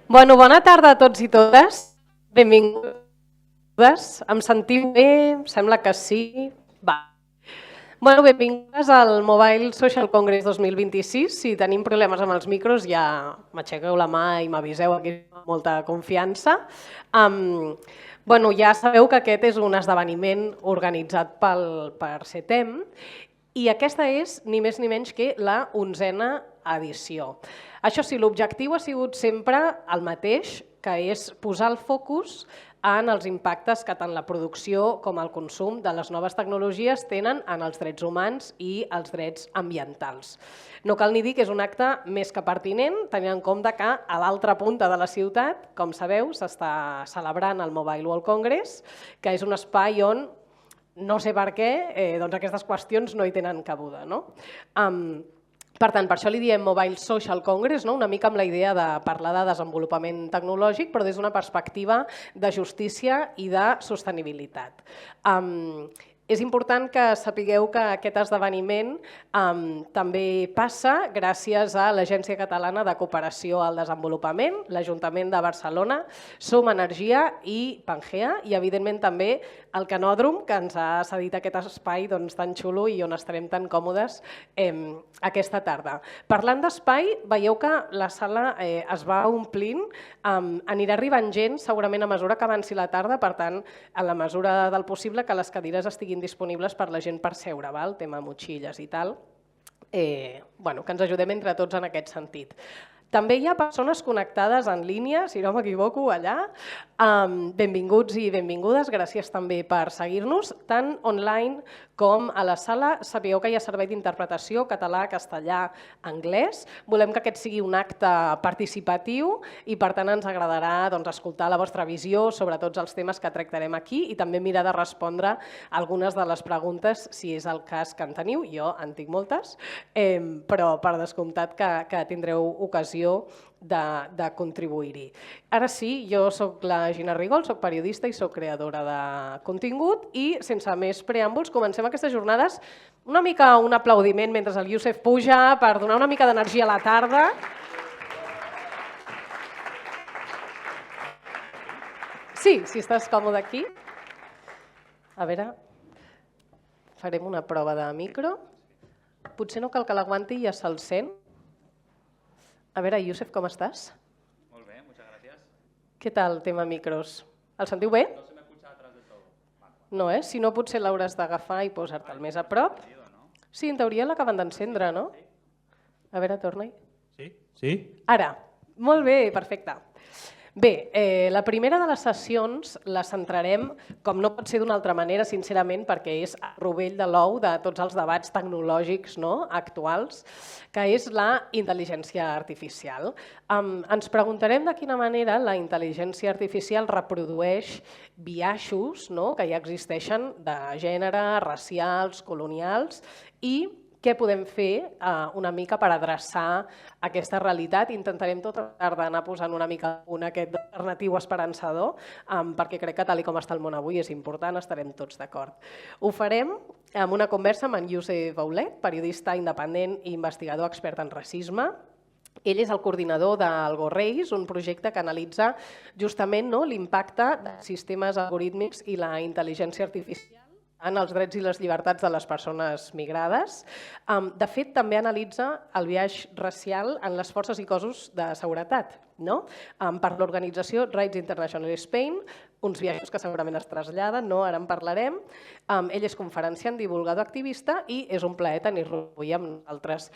Bueno, bona tarda a tots i totes. Benvingudes. Em sentiu bé? Sembla que sí. Va. Bueno, benvingudes al Mobile Social Congress 2026. Si tenim problemes amb els micros ja m'aixequeu la mà i m'aviseu aquí amb molta confiança. Bueno, ja sabeu que aquest és un esdeveniment organitzat per CETEM i aquesta és ni més ni menys que la 11a edició. Això sí, l'objectiu ha sigut sempre el mateix, que és posar el focus en els impactes que tant la producció com el consum de les noves tecnologies tenen en els drets humans i els drets ambientals. No cal ni dir que és un acte més que pertinent, tenint en compte que a l'altra punta de la ciutat, com sabeu, s'està celebrant el Mobile World Congress, que és un espai on, no sé per què, doncs aquestes qüestions no hi tenen cabuda. Per tant, per això li diem Mobile Social Congress, una mica amb la idea de parlar de desenvolupament tecnològic, però des d'una perspectiva de justícia i de sostenibilitat. És important que sapigueu que aquest esdeveniment també passa gràcies a l'Agència Catalana de Cooperació al Desenvolupament, l'Ajuntament de Barcelona, Som Energia i Pangea, i evidentment també el Canòdrom, que ens ha cedit aquest espai tan xulo i on estarem tan còmodes aquesta tarda. Parlant d'espai, veieu que la sala es va omplint, anirà arribant gent segurament a mesura que avanci la tarda, per tant, a la mesura del possible que les cadires estiguin disponibles per la gent per seure, tema motxilles i tal, que ens ajudem entre tots en aquest sentit. També hi ha persones connectades en línia, si no m'equivoco, allà. Benvinguts i benvingudes, gràcies també per seguir-nos, tant online com a la sala. Sabeu que hi ha servei d'interpretació català, castellà, anglès. Volem que aquest sigui un acte participatiu i per tant ens agradarà escoltar la vostra visió sobre tots els temes que tractarem aquí i també mirar de respondre algunes de les preguntes, si és el cas que en teniu. Jo en tinc moltes, però per descomptat que tindreu ocasió de contribuir-hi. Ara sí, jo soc la Gina Rigol, soc periodista i soc creadora de contingut i sense més preàmbuls comencem aquestes jornades. Una mica un aplaudiment mentre el Youssef puja per donar una mica d'energia a la tarda. Sí, si estàs còmode aquí. A veure, farem una prova de micro. Potser no cal que l'aguanti, ja se'l sent. A veure, Youssef, com estàs? Molt bé, moltes gràcies. Què tal el tema micros? El sentiu bé? No se me escucha atrás del todo. No, Si no, potser l'hauràs d'agafar i posar-te'l més a prop. Sí, en teoria l'acaben d'encendre, no? A veure, torna-hi. Sí? Ara, molt bé, perfecte. Bé, la primera de les sessions la centrarem, com no pot ser d'una altra manera, sincerament, perquè és el rovell de l'ou de tots els debats tecnològics actuals, que és la intel·ligència artificial. Ens preguntarem de quina manera la intel·ligència artificial reprodueix biaixos que ja existeixen de gènere, racials, colonials i què podem fer una mica per adreçar aquesta realitat. Intentarem tota la tarda anar posant una mica aquest alternatiu esperançador, perquè crec que tal com està el món avui és important, estarem tots d'acord. Ho farem amb una conversa amb en Youssef Aulet, periodista independent i investigador expert en racisme. Ell és el coordinador d'Algo Reis, un projecte que analitza justament l'impacte de sistemes algorítmics i la intel·ligència artificial en els drets i les llibertats de les persones migrades. De fet, també analitza el biaix racial en les forces i cossos de seguretat. Per l'organització Rights International Spain, uns biaixos que segurament es traslladen, ara en parlarem. Ell és conferenciant, divulgador, activista i és un plaer tenir-lo avui amb nosaltres.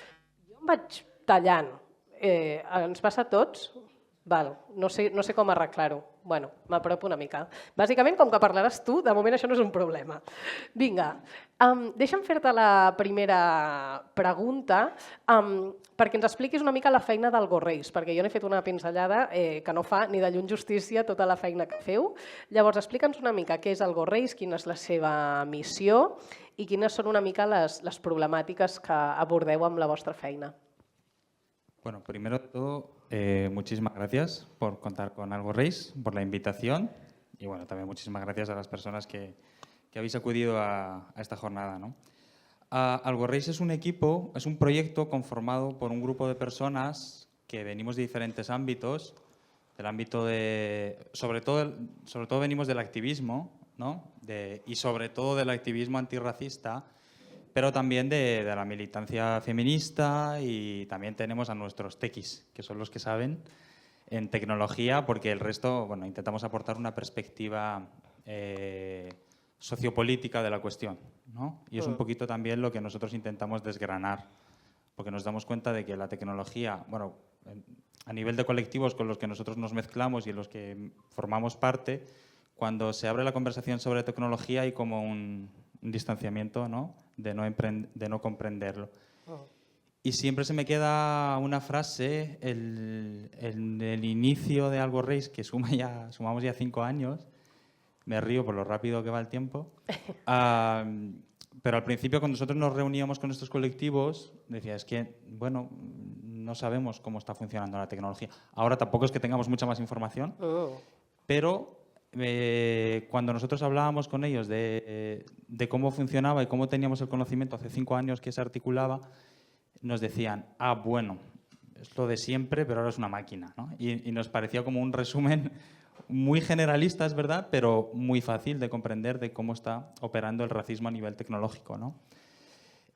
Jo em vaig tallant. Ens passa a tots? No sé com arreglar-ho. M'apropo una mica. Bàsicament, com que parlaràs tu, de moment això no és un problema. Vinga, deixa'm fer-te la primera pregunta perquè ens expliquis una mica la feina d'Algo Reis, perquè jo n'he fet una pinzellada que no fa ni de lluny justícia tota la feina que feu. Llavors, explica'ns una mica què és Algo Reis, quina és la seva missió i quines són una mica les problemàtiques que abordeu amb la vostra feina. Bueno, primero de todo, muchísimas gracias por contar con Algo Reis, por la invitación y también muchísimas gracias a las personas que habéis acudido a esta jornada, Algo Reis es un equipo, es un proyecto conformado por un grupo de personas que venimos de diferentes ámbitos, del ámbito de... Sobre todo venimos del activismo, ¿no? Y sobre todo del activismo antirracista, pero también de la militancia feminista, y también tenemos a nuestros tequis, que son los que saben en tecnología, porque el resto, bueno, intentamos aportar una perspectiva sociopolítica de la cuestión, ¿no? Y es un poquito también lo que nosotros intentamos desgranar, porque nos damos cuenta de que la tecnología, bueno, a nivel de colectivos con los que nosotros nos mezclamos y en los que formamos parte, cuando se abre la conversación sobre tecnología hay como un distanciamiento, ¿no? De no comprenderlo. Y siempre se me queda una frase en el inicio de Algo Reis, que sumamos ya 5 años. Me río por lo rápido que va el tiempo. Pero al principio, cuando nosotros nos reuníamos con estos colectivos, decía, es que, bueno, no sabemos cómo está funcionando la tecnología. Ahora tampoco es que tengamos mucha más información, pero cuando nosotros hablábamos con ellos de cómo funcionaba y cómo teníamos el conocimiento hace 5 años que se articulaba, nos decían, bueno, es lo de siempre, pero ahora es una máquina, ¿no? Y nos parecía como un resumen muy generalista, es verdad, pero muy fácil de comprender de cómo está operando el racismo a nivel tecnológico, ¿no?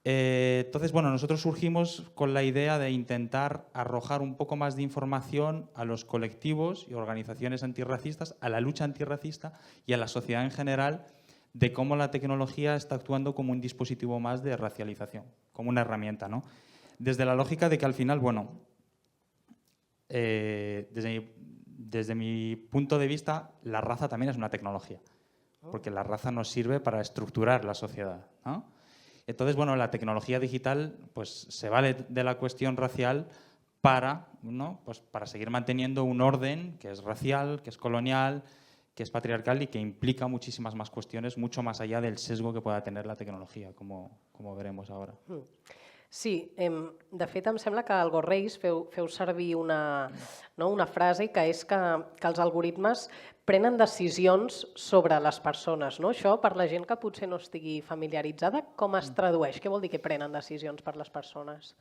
Entonces, bueno, nosotros surgimos con la idea de intentar arrojar un poco más de información a los colectivos y organizaciones antirracistas, a la lucha antirracista y a la sociedad en general, de cómo la tecnología está actuando como un dispositivo más de racialización, como una herramienta, ¿no? Desde la lógica de que al final, bueno, desde mi punto de vista, la raza también es una tecnología, porque la raza nos sirve para estructurar la sociedad, ¿no? Entonces, bueno, la tecnología digital pues, se vale de la cuestión racial para, ¿no? Pues, para seguir manteniendo un orden que es racial, que es colonial, que es patriarcal y que implica muchísimas más cuestiones, mucho más allá del sesgo que pueda tener la tecnología, como veremos ahora. Sí, de fet em sembla que al Algo Reis feu servir una frase que és que els algoritmes prenen decisions sobre les persones, no? Això, per la gent que potser no estigui familiaritzada, com es tradueix? Què vol dir que prenen decisions per les persones?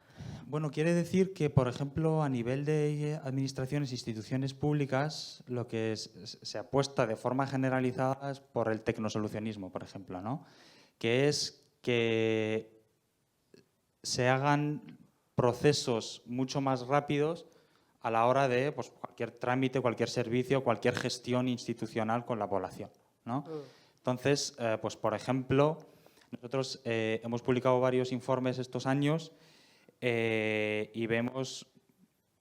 Bueno, quiere decir que, por ejemplo, a nivel de administraciones e instituciones públicas, lo que se apuesta de forma generalizada es por el tecnosolucionismo, por ejemplo, ¿no? Que es que se hagan procesos mucho más rápidos a la hora de pues, cualquier trámite, cualquier servicio, cualquier gestión institucional con la población, ¿no? Entonces, pues, por ejemplo, nosotros hemos publicado varios informes estos años y vemos,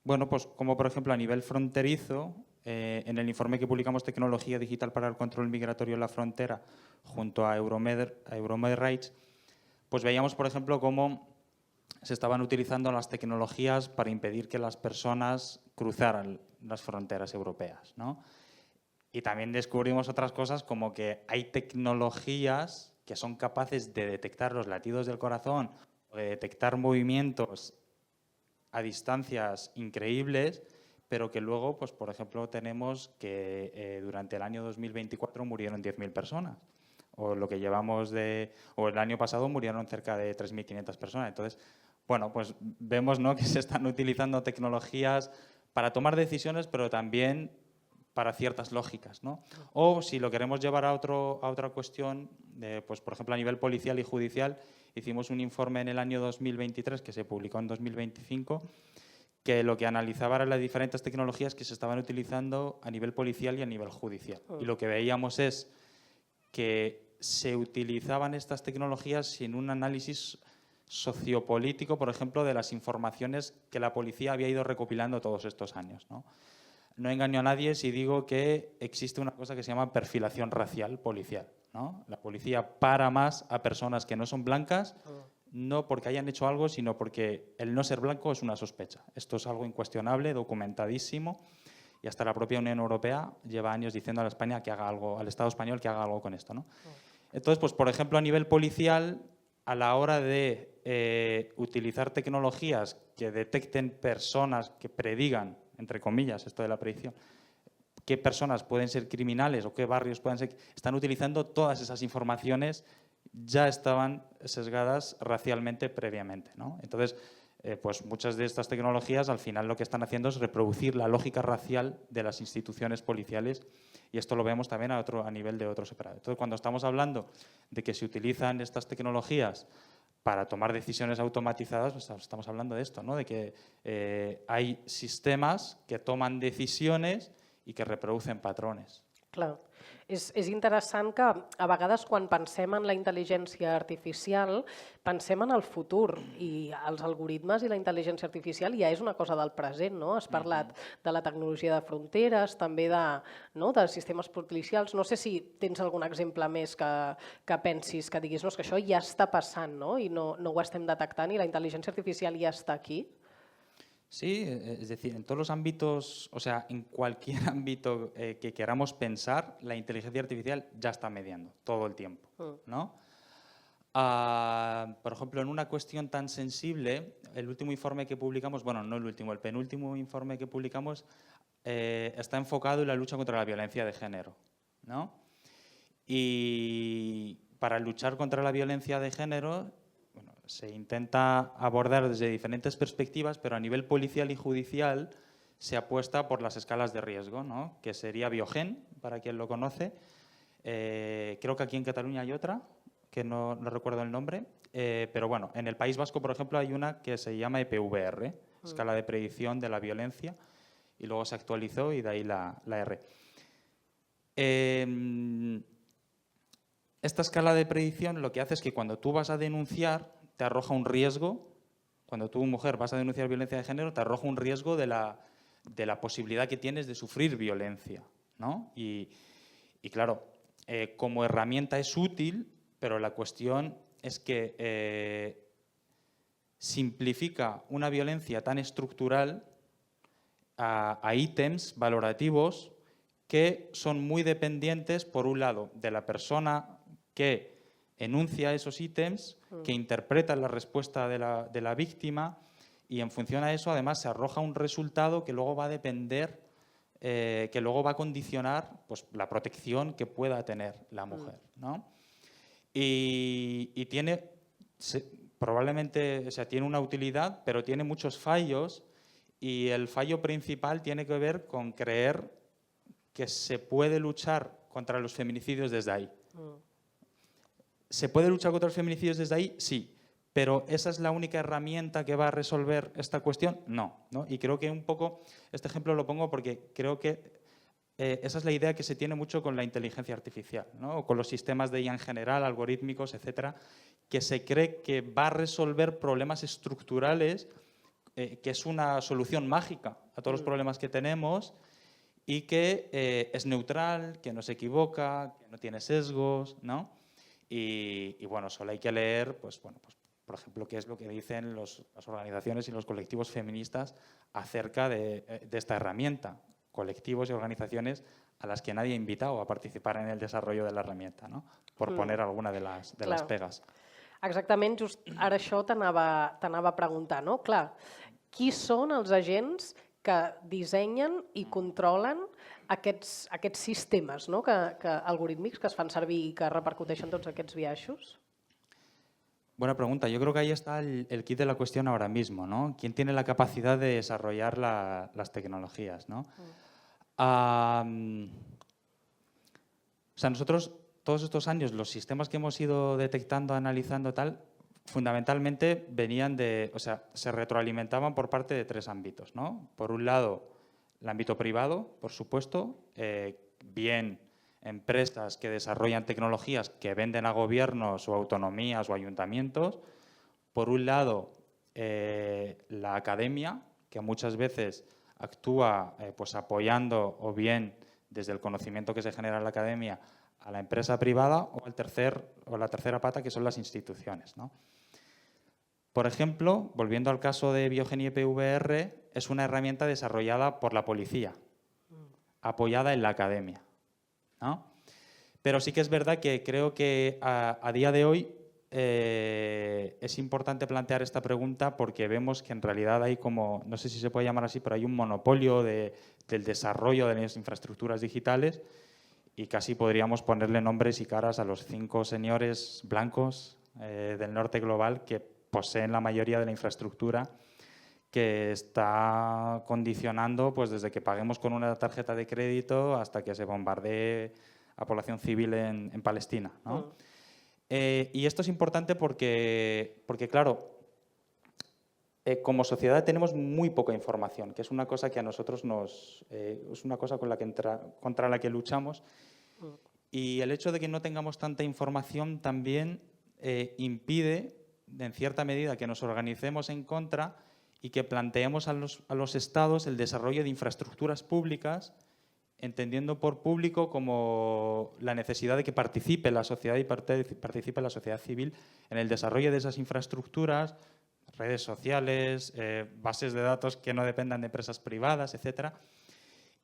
bueno, pues como por ejemplo a nivel fronterizo, en el informe que publicamos Tecnología Digital para el Control Migratorio en la Frontera, junto a Euromed Rights, pues veíamos, por ejemplo, cómo se estaban utilizando las tecnologías para impedir que las personas cruzaran las fronteras europeas, ¿no? Y también descubrimos otras cosas como que hay tecnologías que son capaces de detectar los latidos del corazón o de detectar movimientos a distancias increíbles, pero que luego, pues, por ejemplo, tenemos que durante el año 2024 murieron 10.000 personas. O lo que llevamos o el año pasado murieron cerca de 3.500 personas. Entonces, bueno, pues vemos, ¿no?, que se están utilizando tecnologías para tomar decisiones, pero también para ciertas lógicas, ¿no? O si lo queremos llevar a otra cuestión, pues por ejemplo a nivel policial y judicial, hicimos un informe en el año 2023 que se publicó en 2025, que lo que analizaba eran las diferentes tecnologías que se estaban utilizando a nivel policial y a nivel judicial. Y lo que veíamos es que se utilizaban estas tecnologías sin un análisis sociopolítico, por ejemplo, de las informaciones que la policía había ido recopilando todos estos años, ¿no? No engaño a nadie si digo que existe una cosa que se llama perfilación racial policial, ¿no? La policía para más a personas que no son blancas, no porque hayan hecho algo, sino porque el no ser blanco es una sospecha. Esto es algo incuestionable, documentadísimo, y hasta la propia Unión Europea lleva años diciendo a España que haga algo, al Estado español que haga algo con esto, ¿no? Entonces, pues por ejemplo, a nivel policial, a la hora de utilizar tecnologías que detecten personas que predigan, entre comillas, esto de la predicción, qué personas pueden ser criminales o qué barrios pueden ser, están utilizando todas esas informaciones, ya estaban sesgadas racialmente previamente, ¿no? Entonces, pues muchas de estas tecnologías al final lo que están haciendo es reproducir la lógica racial de las instituciones policiales, y esto lo vemos también a nivel de otros operadores. Entonces, cuando estamos hablando de que se utilizan estas tecnologías para tomar decisiones automatizadas, pues estamos hablando de esto, ¿no? De que hay sistemas que toman decisiones y que reproducen patrones. Clar, és interessant que a vegades quan pensem en la intel·ligència artificial pensem en el futur, i els algoritmes i la intel·ligència artificial ja és una cosa del present, no? Has parlat de la tecnologia de fronteres, també de sistemes policials. No sé si tens algun exemple més que pensis, que diguis, no, és que això ja està passant, no? I no ho estem detectant i la intel·ligència artificial ja està aquí. Sí, es decir, en todos los ámbitos, o sea, en cualquier ámbito que queramos pensar, la inteligencia artificial ya está mediando todo el tiempo, ¿no? Por ejemplo, en una cuestión tan sensible, el último informe que publicamos, bueno, no el último, el penúltimo informe que publicamos está enfocado en la lucha contra la violencia de género, ¿no? Y para luchar contra la violencia de género, se intenta abordar desde diferentes perspectivas, pero a nivel policial y judicial se apuesta por las escalas de riesgo, ¿no? Que sería Biogen, para quien lo conoce. Creo que aquí en Cataluña hay otra, que no recuerdo el nombre, pero bueno, en el País Vasco, por ejemplo, hay una que se llama EPVR, Escala de Predicción de la Violencia, y luego se actualizó y de ahí la R. Esta escala de predicción lo que hace es que cuando tú vas a denunciar, te arroja un riesgo, cuando tú, mujer, vas a denunciar violencia de género, te arroja un riesgo de la posibilidad que tienes de sufrir violencia, ¿no? Y claro, como herramienta es útil, pero la cuestión es que simplifica una violencia tan estructural a ítems valorativos que son muy dependientes, por un lado, de la persona que enuncia esos ítems, que interpreta la respuesta de la víctima, y en función a eso además se arroja un resultado que luego va a depender, que luego va a condicionar pues, la protección que pueda tener la mujer, ¿no? Y tiene, probablemente, o sea, tiene una utilidad, pero tiene muchos fallos, y el fallo principal tiene que ver con creer que se puede luchar contra los feminicidios desde ahí. ¿Se puede luchar contra los feminicidios desde ahí? Sí. ¿Pero esa es la única herramienta que va a resolver esta cuestión? No, ¿no? Y creo que un poco, este ejemplo lo pongo porque creo que esa es la idea que se tiene mucho con la inteligencia artificial, ¿no? O con los sistemas de IA en general, algorítmicos, etcétera, que se cree que va a resolver problemas estructurales, que es una solución mágica a todos los problemas que tenemos, y que es neutral, que no se equivoca, que no tiene sesgos, ¿no? Y bueno, solo hay que leer, pues, bueno, pues, por ejemplo, qué es lo que dicen las organizaciones y los colectivos feministas acerca de esta herramienta, colectivos y organizaciones a las que nadie ha invitado a participar en el desarrollo de la herramienta, ¿no? Por poner alguna de las pegas. Exactament, just ara això t'anava a preguntar, no? Clar, qui són els agents que dissenyen i controlen aquests sistemes, no? Algorítmics que es fan servir i que repercuteixen tots aquests biaixos? Buena pregunta. Yo creo que ahí está el kit de la cuestión ahora mismo, ¿no? ¿Quién tiene la capacidad de desarrollar las tecnologías, ¿no? O sea, nosotros todos estos años los sistemas que hemos ido detectando, analizando, tal, fundamentalmente venían o sea, se retroalimentaban por parte de tres ámbitos, ¿no? Por un lado, el ámbito privado, por supuesto, bien empresas que desarrollan tecnologías que venden a gobiernos o autonomías o ayuntamientos. Por un lado, la academia, que muchas veces actúa pues apoyando o bien desde el conocimiento que se genera en la academia a la empresa privada, o la tercera pata, que son las instituciones, ¿no? Por ejemplo, volviendo al caso de Biogen y EPVR, es una herramienta desarrollada por la policía, apoyada en la academia, ¿no? Pero sí que es verdad que creo que a día de hoy es importante plantear esta pregunta, porque vemos que en realidad hay como, no sé si se puede llamar así, pero hay un monopolio del desarrollo de las infraestructuras digitales, y casi podríamos ponerle nombres y caras a los 5 señores blancos del norte global que poseen la mayoría de la infraestructura que está condicionando pues, desde que paguemos con una tarjeta de crédito hasta que se bombardee a población civil en Palestina, ¿no? Y esto es importante porque claro, como sociedad tenemos muy poca información, que es una cosa que a nosotros es una cosa contra la que luchamos. Y el hecho de que no tengamos tanta información también impide, en cierta medida, que nos organicemos en contra y que planteemos a los estados el desarrollo de infraestructuras públicas, entendiendo por público como la necesidad de que participe la sociedad y participe la sociedad civil en el desarrollo de esas infraestructuras, redes sociales, bases de datos que no dependan de empresas privadas, etcétera.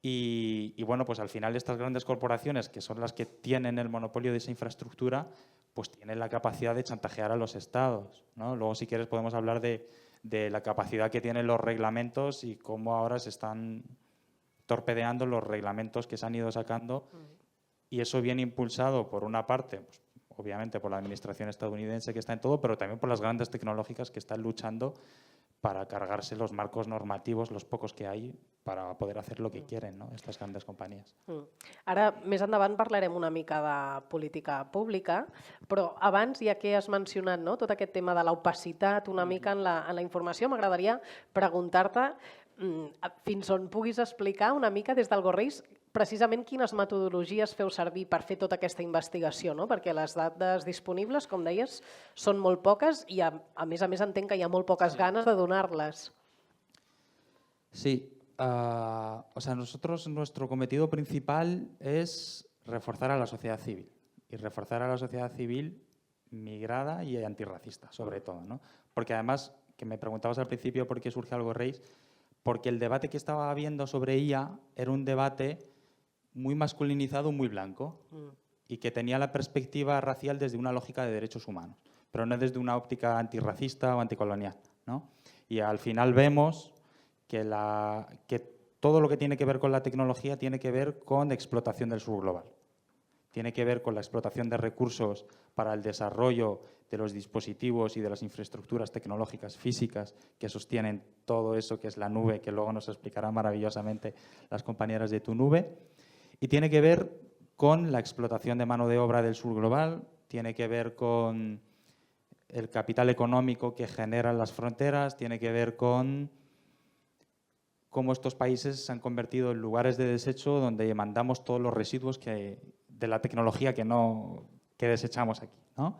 Y bueno, pues al final estas grandes corporaciones, que son las que tienen el monopolio de esa infraestructura, pues tienen la capacidad de chantajear a los estados, ¿no? Luego, si quieres, podemos hablar de la capacidad que tienen los reglamentos y cómo ahora se están torpedeando los reglamentos que se han ido sacando. Y eso viene impulsado, por una parte, pues, obviamente por la administración estadounidense que está en todo, pero también por las grandes tecnológicas que están luchando para cargarse los marcos normativos, los pocos que hay, para poder hacer lo que quieren, no? Estas grandes compañías. Ara, més endavant, parlarem una mica de política pública, però abans, ja que has mencionat, no, tot aquest tema de l'opacitat una mica en la informació, m'agradaria preguntar-te fins on puguis explicar una mica des del GORREIS precisament quines metodologies feu servir per fer tota aquesta investigació, no? Perquè les dades disponibles, com deies, són molt poques i a més entenc que hi ha molt poques ganes de donar-les. Sí, o sea, nuestro cometido principal es reforzar a la sociedad civil y reforzar a la sociedad civil migrada y antirracista, sobre todo, ¿no? Porque además, que me preguntabas al principio por qué surge GORREIS, porque el debate que estaba habiendo sobre IA era un debate muy masculinizado, muy blanco, y que tenía la perspectiva racial desde una lógica de derechos humanos, pero no desde una óptica antirracista o anticolonial, ¿no? Y al final vemos que todo lo que tiene que ver con la tecnología tiene que ver con explotación del sur global. Tiene que ver con la explotación de recursos para el desarrollo de los dispositivos y de las infraestructuras tecnológicas físicas que sostienen todo eso que es la nube, que luego nos explicarán maravillosamente las compañeras de Tu Nube. Y tiene que ver con la explotación de mano de obra del sur global, tiene que ver con el capital económico que generan las fronteras, tiene que ver con cómo estos países se han convertido en lugares de desecho donde mandamos todos los residuos de la tecnología que desechamos aquí, ¿no?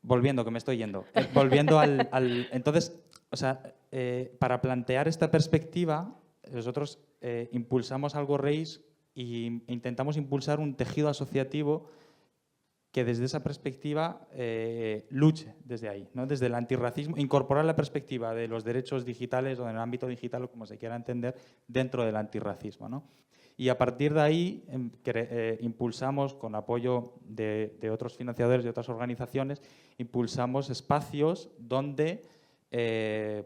Volviendo, que me estoy yendo. Volviendo entonces, o sea, para plantear esta perspectiva, nosotros impulsamos GORREIS e intentamos impulsar un tejido asociativo que desde esa perspectiva luche desde ahí, ¿no? Desde el antirracismo, incorporar la perspectiva de los derechos digitales o en el ámbito digital, o como se quiera entender, dentro del antirracismo, ¿no? Y a partir de ahí impulsamos, con apoyo de otros financiadores y otras organizaciones, impulsamos espacios donde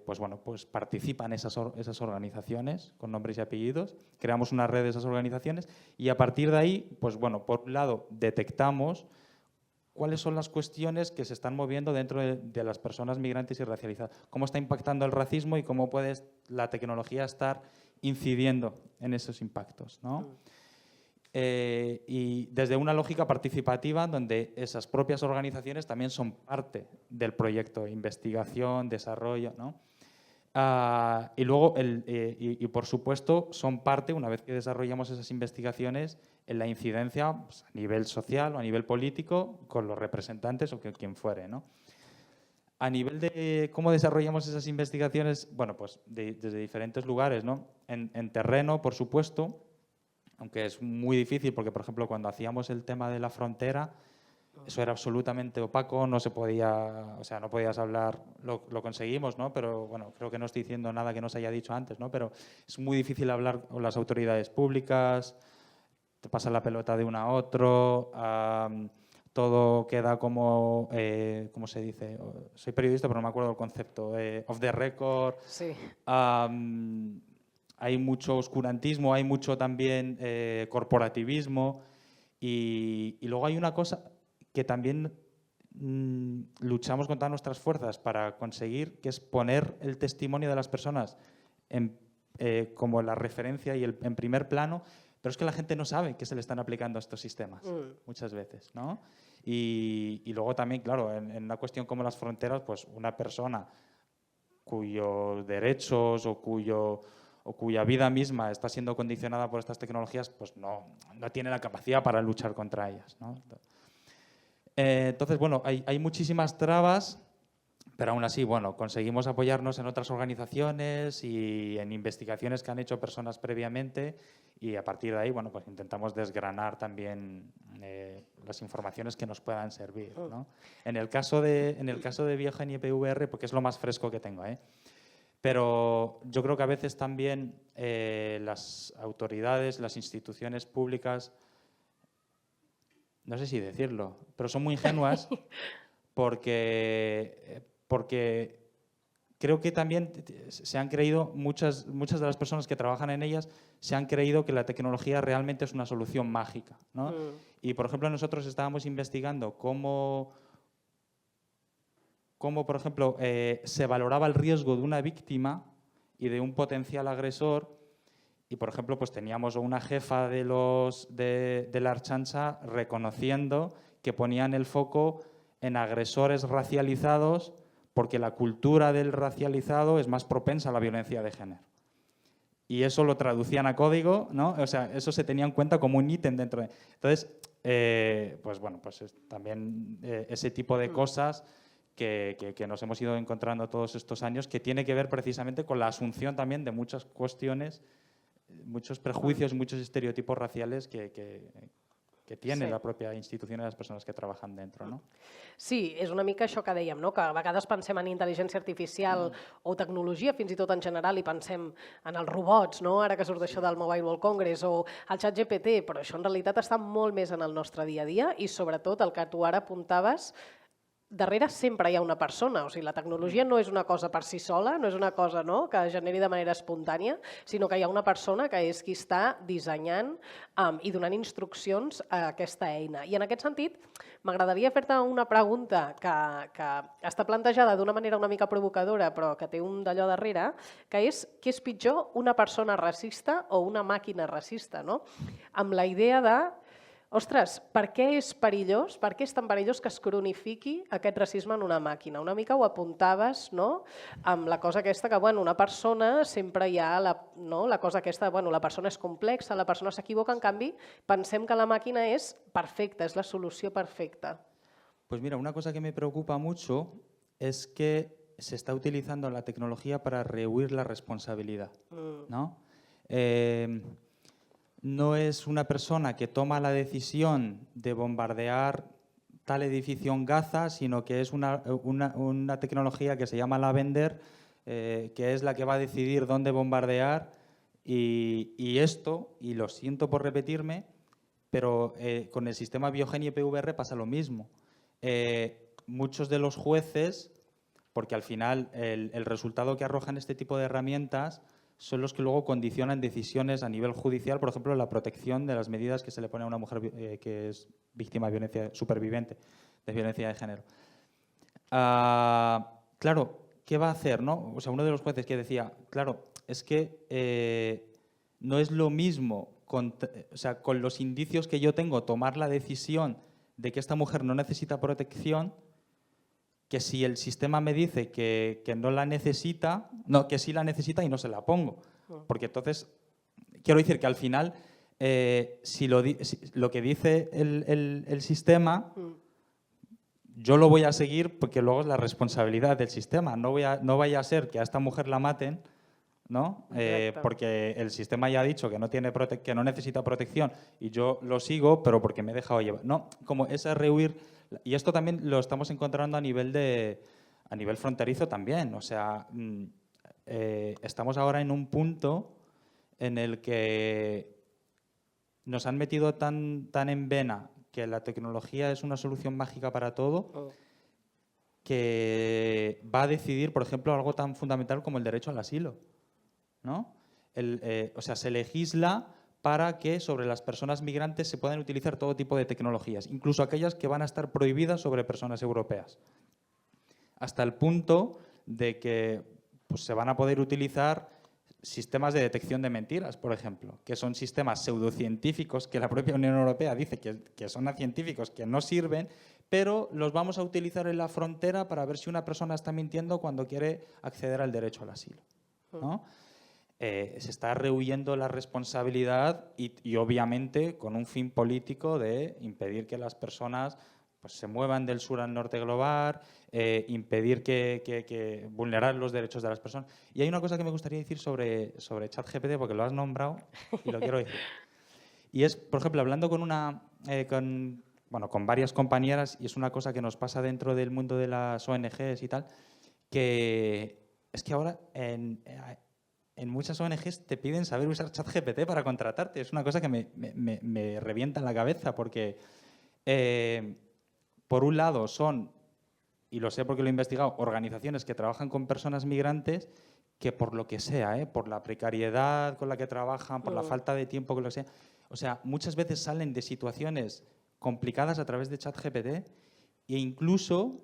pues participan esas organizaciones con nombres y apellidos, creamos una red de esas organizaciones y a partir de ahí, pues bueno, por un lado detectamos cuáles son las cuestiones que se están moviendo dentro de las personas migrantes y racializadas, cómo está impactando el racismo y cómo puede la tecnología estar incidiendo en esos impactos, ¿no? Y desde una lógica participativa donde esas propias organizaciones también son parte del proyecto, investigación, desarrollo, ¿no? Y luego, por supuesto, son parte, una vez que desarrollamos esas investigaciones, en la incidencia pues, a nivel social o a nivel político con los representantes o quien fuere, ¿no? A nivel de cómo desarrollamos esas investigaciones, bueno, pues desde diferentes lugares, ¿no? En terreno, por supuesto, aunque es muy difícil porque, por ejemplo, cuando hacíamos el tema de la frontera, eso era absolutamente opaco, no se podía, o sea, no podías hablar, lo conseguimos, ¿no? Pero, bueno, creo que no estoy diciendo nada que no se haya dicho antes, ¿no? Pero es muy difícil hablar con las autoridades públicas, te pasa la pelota de uno a otro, todo queda como, ¿cómo se dice? Soy periodista, pero no me acuerdo del concepto, off the record. Sí. Hay mucho oscurantismo, hay mucho también corporativismo y luego hay una cosa que también luchamos con todas nuestras fuerzas para conseguir, que es poner el testimonio de las personas como la referencia y en primer plano, pero es que la gente no sabe que se le están aplicando a estos sistemas muchas veces, ¿no? Y luego también, claro, en una cuestión como las fronteras, pues una persona cuyos derechos o cuya vida misma está siendo condicionada por estas tecnologías, pues no tiene la capacidad para luchar contra ellas, ¿no? Entonces, bueno, hay muchísimas trabas, pero aún así, bueno, conseguimos apoyarnos en otras organizaciones y en investigaciones que han hecho personas previamente y a partir de ahí, bueno, pues intentamos desgranar también las informaciones que nos puedan servir, ¿no? En el caso de Biogenia y PVR, porque es lo más fresco que tengo, pero yo creo que a veces también las autoridades, las instituciones públicas, no sé si decirlo, pero son muy ingenuas porque creo que también se han creído, muchas de las personas que trabajan en ellas se han creído que la tecnología realmente es una solución mágica, ¿no? Y, por ejemplo, nosotros estábamos investigando cómo por ejemplo, se valoraba el riesgo de una víctima y de un potencial agresor. Y, por ejemplo, pues teníamos una jefa de la Ertzaintza reconociendo que ponían el foco en agresores racializados porque la cultura del racializado es más propensa a la violencia de género. Y eso lo traducían a código, ¿no? O sea, eso se tenía en cuenta como un ítem dentro de... Entonces, pues bueno, pues también ese tipo de cosas que nos hemos ido encontrando todos estos años, que tiene que ver precisamente con la asunción también de muchas cuestiones, muchos prejuicios, muchos estereotipos raciales que tiene la pròpia institució i les persones que treballen dentro, no? Sí, és una mica això que dèiem, no? Que a vegades pensem en intel·ligència artificial o tecnologia, fins i tot en general, i pensem en els robots, no? Ara que surt això del Mobile World Congress o el ChatGPT, però això en realitat està molt més en el nostre dia a dia i sobretot el que tu ara apuntaves, darrere sempre hi ha una persona, o sigui, la tecnologia no és una cosa per si sola, no és una cosa que generi de manera espontània, sinó que hi ha una persona que és qui està dissenyant i donant instruccions a aquesta eina. I en aquest sentit, m'agradaria fer-te una pregunta que està plantejada d'una manera una mica provocadora, però que té un d'allò darrere, que és què és pitjor, una persona racista o una màquina racista, no? Amb la idea de ostres, per què és perillós, per què és tan perillós que es cronifiqui aquest racisme en una màquina? Una mica ho apuntaves, no?, amb la cosa aquesta que, bueno, una persona sempre hi ha la cosa aquesta, bueno, la persona és complexa, la persona s'equivoca, en canvi, pensem que la màquina és perfecta, és la solució perfecta. Pues mira, una cosa que me preocupa mucho es que se está utilizando la tecnología para rehuir la responsabilidad, ¿no? No es una persona que toma la decisión de bombardear tal edificio en Gaza, sino que es una tecnología que se llama Lavender, que es la que va a decidir dónde bombardear. Y esto, y lo siento por repetirme, pero con el sistema Biogenia y PVR pasa lo mismo. Muchos de los jueces, porque al final el resultado que arrojan este tipo de herramientas son los que luego condicionan decisiones a nivel judicial, por ejemplo, la protección de las medidas que se le pone a una mujer que es víctima de violencia, superviviente de violencia de género. Claro, ¿qué va a hacer, no? O sea, uno de los jueces que decía, claro, es que no es lo mismo, con los indicios que yo tengo, tomar la decisión de que esta mujer no necesita protección, que si el sistema me dice que no la necesita, no, que sí la necesita y no se la pongo. Porque entonces, quiero decir que al final, si lo que dice el sistema, yo lo voy a seguir porque luego es la responsabilidad del sistema. No vaya a ser que a esta mujer la maten, ¿no? Porque el sistema ya ha dicho que no necesita protección y yo lo sigo, pero porque me he dejado llevar. No, como esa rehuir. Y esto también lo estamos encontrando a nivel fronterizo también. O sea, estamos ahora en un punto en el que nos han metido tan en vena que la tecnología es una solución mágica para todo, que va a decidir, por ejemplo, algo tan fundamental como el derecho al asilo, ¿no? O sea, se legisla para que sobre las personas migrantes se puedan utilizar todo tipo de tecnologías, incluso aquellas que van a estar prohibidas sobre personas europeas. Hasta el punto de que pues, se van a poder utilizar sistemas de detección de mentiras, por ejemplo, que son sistemas pseudocientíficos que la propia Unión Europea dice que son científicos, que no sirven, pero los vamos a utilizar en la frontera para ver si una persona está mintiendo cuando quiere acceder al derecho al asilo, ¿no? Se está rehuyendo la responsabilidad y obviamente con un fin político de impedir que las personas pues, se muevan del sur al norte global, impedir que vulnerar los derechos de las personas. Y hay una cosa que me gustaría decir sobre ChatGPT, porque lo has nombrado y lo quiero decir. Y es, por ejemplo, hablando con varias compañeras, y es una cosa que nos pasa dentro del mundo de las ONGs y tal, que es que ahora en muchas ONGs te piden saber usar ChatGPT para contratarte. Es una cosa que me revienta en la cabeza porque, por un lado, son, y lo sé porque lo he investigado, organizaciones que trabajan con personas migrantes que por lo que sea, por la precariedad con la que trabajan, por la falta de tiempo, con lo que sea, o sea, muchas veces salen de situaciones complicadas a través de ChatGPT e incluso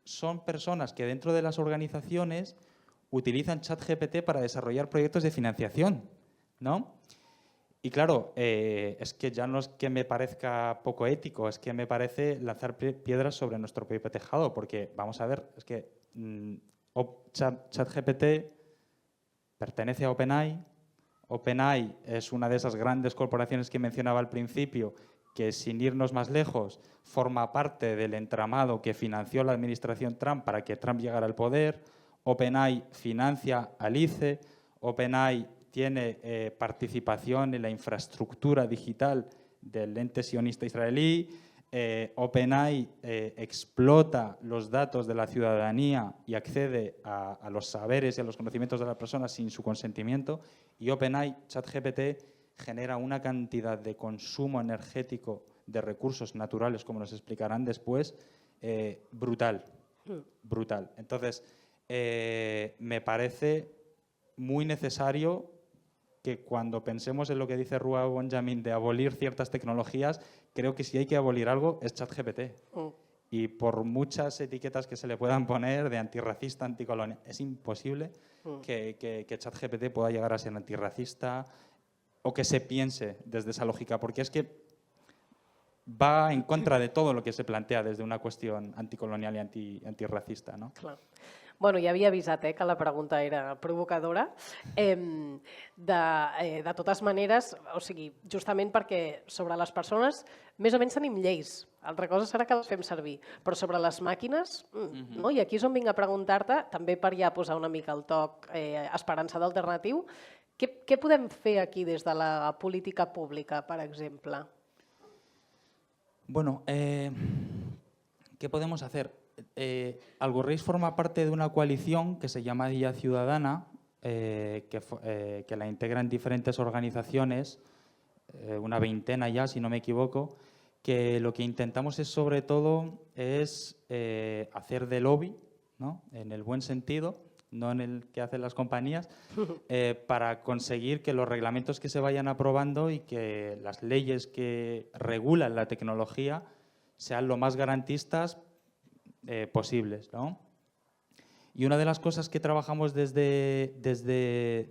son personas que dentro de las organizaciones utilizan ChatGPT para desarrollar proyectos de financiación, ¿no? Y claro, es que ya no es que me parezca poco ético, es que me parece lanzar piedras sobre nuestro propio tejado, porque, vamos a ver, es que ChatGPT pertenece a OpenAI. OpenAI es una de esas grandes corporaciones que mencionaba al principio, que sin irnos más lejos, forma parte del entramado que financió la administración Trump para que Trump llegara al poder. OpenAI financia al ICE, OpenAI tiene participación en la infraestructura digital del ente sionista israelí, OpenAI explota los datos de la ciudadanía y accede a los saberes y a los conocimientos de las personas sin su consentimiento, y OpenAI, ChatGPT, genera una cantidad de consumo energético de recursos naturales, como nos explicarán después, brutal, brutal. Entonces, me parece muy necesario que cuando pensemos en lo que dice Rua Benjamin de abolir ciertas tecnologías, creo que si hay que abolir algo es ChatGPT. Y por muchas etiquetas que se le puedan poner de antirracista, anticolonial, es imposible que ChatGPT pueda llegar a ser antirracista o que se piense desde esa lógica, porque es que va en contra de todo lo que se plantea desde una cuestión anticolonial y antirracista, ¿no? Clar. Bueno, ja havia avisat que la pregunta era provocadora. De totes maneres, o sigui, justament perquè sobre les persones més o menys tenim lleis. Altra cosa serà que les fem servir. Però sobre les màquines, no? I aquí és on vinc a preguntar-te, també per ja posar una mica el toc esperançat alternatiu, què podem fer aquí des de la política pública, per exemple? Bueno, ¿qué podemos hacer? Algorreis forma parte de una coalición que se llama Día Ciudadana, que la integran diferentes organizaciones, una veintena ya, si no me equivoco, que lo que intentamos es, sobre todo, hacer de lobby, ¿no? En el buen sentido, no en el que hacen las compañías, para conseguir que los reglamentos que se vayan aprobando y que las leyes que regulan la tecnología sean lo más garantistas posibles, ¿no? Y una de las cosas que trabajamos desde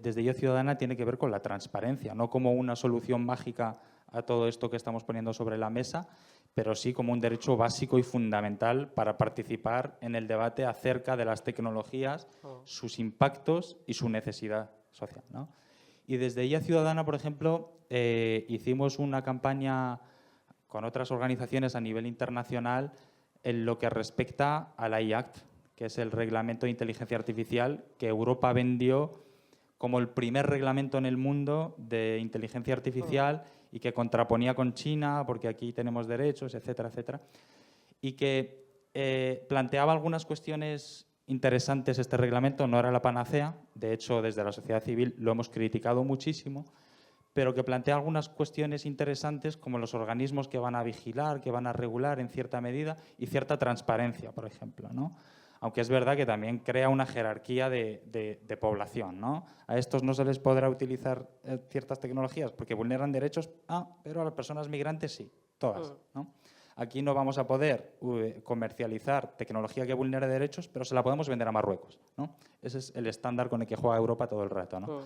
Yo Ciudadana tiene que ver con la transparencia, no como una solución mágica a todo esto que estamos poniendo sobre la mesa, pero sí como un derecho básico y fundamental para participar en el debate acerca de las tecnologías, sus impactos y su necesidad social, ¿no? Y desde Yo Ciudadana, por ejemplo, hicimos una campaña con otras organizaciones a nivel internacional en lo que respecta a la IACT, que es el reglamento de inteligencia artificial que Europa vendió como el primer reglamento en el mundo de inteligencia artificial y que contraponía con China, porque aquí tenemos derechos, etcétera, etcétera, y que planteaba algunas cuestiones interesantes. Este reglamento no era la panacea, de hecho, desde la sociedad civil lo hemos criticado muchísimo, pero que plantea algunas cuestiones interesantes como los organismos que van a vigilar, que van a regular en cierta medida y cierta transparencia, por ejemplo, ¿no? Aunque es verdad que también crea una jerarquía de población, ¿no? A estos no se les podrá utilizar ciertas tecnologías porque vulneran derechos, pero a las personas migrantes sí, todas, ¿no? Aquí no vamos a poder comercializar tecnología que vulnere derechos, pero se la podemos vender a Marruecos, ¿no? Ese es el estándar con el que juega Europa todo el rato, ¿no?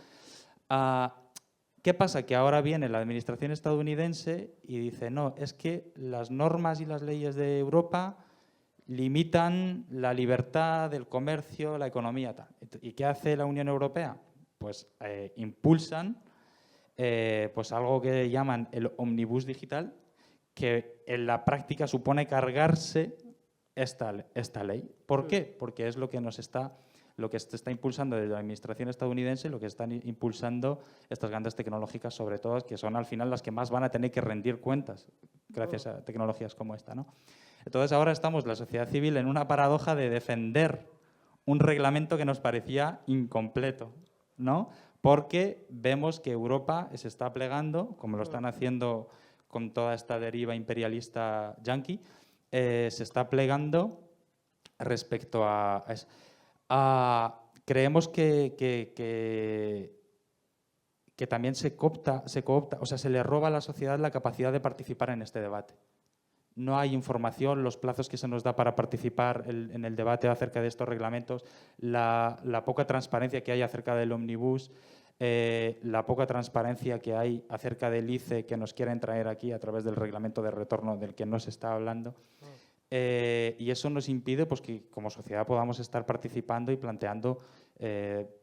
¿Qué pasa? Que ahora viene la administración estadounidense y dice, no, es que las normas y las leyes de Europa limitan la libertad del comercio, la economía, tal. ¿Y qué hace la Unión Europea? Pues impulsan pues algo que llaman el Omnibus Digital, que en la práctica supone cargarse esta ley. ¿Por qué? Porque es lo que se está impulsando desde la administración estadounidense, lo que están impulsando estas grandes tecnológicas, sobre todo, que son al final las que más van a tener que rendir cuentas gracias a tecnologías como esta, ¿no? Entonces ahora estamos, la sociedad civil, en una paradoja de defender un reglamento que nos parecía incompleto, ¿no? Porque vemos que Europa se está plegando, como lo están haciendo con toda esta deriva imperialista yanqui, se está plegando respecto a creemos que también se coopta, o sea, se le roba a la sociedad la capacidad de participar en este debate. No hay información, los plazos que se nos da para participar en el debate acerca de estos reglamentos, la poca transparencia que hay acerca del Omnibus, la poca transparencia que hay acerca del ICE que nos quieren traer aquí a través del reglamento de retorno del que no se está hablando. Y eso nos impide pues, que como sociedad podamos estar participando y planteando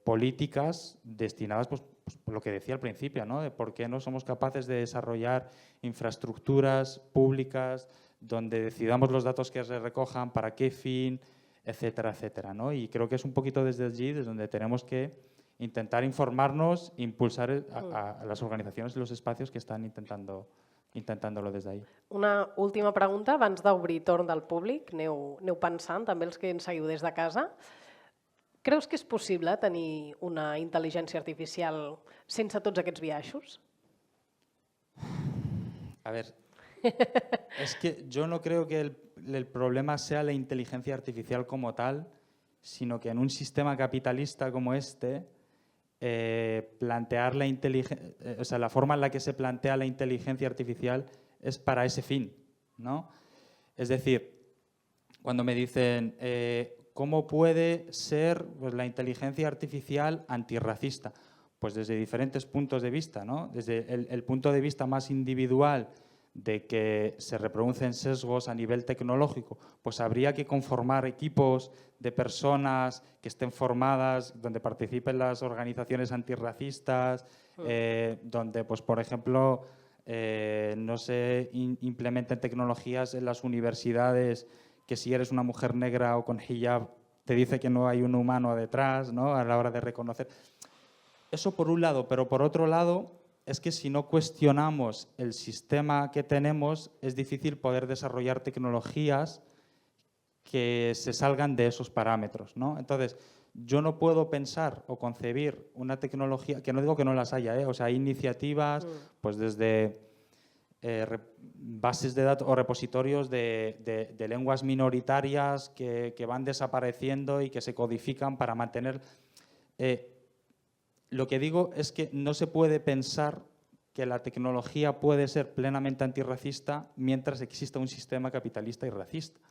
políticas destinadas, pues, por lo que decía al principio, ¿no? De por qué no somos capaces de desarrollar infraestructuras públicas donde decidamos los datos que se recojan, para qué fin, etcétera, etcétera, ¿no? Y creo que es un poquito desde allí desde donde tenemos que intentar informarnos, impulsar a las organizaciones y los espacios que están intentándolo des d'ahir. Una última pregunta abans d'obrir torn del públic. Aneu pensant, també els que ens seguiu des de casa. Creus que és possible tenir una intel·ligència artificial sense tots aquests biaixos? A ver, es que yo no creo que el problema sea la inteligencia artificial como tal, sino que en un sistema capitalista como este, plantear o sea, la forma en la que se plantea la inteligencia artificial es para ese fin, ¿no? Es decir, cuando me dicen ¿cómo puede ser pues, la inteligencia artificial antirracista? Pues desde diferentes puntos de vista, ¿no? Desde el punto de vista más individual de que se reproducen sesgos a nivel tecnológico, pues habría que conformar equipos de personas que estén formadas, donde participen las organizaciones antirracistas, donde, pues, por ejemplo, no se implementen tecnologías en las universidades que si eres una mujer negra o con hijab te dice que no hay un humano detrás, ¿no? A la hora de reconocer. Eso por un lado, pero por otro lado es que si no cuestionamos el sistema que tenemos es difícil poder desarrollar tecnologías que se salgan de esos parámetros, ¿no? Entonces, yo no puedo pensar o concebir una tecnología, que no digo que no las haya, o sea, hay iniciativas pues desde bases de datos o repositorios de lenguas minoritarias que van desapareciendo y que se codifican para mantener... Lo que digo es que no se puede pensar que la tecnología puede ser plenamente antirracista mientras exista un sistema capitalista y racista.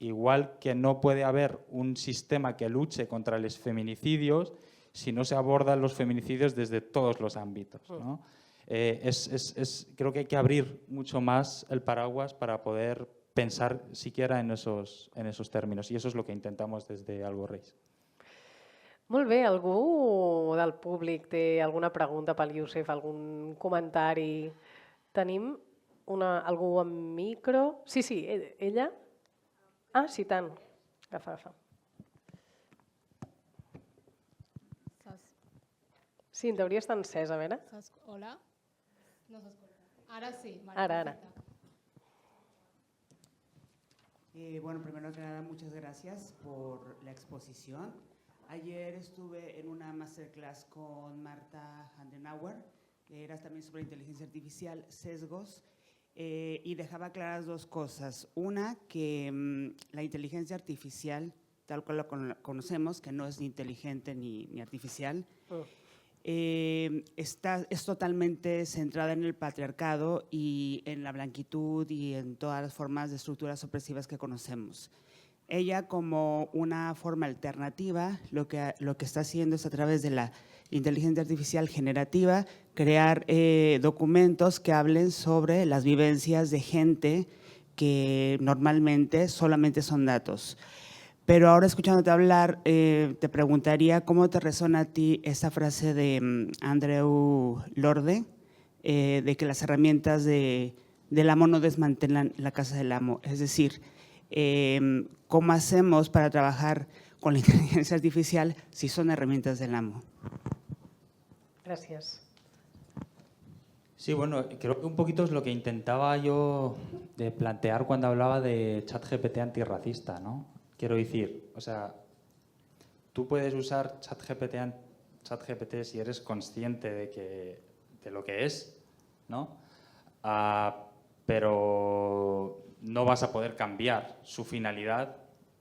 Igual que no puede haber un sistema que luche contra los feminicidios si no se abordan los feminicidios desde todos los ámbitos, ¿no? Creo que hay que abrir mucho más el paraguas para poder pensar siquiera en esos términos, y eso es lo que intentamos desde Algo Reis. Molt bé, algú del públic té alguna pregunta pel Youssef, algun comentari? Tenim algú amb micro? Sí, ella? Ah, sí, tant. Agafa. Sí, en teoria està encès, a veure. Hola? No s'escolta. Ara sí. Vale, Ara. Bueno, primero que nada, muchas gracias por la exposición. Ayer estuve en una masterclass con Marta Handenauer, que era también sobre inteligencia artificial, sesgos, y dejaba claras dos cosas. Una, que la inteligencia artificial tal cual lo conocemos, que no es ni inteligente ni artificial, es totalmente centrada en el patriarcado y en la blanquitud y en todas las formas de estructuras opresivas que conocemos. Ella, como una forma alternativa, lo que está haciendo es, a través de la inteligencia artificial generativa, crear documentos que hablen sobre las vivencias de gente que normalmente solamente son datos. Pero ahora, escuchándote hablar, te preguntaría cómo te resuena a ti esa frase de Andreu Lorde, de que las herramientas del amo no desmantelan la casa del amo. Es decir, ¿cómo hacemos para trabajar con la inteligencia artificial si son herramientas del amo? Gràcies. Sí, bueno, creo que un poquito es lo que intentaba yo de plantear cuando hablaba de ChatGPT antirracista, ¿no? Quiero decir, o sea, tú puedes usar ChatGPT si eres consciente de lo que es, ¿no? Pero no vas a poder cambiar su finalidad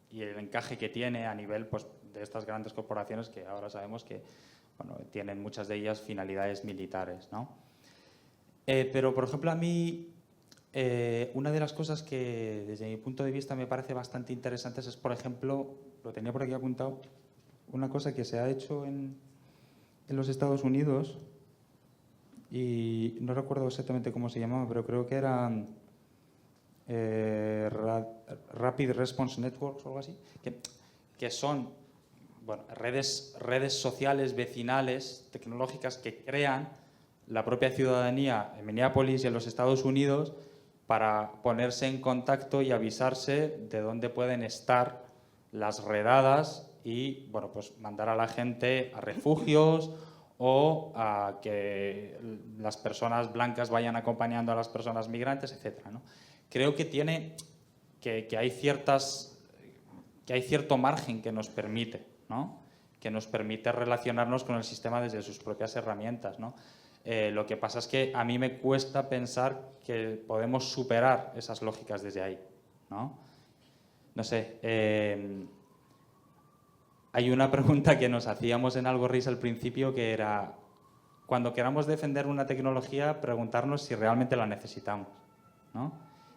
y el encaje que tiene a nivel, pues, de estas grandes corporaciones que ahora sabemos que, bueno, tienen muchas de ellas finalidades militares, ¿no? Pero, por ejemplo, a mí, una de las cosas que desde mi punto de vista me parece bastante interesantes es, por ejemplo, lo tenía por aquí apuntado, una cosa que se ha hecho en los Estados Unidos, y no recuerdo exactamente cómo se llamaba, pero creo que eran Rapid Response Networks o algo así, que son, bueno, redes sociales, vecinales, tecnológicas que crean la propia ciudadanía en Minneapolis y en los Estados Unidos para ponerse en contacto y avisarse de dónde pueden estar las redadas y, bueno, pues mandar a la gente a refugios o a que las personas blancas vayan acompañando a las personas migrantes, etcétera, ¿no? Creo que hay cierto margen que nos permite, ¿no? Que nos permite relacionarnos con el sistema desde sus propias herramientas, ¿no? Lo que pasa es que a mí me cuesta pensar que podemos superar esas lógicas desde ahí, ¿no? No sé, hay una pregunta que nos hacíamos en Algo Risas al principio, que era, cuando queramos defender una tecnología, preguntarnos si realmente la necesitamos, ¿no?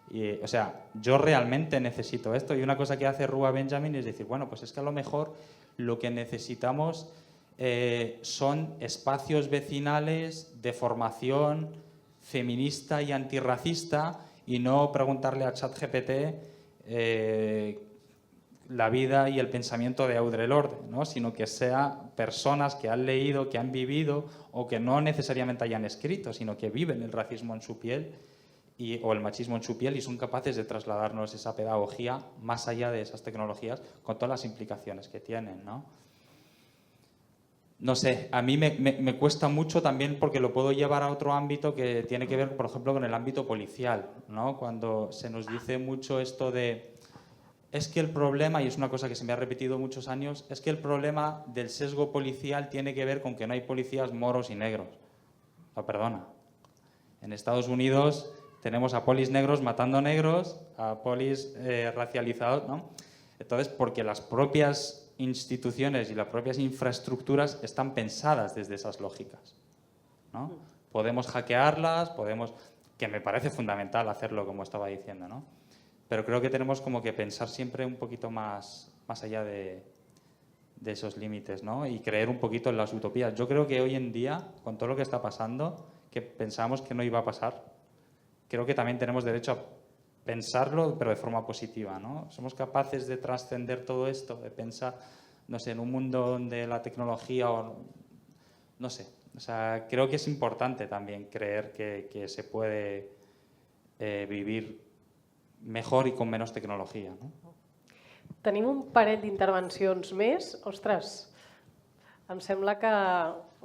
Y, o sea, yo realmente necesito esto. Y una cosa que hace Rua Benjamin es decir, bueno, pues es que a lo mejor lo que necesitamos son espacios vecinales de formación feminista y antirracista, y no preguntarle a ChatGPT la vida y el pensamiento de Audre Lorde, ¿no? Sino que sea personas que han leído, que han vivido, o que no necesariamente hayan escrito, sino que viven el racismo en su piel o el machismo en su piel, y son capaces de trasladarnos esa pedagogía más allá de esas tecnologías, con todas las implicaciones que tienen, ¿no? No sé, a mí me cuesta mucho también, porque lo puedo llevar a otro ámbito que tiene que ver, por ejemplo, con el ámbito policial, ¿no? Cuando se nos dice mucho esto de, es que el problema, y es una cosa que se me ha repetido muchos años, es que el problema del sesgo policial tiene que ver con que no hay policías moros y negros. No, perdona. En Estados Unidos tenemos a polis negros matando negros, a polis racializados, ¿no? Entonces, porque las propias instituciones y las propias infraestructuras están pensadas desde esas lógicas, ¿no? Podemos hackearlas, que me parece fundamental hacerlo, como estaba diciendo, ¿no? Pero creo que tenemos como que pensar siempre un poquito más allá de esos límites, ¿no? Y creer un poquito en las utopías. Yo creo que hoy en día, con todo lo que está pasando, que pensábamos que no iba a pasar, creo que también tenemos derecho a pensarlo, pero de forma positiva, ¿no? Somos capaces de trascender todo esto, de pensar, no sé, en un mundo donde la tecnología, no sé, o sea, creo que es importante también creer que se puede vivir mejor y con menos tecnología, no? Tenim un parell d'intervencions més. Ostres, em sembla que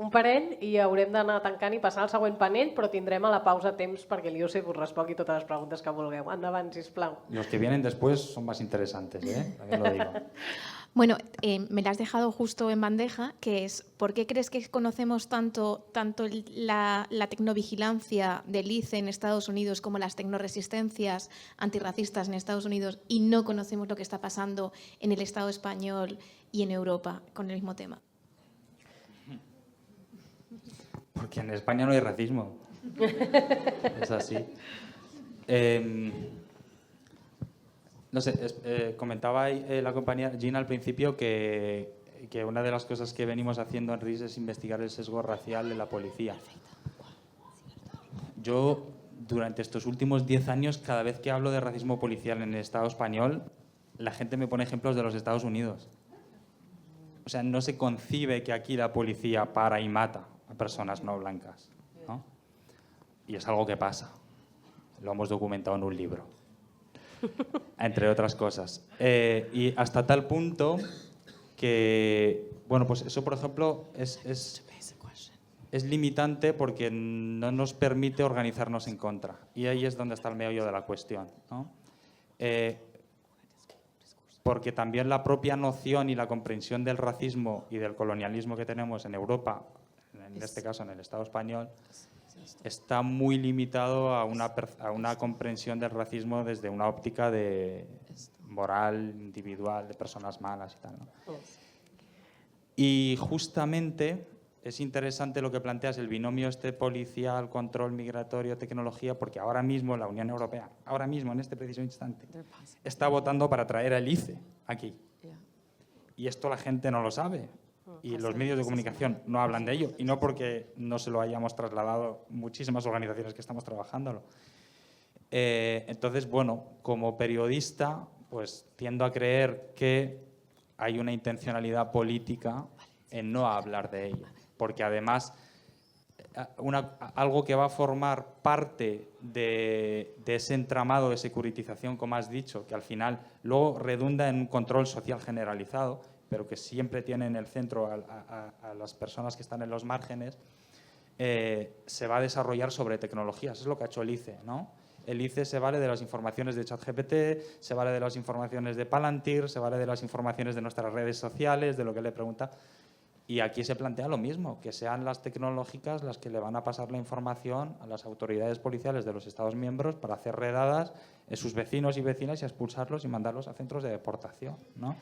un parell i haurem d'anar tancant i passar al següent panell, però tindrem a la pausa temps perquè l'Iosef us respongui totes les preguntes que vulgueu. Endavant, sisplau. Los que vienen después son más interesantes, ¿eh? También lo digo. Bueno, me la has dejado justo en bandeja, que es, ¿por qué crees que conocemos tanto la tecnovigilancia del ICE en Estados Unidos como las tecnoresistencias antirracistas en Estados Unidos y no conocemos lo que está pasando en el Estado español y en Europa con el mismo tema? Porque en España no hay racismo. Es así. No sé, comentaba la compañera Gina al principio que una de las cosas que venimos haciendo en RIS es investigar el sesgo racial de la policía. Yo, durante estos últimos 10 años, cada vez que hablo de racismo policial en el Estado español, la gente me pone ejemplos de los Estados Unidos. O sea, no se concibe que aquí la policía para y mata a personas no blancas, ¿no? Y es algo que pasa. Lo hemos documentado en un libro, entre otras cosas. Y hasta tal punto que, bueno, pues eso, por ejemplo, es limitante porque no nos permite organizarnos en contra. Y ahí es donde está el meollo de la cuestión, ¿no? Porque también la propia noción y la comprensión del racismo y del colonialismo que tenemos en Europa, en este caso en el Estado español, está muy limitado a una comprensión del racismo desde una óptica de moral, individual, de personas malas y tal, ¿no? Y justamente es interesante lo que planteas, el binomio policial, control migratorio, tecnología, porque ahora mismo la Unión Europea, ahora mismo en este preciso instante, está votando para traer al ICE aquí. Y esto la gente no lo sabe. Y los medios de comunicación no hablan de ello. Y no porque no se lo hayamos trasladado muchísimas organizaciones que estamos trabajándolo. Entonces, bueno, como periodista, pues tiendo a creer que hay una intencionalidad política en no hablar de ello. Porque además, algo que va a formar parte de ese entramado de securitización, como has dicho, que al final luego redunda en un control social generalizado, pero que siempre tiene en el centro a las personas que están en los márgenes, se va a desarrollar sobre tecnologías. Eso es lo que ha hecho el ICE, ¿no? El ICE se vale de las informaciones de ChatGPT, se vale de las informaciones de Palantir, se vale de las informaciones de nuestras redes sociales, de lo que le pregunta. Y aquí se plantea lo mismo, que sean las tecnológicas las que le van a pasar la información a las autoridades policiales de los Estados miembros para hacer redadas en sus vecinos y vecinas y expulsarlos y mandarlos a centros de deportación, ¿no?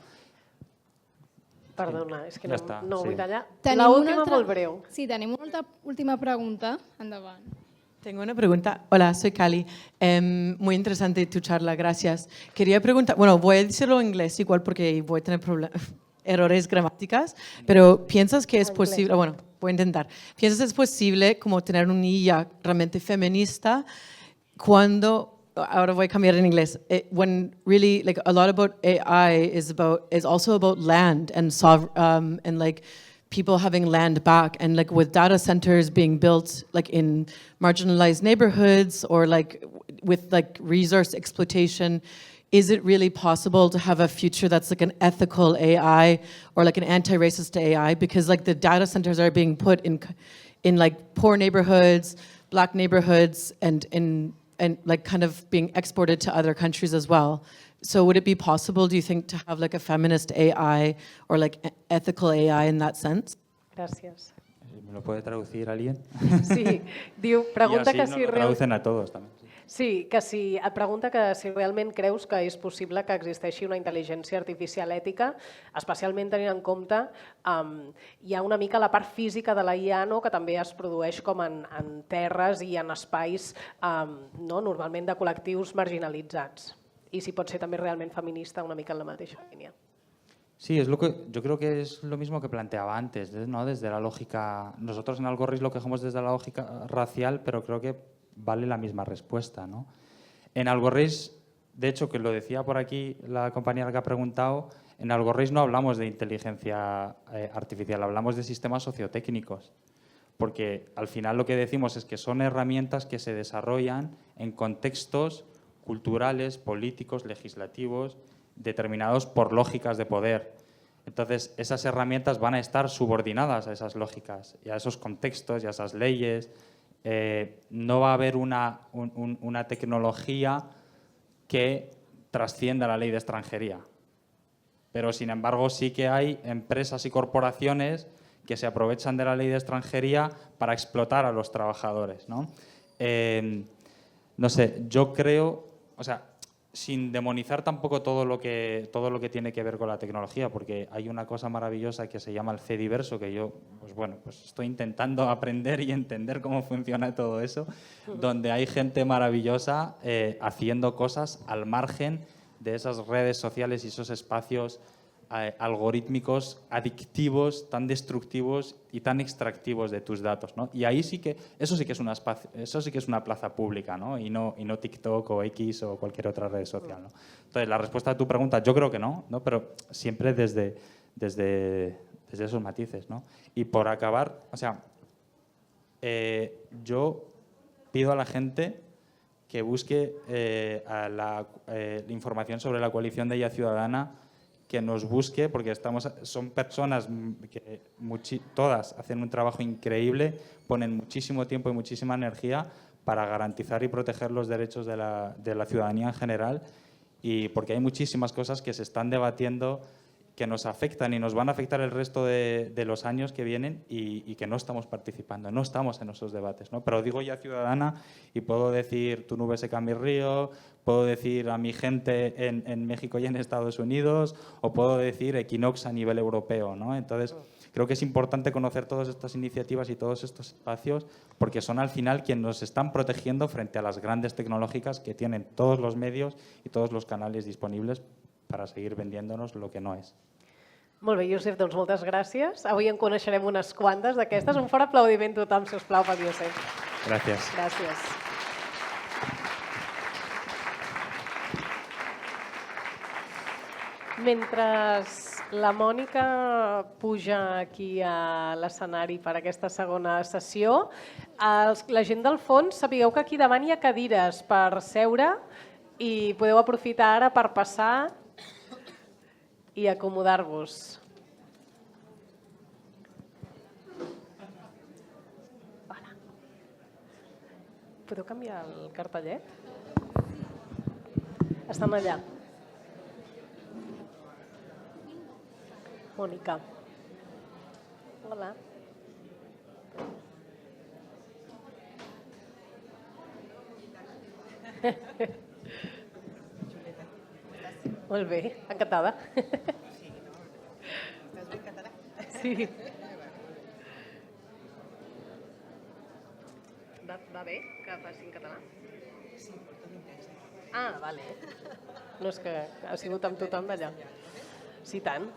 Perdona, és que Ja no, està, no vull sí. tallar. Tenim La una última altra- molt breu. Sí, tenim una última pregunta. Endavant. Tengo una pregunta. Hola, soy Cali. Muy interesante tu charla, gracias. Quería preguntar, bueno, voy a decirlo en inglés igual porque voy a tener errores gramáticas, pero ¿piensas que es posible, bueno, voy a intentar, ¿piensas que es posible como tener una IA realmente feminista cuando, ahora voy a cambiar en inglés, when really like a lot about AI is also about land and and like people having land back, and like with data centers being built like in marginalized neighborhoods or like with like resource exploitation, is it really possible to have a future that's like an ethical AI or like an anti-racist AI? Because like the data centers are being put in like poor neighborhoods, black neighborhoods, and like kind of being exported to other countries as well. So would it be possible, do you think, to have like a feminist AI or like ethical AI in that sense? Gràcies. ¿Me lo puede traducir alguien? Sí, diu, pregunta y así que nos si lo realment... traducen a todos también. Sí, que si et pregunta que si realment creus que és possible que existeixi una intel·ligència artificial ètica, especialment tenint en compte hi ha una mica la part física de la IA, no?, que també es produeix com en terres i en espais no?, normalment de col·lectius marginalitzats. I si pot ser també realment feminista una mica en la mateixa línia. Sí, es lo que yo creo que es lo mismo que planteaba antes, ¿no? Desde la lógica. Nosotros en Algorris lo cogemos desde la lógica racial, pero creo que vale la misma respuesta, ¿no? En Algorris, de hecho, que lo decía por aquí la compañera que ha preguntado, en Algorris no hablamos de inteligencia artificial, hablamos de sistemas sociotécnicos, porque al final lo que decimos es que son herramientas que se desarrollan en contextos culturales, políticos, legislativos, determinados por lógicas de poder. Entonces, esas herramientas van a estar subordinadas a esas lógicas y a esos contextos y a esas leyes. No va a haber una tecnología que trascienda la ley de extranjería. pero sin embargo sí que hay empresas y corporaciones que se aprovechan de la ley de extranjería para explotar a los trabajadores, ¿no? No sé, yo creo, o sea, sin demonizar tampoco todo lo que tiene que ver con la tecnología, porque hay una cosa maravillosa que se llama el Cediverso, que yo, pues estoy intentando aprender y entender cómo funciona todo eso, donde hay gente maravillosa haciendo cosas al margen de esas redes sociales y esos espacios algorítmicos, adictivos, tan destructivos y tan extractivos de tus datos, ¿no? Y ahí sí que eso sí que es una plaza pública, ¿no? Y no TikTok o X o cualquier otra red social, ¿no? Entonces, la respuesta a tu pregunta, yo creo que no, pero siempre desde esos matices, ¿no? Y por acabar, o sea, yo pido a la gente que busque la información sobre la coalición de IA Ciudadana, que nos busque, porque son personas que todas hacen un trabajo increíble, ponen muchísimo tiempo y muchísima energía para garantizar y proteger los derechos de la ciudadanía en general, y porque hay muchísimas cosas que se están debatiendo que nos afectan y nos van a afectar el resto de los años que vienen y que no estamos participando, no estamos en esos debates, ¿no? Pero digo ya ciudadana y puedo decir tu nube seca mi río, puedo decir a mi gente en México y en Estados Unidos, o puedo decir Equinox a nivel europeo, ¿no? Entonces, creo que es importante conocer todas estas iniciativas y todos estos espacios, porque son al final quienes nos están protegiendo frente a las grandes tecnológicas que tienen todos los medios y todos los canales disponibles para seguir vendiéndonos lo que no és. Molt bé, Josep, doncs moltes gràcies. Avui en coneixerem unes quantes d'aquestes. Un fort aplaudiment tothom, si us plau, pel Josep. Gràcies. Gràcies. Mentre la Mònica puja aquí a l'escenari per aquesta segona sessió, la gent del fons, sapigueu que aquí davant hi ha cadires per seure i podeu aprofitar ara per passar i acomodar-vos. Podeu canviar el cartellet? Estan allà. Mònica. Hola. Molt bé, encantada. Estàs bé en català? Sí. Va bé que faci en català? Sí, porto l'interès. Ah, vale. No és que ha sigut amb tothom d'allà. Sí, tant.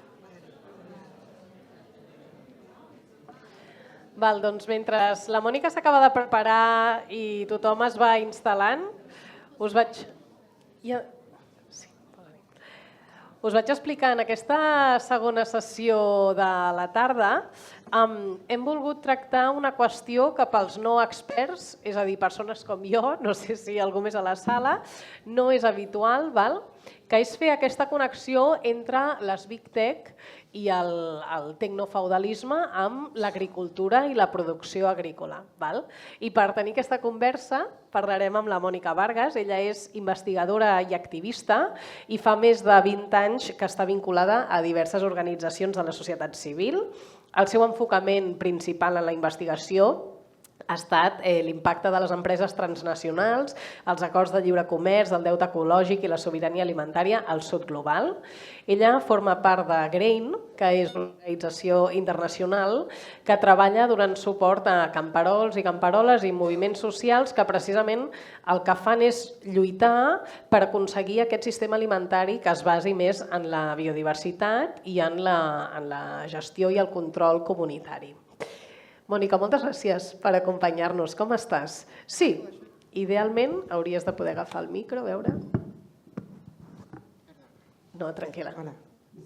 Val, doncs mentre la Mònica s'acaba de preparar i tothom es va instal·lant, us vaig explicar en aquesta segona sessió de la tarda. Hem volgut tractar una qüestió que pels no experts, és a dir, persones com jo, no sé si algú més a la sala, no és habitual, que és fer aquesta connexió entre les Big Tech i el tecnofeudalisme amb l'agricultura i la producció agrícola. I per tenir aquesta conversa parlarem amb la Mònica Vargas. Ella és investigadora i activista i fa més de 20 anys que està vinculada a diverses organitzacions de la societat civil. El seu enfocament principal en la investigació ha estat l'impacte de les empreses transnacionals, els acords de lliure comerç, el deute ecològic i la sobirania alimentària al sud global. Ella forma part de GRAIN, que és una organització internacional que treballa donant suport a camperols i camperoles i moviments socials que precisament el que fan és lluitar per aconseguir aquest sistema alimentari que es basi més en la biodiversitat i en la gestió i el control comunitari. Mònica, moltes gràcies per acompanyar-nos. Com estàs? Sí, idealment hauries de poder agafar el micro, a veure. No, tranquil·la. Hola.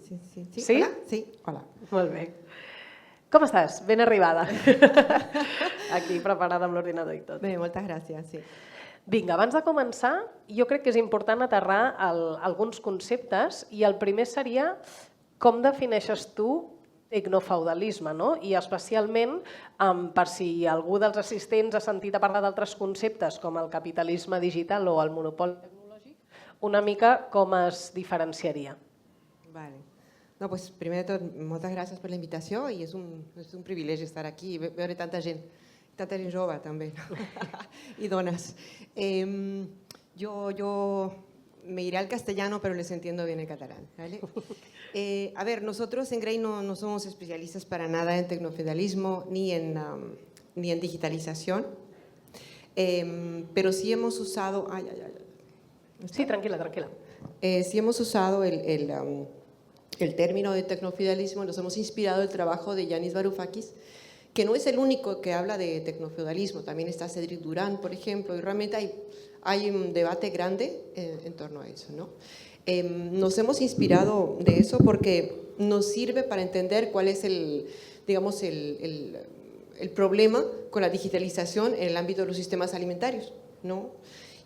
Sí? Sí? Hola? Sí, hola. Molt bé. Com estàs? Ben arribada. Aquí, preparada amb l'ordinador i tot. Bé, moltes gràcies, sí. Vinga, abans de començar, jo crec que és important aterrar alguns conceptes i el primer seria com defineixes tu tecnofeudalisme, no? I especialment, per si algú dels assistents ha sentit a parlar d'altres conceptes com el capitalisme digital o el monopoli tecnològic, una mica com es diferenciaria. Vale. No, pues primer de tot, moltes gràcies per la invitació i és un privilegi estar aquí i veure tanta gent jove també, no? Y donas. Yo me iré al castellano, pero les entiendo bien el catalán, ¿vale? A ver, nosotros en Grey no somos especialistas para nada en tecnofeudalismo ni en digitalización, pero sí hemos usado… Sí, tranquil·la, tranquil·la. Sí hemos usado el término de tecnofeudalismo, nos hemos inspirado del trabajo de Yanis Varoufakis, que no es el único que habla de tecnofeudalismo, también está Cédric Durand, por ejemplo, y realmente hay un debate grande en torno a eso, ¿no? Nos hemos inspirado de eso porque nos sirve para entender cuál es el problema con la digitalización en el ámbito de los sistemas alimentarios, ¿no?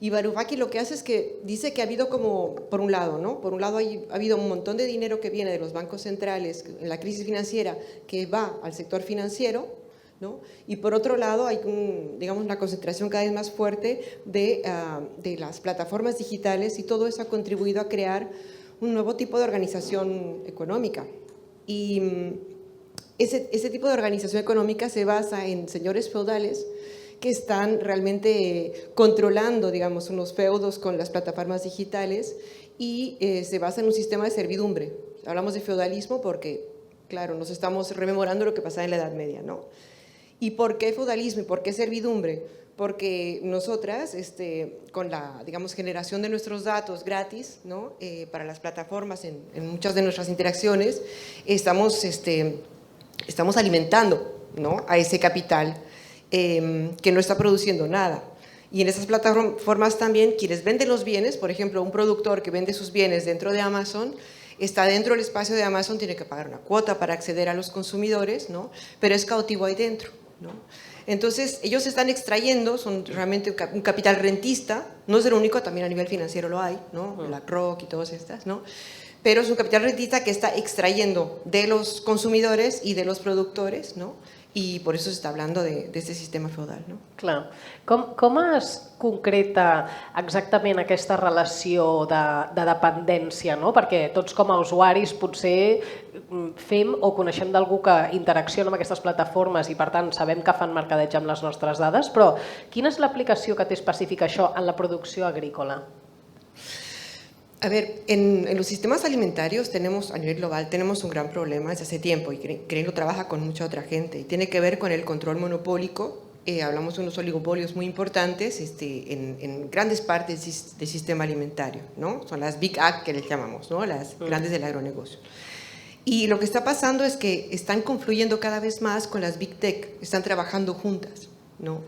Y Varoufakis lo que hace es que dice que ha habido como, por un lado, ¿no? Por un lado ha habido un montón de dinero que viene de los bancos centrales en la crisis financiera que va al sector financiero, ¿no? Y por otro lado hay una concentración cada vez más fuerte de las plataformas digitales y todo eso ha contribuido a crear un nuevo tipo de organización económica. Y ese tipo de organización económica se basa en señores feudales que están realmente controlando, digamos, unos feudos con las plataformas digitales y se basa en un sistema de servidumbre. Hablamos de feudalismo porque, claro, nos estamos rememorando lo que pasaba en la Edad Media, ¿no? ¿Y por qué feudalismo y por qué servidumbre? Porque nosotras, con la, digamos, generación de nuestros datos gratis, ¿no? Para las plataformas en muchas de nuestras interacciones, estamos alimentando, ¿no? A ese capital que no está produciendo nada. Y en esas plataformas también quienes venden los bienes, por ejemplo, un productor que vende sus bienes dentro de Amazon, está dentro del espacio de Amazon, tiene que pagar una cuota para acceder a los consumidores, ¿no? Pero es cautivo ahí dentro, ¿no? Entonces, ellos están extrayendo, son realmente un capital rentista, no es el único, también a nivel financiero lo hay, ¿no? BlackRock y todas estas, ¿no? Pero es un capital rentista que está extrayendo de los consumidores y de los productores, ¿no? I per això s'està parlant d'aquest sistema feudal. No? Clar. Com es concreta exactament aquesta relació de dependència? No? Perquè tots com a usuaris potser fem o coneixem d'algú que interacciona amb aquestes plataformes i per tant sabem que fan mercadeig amb les nostres dades, però quina és l'aplicació que té específica això en la producció agrícola? A ver, en los sistemas alimentarios tenemos, a nivel global, tenemos un gran problema desde hace tiempo y Grey lo trabaja con mucha otra gente y tiene que ver con el control monopólico. Hablamos de unos oligopolios muy importantes en grandes partes del sistema alimentario, ¿no? Son las Big Ag que les llamamos, ¿no? Las grandes del agronegocio. Y lo que está pasando es que están confluyendo cada vez más con las Big Tech, están trabajando juntas, ¿no?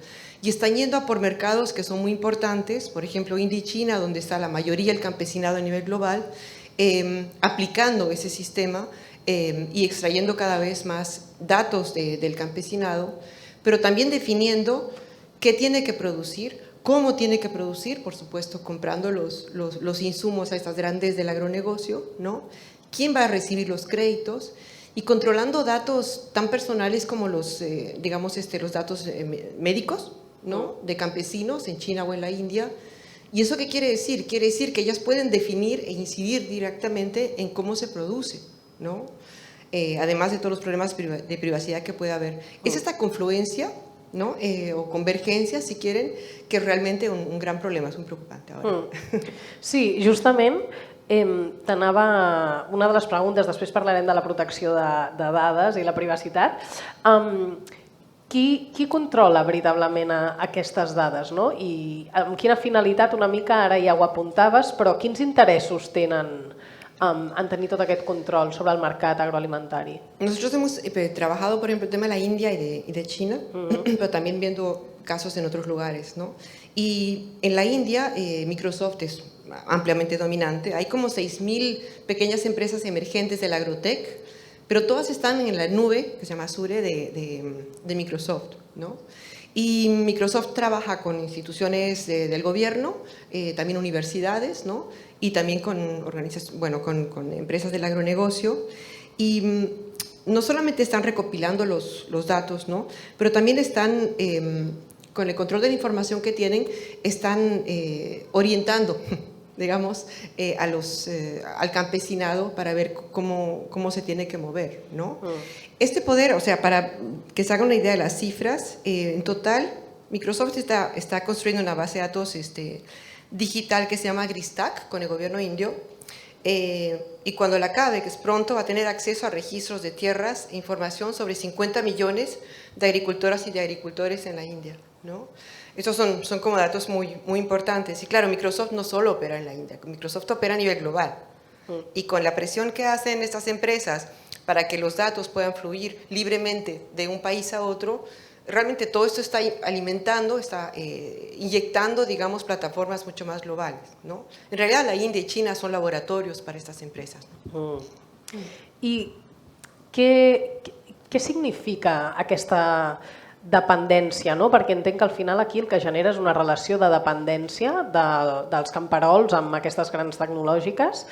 Y están yendo a por mercados que son muy importantes, por ejemplo, India y China, donde está la mayoría del campesinado a nivel global, aplicando ese sistema y extrayendo cada vez más datos del campesinado, pero también definiendo qué tiene que producir, cómo tiene que producir, por supuesto, comprando los insumos a estas grandes del agronegocio, ¿no? Quién va a recibir los créditos y controlando datos tan personales como los datos médicos, ¿no? De campesinos en China o en la India. ¿Y eso qué quiere decir? Quiere decir que ellas pueden definir e incidir directamente en cómo se produce, ¿no? Además de todos los problemas de privacidad que puede haber. Es esta confluencia, ¿no? O convergència, si quieren, que és realment un gran problema, és un preocupant. Sí, justament una de les preguntes, després parlarem de la protecció de dades i la privacitat. Qui controla veritablement aquestes dades, no? I amb quina finalitat, una mica ara ja ho apuntaves, però quins interessos tenen en tenir tot aquest control sobre el mercat agroalimentari? Nosotros hemos trabajado, por ejemplo, el tema de la India y de China, pero también viendo casos en otros lugares, ¿no? Y en la India, Microsoft es ampliamente dominante. Hay como 6.000 pequeñas empresas emergentes del agrotech, pero todas están en la nube, que se llama Azure, de Microsoft, ¿no? Y Microsoft trabaja con instituciones del gobierno, también universidades, ¿no? Y también con empresas del agronegocio. Y no solamente están recopilando los datos, ¿no? Pero también están, con el control de la información que tienen, están orientando digamos, al campesinado para ver cómo se tiene que mover, ¿no? Este poder, o sea, para que se haga una idea de las cifras, en total, Microsoft está construyendo una base de datos digital que se llama GRISTAC con el gobierno indio, y cuando la acabe, que es pronto, va a tener acceso a registros de tierras e información sobre 50 millones de agricultoras y de agricultores en la India, ¿no? Estos son como datos muy importantes. Y claro, Microsoft no solo opera en la India, Microsoft opera a nivel global. Y con la presión que hacen estas empresas para que los datos puedan fluir libremente de un país a otro, realmente todo esto está alimentando, está inyectando, digamos, plataformas mucho más globales, ¿no? En realidad, la India y China son laboratorios para estas empresas, ¿no? I què significa aquesta dependència, no? Perquè entenc que al final aquí el que genera és una relació de dependència dels camperols amb aquestes grans tecnològiques.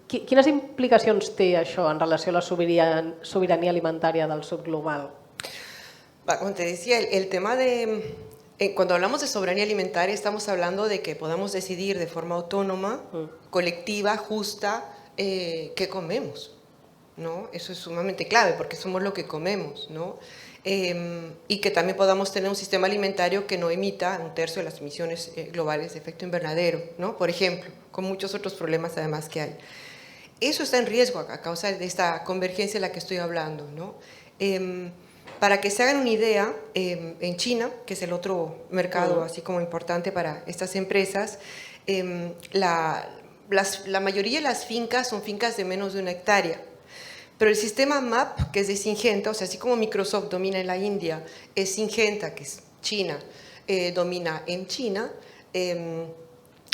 Quines implicacions té això en relació a la sobirania alimentària del sud global? Como te decía, el tema de... Cuando hablamos de soberanía alimentaria estamos hablando de que podamos decidir de forma autónoma, colectiva, justa, qué comemos, ¿no? Eso es sumamente clave porque somos lo que comemos, ¿no? Y que también podamos tener un sistema alimentario que no emita 1/3 de las emisiones globales de efecto invernadero, ¿no? Por ejemplo, con muchos otros problemas además que hay. Eso está en riesgo a causa de esta convergencia de la que estoy hablando, ¿no? Para que se hagan una idea, en China, que es el otro mercado así como importante para estas empresas, la mayoría de las fincas son fincas de menos de 1 hectárea. Pero el sistema MAP, que es de Syngenta, o sea, así como Microsoft domina en la India, es Syngenta, que es China, domina en China.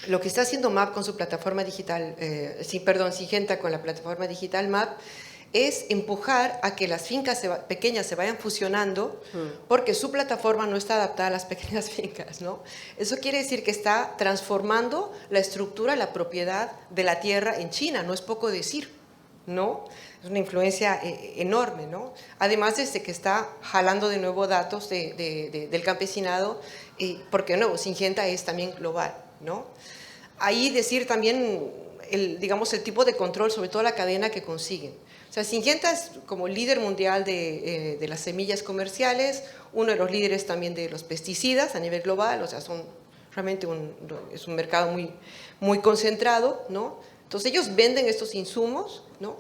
Lo que está haciendo MAP con su plataforma digital, Syngenta con la plataforma digital MAP, es empujar a que las fincas pequeñas se vayan fusionando porque su plataforma no está adaptada a las pequeñas fincas, ¿no? Eso quiere decir que está transformando la estructura, la propiedad de la tierra en China, no es poco decir, ¿no? Es una influencia enorme, ¿no? Además de que está jalando de nuevo datos del campesinado, porque de nuevo, Syngenta es también global, ¿no? Ahí decir también, digamos, el tipo de control, sobre todo la cadena que consiguen. O sea, Syngenta es como líder mundial de las semillas comerciales, uno de los líderes también de los pesticidas a nivel global, o sea, son realmente es un mercado muy concentrado, ¿no? Entonces ellos venden estos insumos, ¿no?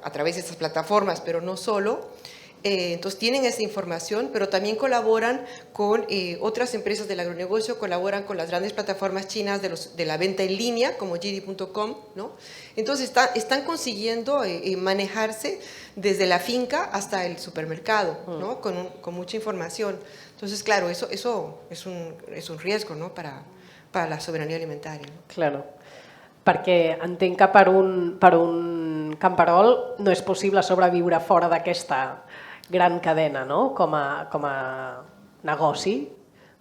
A través de estas plataformas, pero no solo. Entonces tienen esa información, pero también colaboran con otras empresas del agronegocio, colaboran con las grandes plataformas chinas de la venta en línea, como JD.com, ¿no? Entonces están consiguiendo manejarse desde la finca hasta el supermercado, ¿no? Con mucha información. Entonces, claro, eso es un riesgo, ¿no? para la soberanía alimentaria, ¿no? Claro, perquè entenc que per un camperol no és possible sobreviure fora d'aquesta gran cadena, no? Com a negoci,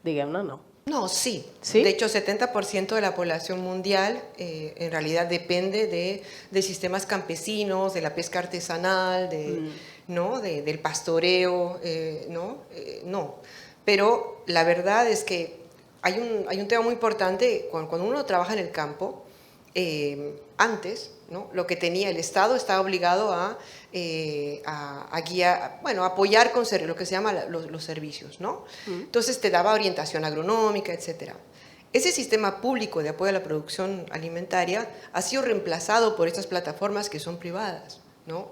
diguem-ne, no? No, sí. ¿Sí? De hecho, 70% de la población mundial en realidad depende de sistemas campesinos, de la pesca artesanal, ¿no? del pastoreo, ¿no? No. Pero la verdad es que hay un tema muy importante cuando uno trabaja en el campo. Antes, ¿no? Lo que tenía el Estado estaba obligado a guiar, bueno, a apoyar con lo que se llama los servicios, ¿no? Entonces te daba orientación agronómica, etc. Ese sistema público de apoyo a la producción alimentaria ha sido reemplazado por estas plataformas que son privadas, ¿no?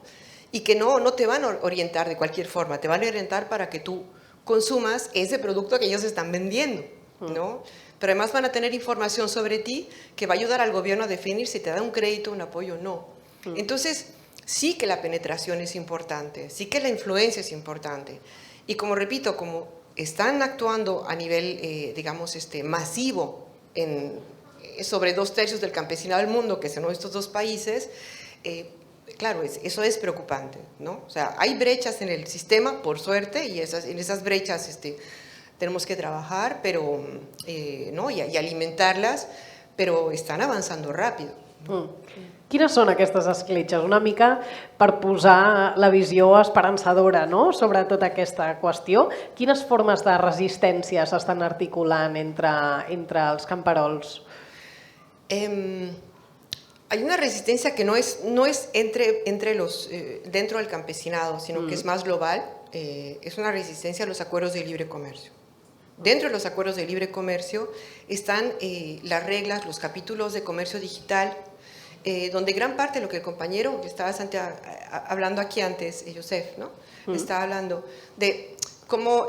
Y que no te van a orientar de cualquier forma, te van a orientar para que tú consumas ese producto que ellos están vendiendo, ¿no? Pero además van a tener información sobre ti que va a ayudar al gobierno a definir si te da un crédito, un apoyo o no. Entonces, sí que la penetración es importante, sí que la influencia es importante. Y como repito, como están actuando a nivel, digamos, masivo sobre 2/3 del campesinado del mundo, que son estos dos países, claro, eso es preocupante, ¿no? O sea, hay brechas en el sistema, por suerte, y en esas brechas tenemos que trabajar, pero, ¿no? y alimentarlas, pero estan avançant ràpid. Quines són aquestes escletxes? Una mica per posar la visió esperançadora, no? Sobre tota aquesta qüestió. Quines formes de resistència s'estan articulant entre els camperols? Hay una resistencia que no es dentro del campesinado, sino que es más global. Es una resistencia a los acuerdos de libre comercio. Dentro de los acuerdos de libre comercio están las reglas, los capítulos de comercio digital, donde gran parte de lo que el compañero que estaba hablando aquí antes, Joseph, ¿no? Estaba hablando de cómo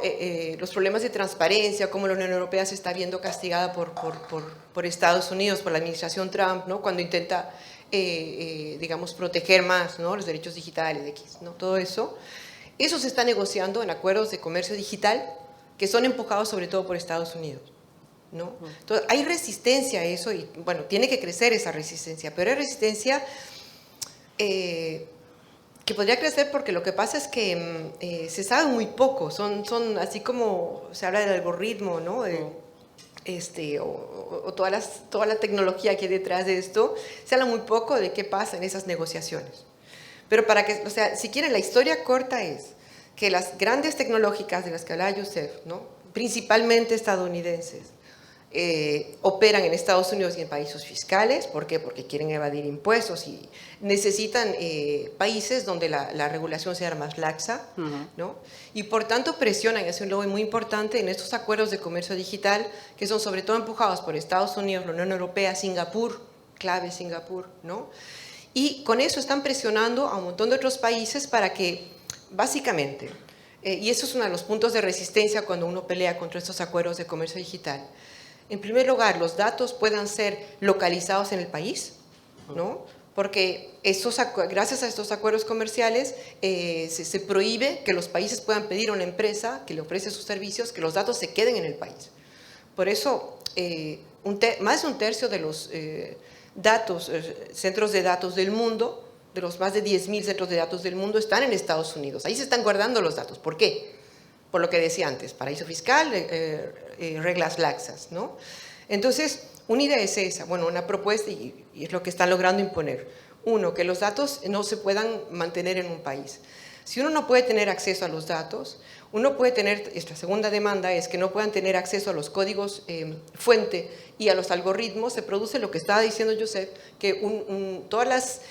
los problemas de transparencia, cómo la Unión Europea se está viendo castigada por Estados Unidos, por la administración Trump, ¿no? Cuando intenta, digamos, proteger más, ¿no? Los derechos digitales, ¿no? Todo eso. Eso se está negociando en acuerdos de comercio digital que son empujados sobre todo por Estados Unidos, ¿no? Entonces, hay resistencia a eso y, bueno, tiene que crecer esa resistencia, pero hay resistencia que podría crecer porque lo que pasa es que se sabe muy poco, son así como se habla del algoritmo, ¿no? O toda la tecnología que hay detrás de esto, se habla muy poco de qué pasa en esas negociaciones. Pero o sea, si quieren, la historia corta es que las grandes tecnológicas de las que hablaba Joseph, ¿no? Principalmente estadounidenses, operan en Estados Unidos y en paraísos fiscales. ¿Por qué? Porque quieren evadir impuestos y necesitan países donde la regulación sea más laxa, ¿no? Y por tanto presionan, es un lobby muy importante en estos acuerdos de comercio digital que son sobre todo empujados por Estados Unidos, la Unión Europea, Singapur, clave Singapur, ¿no? Y con eso están presionando a un montón de otros países para que, básicamente, y eso es uno de los puntos de resistencia cuando uno pelea contra estos acuerdos de comercio digital. En primer lugar, los datos puedan ser localizados en el país, ¿no? Porque gracias a estos acuerdos comerciales se prohíbe que los países puedan pedir a una empresa que le ofrece sus servicios que los datos se queden en el país. Por eso, más de un tercio de los centros de datos del mundo, de los más de 10.000 centros de datos del mundo, están en Estados Unidos. Ahí se están guardando los datos. ¿Por qué? Por lo que decía antes, paraíso fiscal, reglas laxas, ¿no? Entonces, una idea es esa, bueno, una propuesta, y es lo que están logrando imponer. Uno, que los datos no se puedan mantener en un país. Si uno no puede tener acceso a los datos, uno puede tener, esta segunda demanda es que no puedan tener acceso a los códigos fuente y a los algoritmos, se produce lo que estaba diciendo Joseph, que todas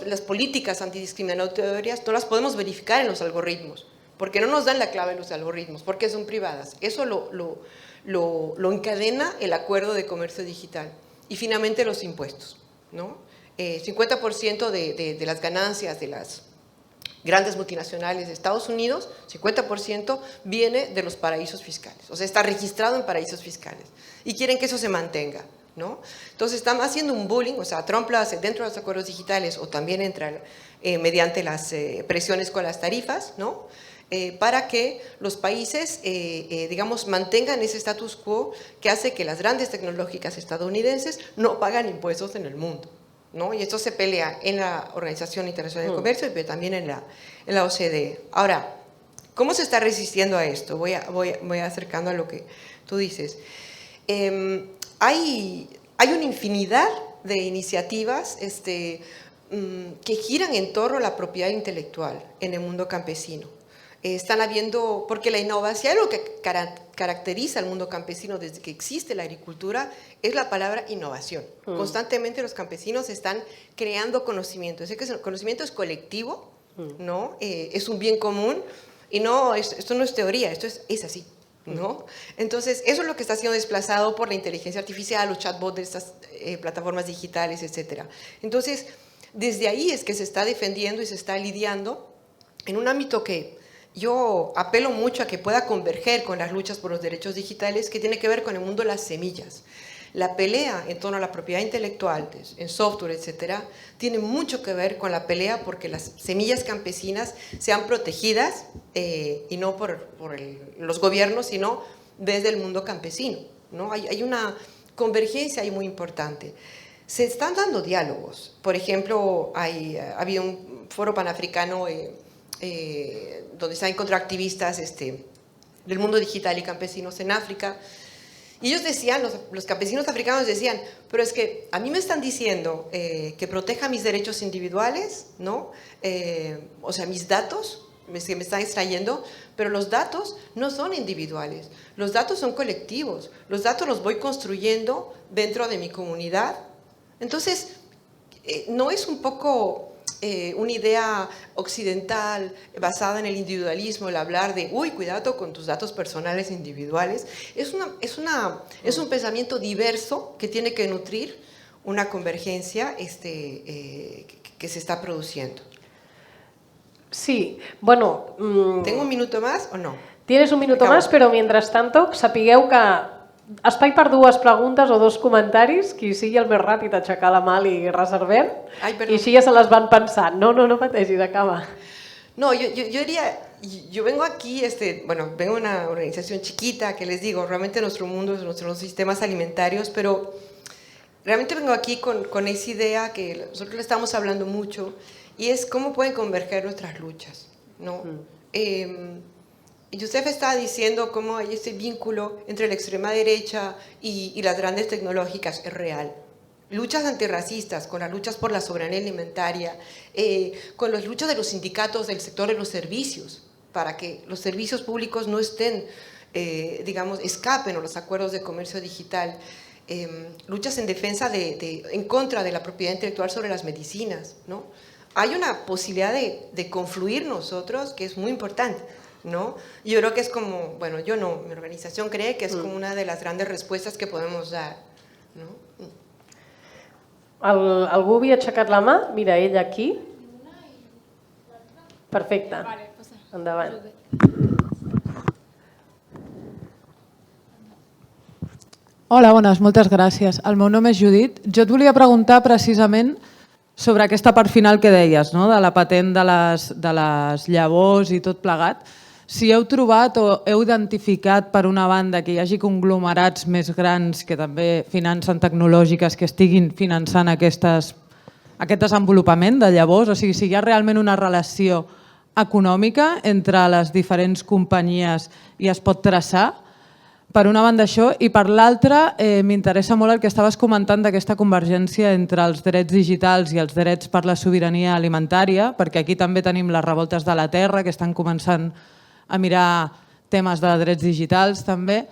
las políticas antidiscriminatorias no las podemos verificar en los algoritmos, porque no nos dan la clave en los algoritmos, porque son privadas. Eso lo encadena el acuerdo de comercio digital. Y finalmente los impuestos, ¿no? 50% de las ganancias de las grandes multinacionales de Estados Unidos, 50% viene de los paraísos fiscales. O sea, está registrado en paraísos fiscales. Y quieren que eso se mantenga, ¿no? Entonces están haciendo un bullying, o sea, Trump lo hace dentro de los acuerdos digitales o también entra mediante las presiones con las tarifas, ¿no? Para que los países, digamos, mantengan ese status quo que hace que las grandes tecnológicas estadounidenses no pagan impuestos en el mundo, ¿no? Y esto se pelea en la Organización Internacional de Comercio, pero también en la OCDE. Ahora, ¿cómo se está resistiendo a esto? Voy acercando a lo que tú dices. Hay una infinidad de iniciativas que giran en torno a la propiedad intelectual en el mundo campesino. Están habiendo, porque la innovación, lo que caracteriza al mundo campesino desde que existe la agricultura, es la palabra innovación. Constantemente los campesinos están creando conocimiento. Es que el conocimiento es colectivo, ¿no? Es un bien común y no, esto no es teoría, esto es así, ¿no? Entonces, eso es lo que está siendo desplazado por la inteligencia artificial, los chatbots de estas plataformas digitales, etc. Entonces, desde ahí es que se está defendiendo y se está lidiando en un ámbito que yo apelo mucho a que pueda converger con las luchas por los derechos digitales, que tiene que ver con el mundo de las semillas. La pelea en torno a la propiedad intelectual, en software, etcétera, tiene mucho que ver con la pelea porque las semillas campesinas sean protegidas, y no por los gobiernos, sino desde el mundo campesino, ¿no? Hay una convergencia ahí muy importante. Se están dando diálogos. Por ejemplo, había un foro panafricano donde se han encontrado activistas del mundo digital y campesinos en África. Y ellos decían, los campesinos africanos decían, pero es que a mí me están diciendo que proteja mis derechos individuales, ¿no? O sea, mis datos, me están extrayendo, pero los datos no son individuales, los datos son colectivos, los datos los voy construyendo dentro de mi comunidad, Entonces, ¿no es un poco una idea occidental basada en el individualismo, el hablar de, uy, cuidado con tus datos personales individuales? Es un pensamiento diverso que tiene que nutrir una convergencia que se está produciendo. Sí, bueno... ¿Tengo un minuto más o no? Tienes un minuto Acabo. más, però mientras tanto, sapigueu que espai per dues preguntes o dos comentaris, qui sigui el més ràpid a aixecar la mà li reservem, Ai, perdó. i així ja se les van pensant. No pateixis, acaba. No, yo diría, yo vengo aquí, bueno, vengo de una organización chiquita que les digo, realmente nuestro mundo es nuestros sistemas alimentarios, pero realmente vengo aquí con esa idea que nosotros le estamos hablando mucho, y es cómo pueden converger nuestras luchas, ¿no? Yusef estaba diciendo cómo hay ese vínculo entre la extrema derecha y las grandes tecnológicas, es real. Luchas antirracistas, con las luchas por la soberanía alimentaria, con las luchas de los sindicatos del sector de los servicios, para que los servicios públicos no estén, digamos, escapen a los acuerdos de comercio digital, luchas en defensa en contra de la propiedad intelectual sobre las medicinas, ¿no? Hay una posibilidad de confluir nosotros que es muy importante, ¿no? Yo creo que es como, bueno, yo no, mi organización cree que es como una de las grandes respuestas que podemos dar, ¿no? Algú havia aixecat la mà? Mira, ella aquí. Perfecte. Vale, pues, Endavant. Hola, bones, moltes gràcies. El meu nom és Judit. Jo et volia preguntar precisament sobre aquesta part final que deies, no? De la patent de les llavors i tot plegat. Si heu trobat o heu identificat per una banda que hi hagi conglomerats més grans que també financen tecnològiques que estiguin finançant aquest desenvolupament de llavors, o sigui, si hi ha realment una relació econòmica entre les diferents companyies i es pot traçar, per una banda això, i per l'altra m'interessa molt el que estaves comentant d'aquesta convergència entre els drets digitals i els drets per la sobirania alimentària, perquè aquí també tenim les revoltes de la terra que estan començant a mirar temes de drets digitals també.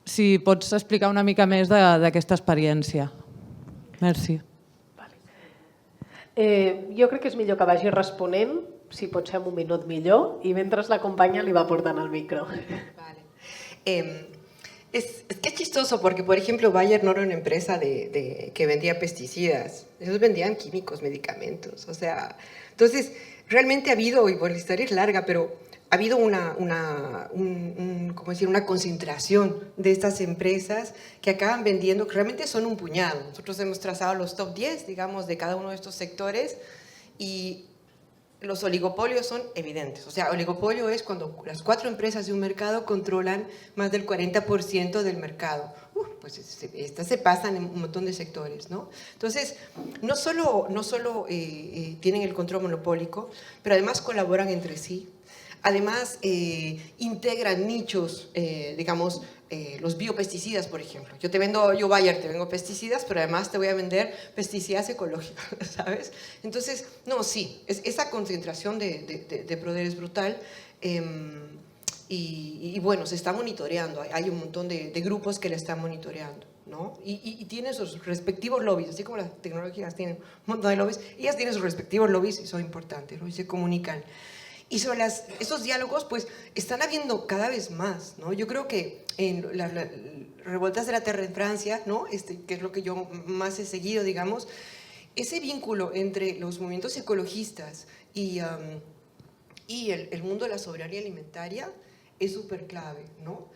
Si pots explicar una mica més d'aquesta experiència. Merci. Jo crec que és millor que vagi responent, si pot ser en un minut millor, i mentre la companya li va portant el micro. Vale. Es que es chistoso porque, por ejemplo, Bayer no era una empresa que vendía pesticidas. Ellos vendían químicos, medicamentos. O sea, entonces, realmente ha habido, y bueno, la historia es larga, pero ha habido una concentración de estas empresas que acaban vendiendo, que realmente son un puñado. Nosotros hemos trazado los top 10, digamos, de cada uno de estos sectores y los oligopolios son evidentes. O sea, oligopolio es cuando las 4 empresas de un mercado controlan más del 40% del mercado. Pues estas se pasan en un montón de sectores, ¿no? Entonces, no solo tienen el control monopólico, pero además colaboran entre sí. Además, integran nichos, digamos, los biopesticidas, por ejemplo. Yo Bayer te vengo pesticidas, pero además te voy a vender pesticidas ecológicos, ¿sabes? Entonces, no, sí, esa concentración de poder es brutal. Y bueno, se está monitoreando. Hay un montón de grupos que le están monitoreando, ¿no? Y tienen sus respectivos lobbies, así como las tecnologías tienen un montón de lobbies, ellas tienen sus respectivos lobbies y son importantes, ¿no? Y se comunican. Y sobre esos diálogos, pues, están habiendo cada vez más, ¿no? Yo creo que en las revueltas de la tierra en Francia, ¿no? Que es lo que yo más he seguido, digamos, ese vínculo entre los movimientos ecologistas y el mundo de la soberanía alimentaria es súper clave, ¿no?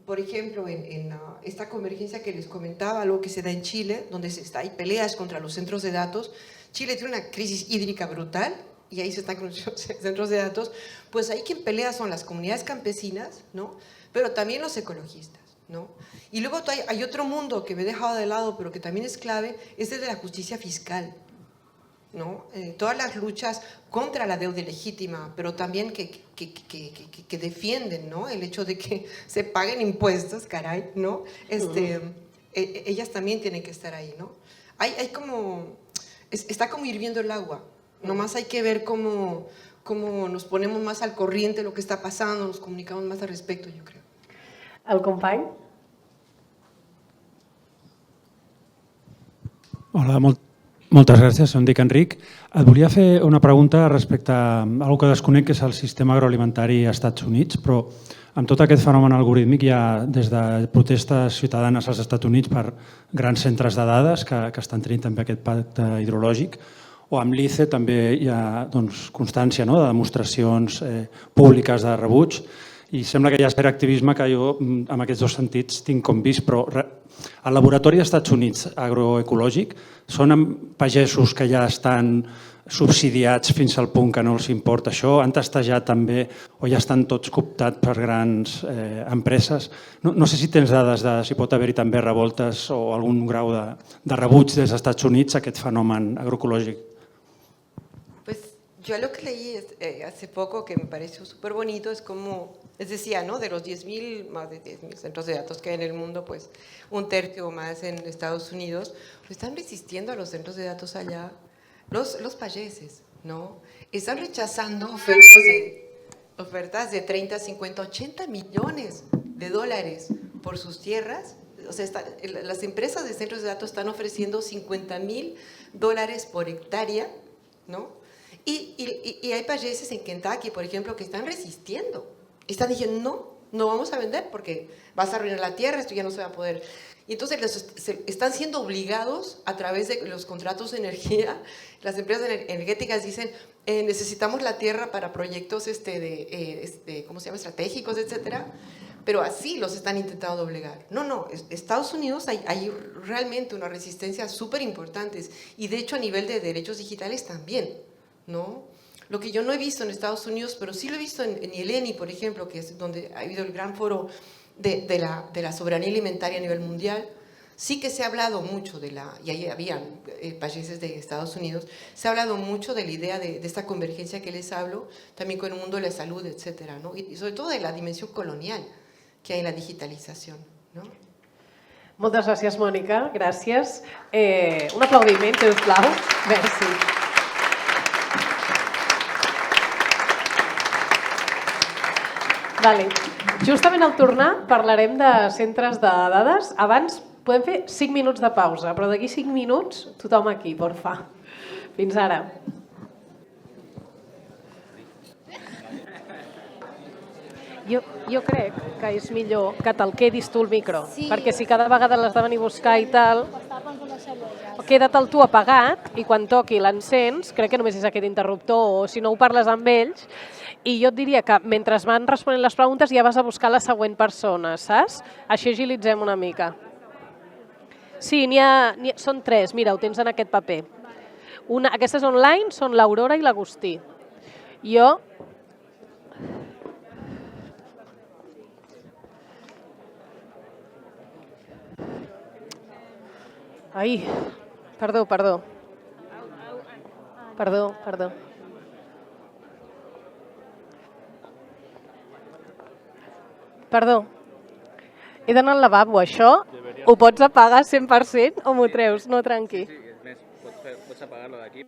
Por ejemplo, en esta convergencia que les comentaba, algo que se da en Chile, donde hay peleas contra los centros de datos. Chile tiene una crisis hídrica brutal, y ahí se están con los centros de datos, pues ahí quien pelea son las comunidades campesinas, ¿no? Pero también los ecologistas, ¿no? Y luego hay otro mundo que me he dejado de lado, pero que también es clave, es el de la justicia fiscal, ¿no? Todas las luchas contra la deuda ilegítima, pero también que defienden, ¿no? El hecho de que se paguen impuestos, caray, ¿no? Ellas también tienen que estar ahí, ¿no? Está como hirviendo el agua. Nomás hay que ver cómo nos ponemos más al corriente de lo que está pasando, nos comunicamos más al respecto, yo creo. El company? Hola, moltes gràcies. Em dic Enric. Et volia fer una pregunta respecte a una que desconec, que és el sistema agroalimentari als Estats Units, però amb tot aquest fenomen algorítmic hi ha des de protestes ciutadanes als Estats Units per grans centres de dades que estan tenint també aquest pacte hidrològic, o amb l'ICE també hi ha constància de demostracions públiques de rebuig, i sembla que hi ha cert activisme que jo en aquests dos sentits tinc com vist, però el laboratori dels Estats Units agroecològic són pagesos que ja estan subsidiats fins al punt que no els importa això, han testejat també o ja estan tots cooptats per grans empreses. No sé si tens dades de si pot haver-hi també revoltes o algun grau de rebuig dels Estats Units a aquest fenomen agroecològic. Pues yo lo que leí hace poco que me pareció súper bonito es como, les decía, ¿no? De los 10.000, más de 10.000 centros de datos que hay en el mundo, pues un tercio o más en Estados Unidos, pues están resistiendo a los centros de datos allá, los payeses, ¿no? Están rechazando ofertas de 30, 50, 80 millones de dólares por sus tierras. O sea, las empresas de centros de datos están ofreciendo $50,000 por hectárea, ¿no? Y hay países en Kentucky, por ejemplo, que están resistiendo. Están diciendo, no vamos a vender porque vas a arruinar la tierra, esto ya no se va a poder. Y entonces están siendo obligados a través de los contratos de energía. Las empresas energéticas dicen, necesitamos la tierra para proyectos ¿cómo se llama? Estratégicos, etcétera. Pero así los están intentando doblegar. No, Estados Unidos hay realmente una resistencia súper importante, y de hecho a nivel de derechos digitales también, ¿no? Lo que yo no he visto en Estados Unidos, pero sí lo he visto en IELENI, por ejemplo, que es donde ha habido el gran foro de la soberanía alimentaria a nivel mundial, sí que se ha hablado mucho y ahí habían países de Estados Unidos, se ha hablado mucho de la idea de esta convergencia que les hablo, también con el mundo de la salud, etcétera, ¿no? Y sobre todo de la dimensión colonial que hay en la digitalització, no? Moltes gràcies, Mònica. Gràcies. Un aplaudiment, sisplau. Merci. Vale. Justament al tornar parlarem de centres de dades. Abans podem fer 5 minuts de pausa, però d'aquí 5 minuts tothom aquí, porfa. Fins ara. Jo crec que és millor que te'l quedis tu el micro, perquè si cada vegada l'has de venir a buscar i tal, queda-te'l tu apagat i quan toqui l'encens, crec que només és aquest interruptor o si no ho parles amb ells, i jo et diria que mentre van responent les preguntes ja vas a buscar la següent persona, saps? Així agilitzem una mica. Sí, són 3, mira, ho tens en aquest paper. Aquestes online són l'Aurora i l'Agustí. Jo... Ai, perdó. Perdó. He d'anar al lavabo, això? Ho pots apagar 100% o m'ho treus? No, tranqui. Sí, és més, pots apagar-lo d'aquí.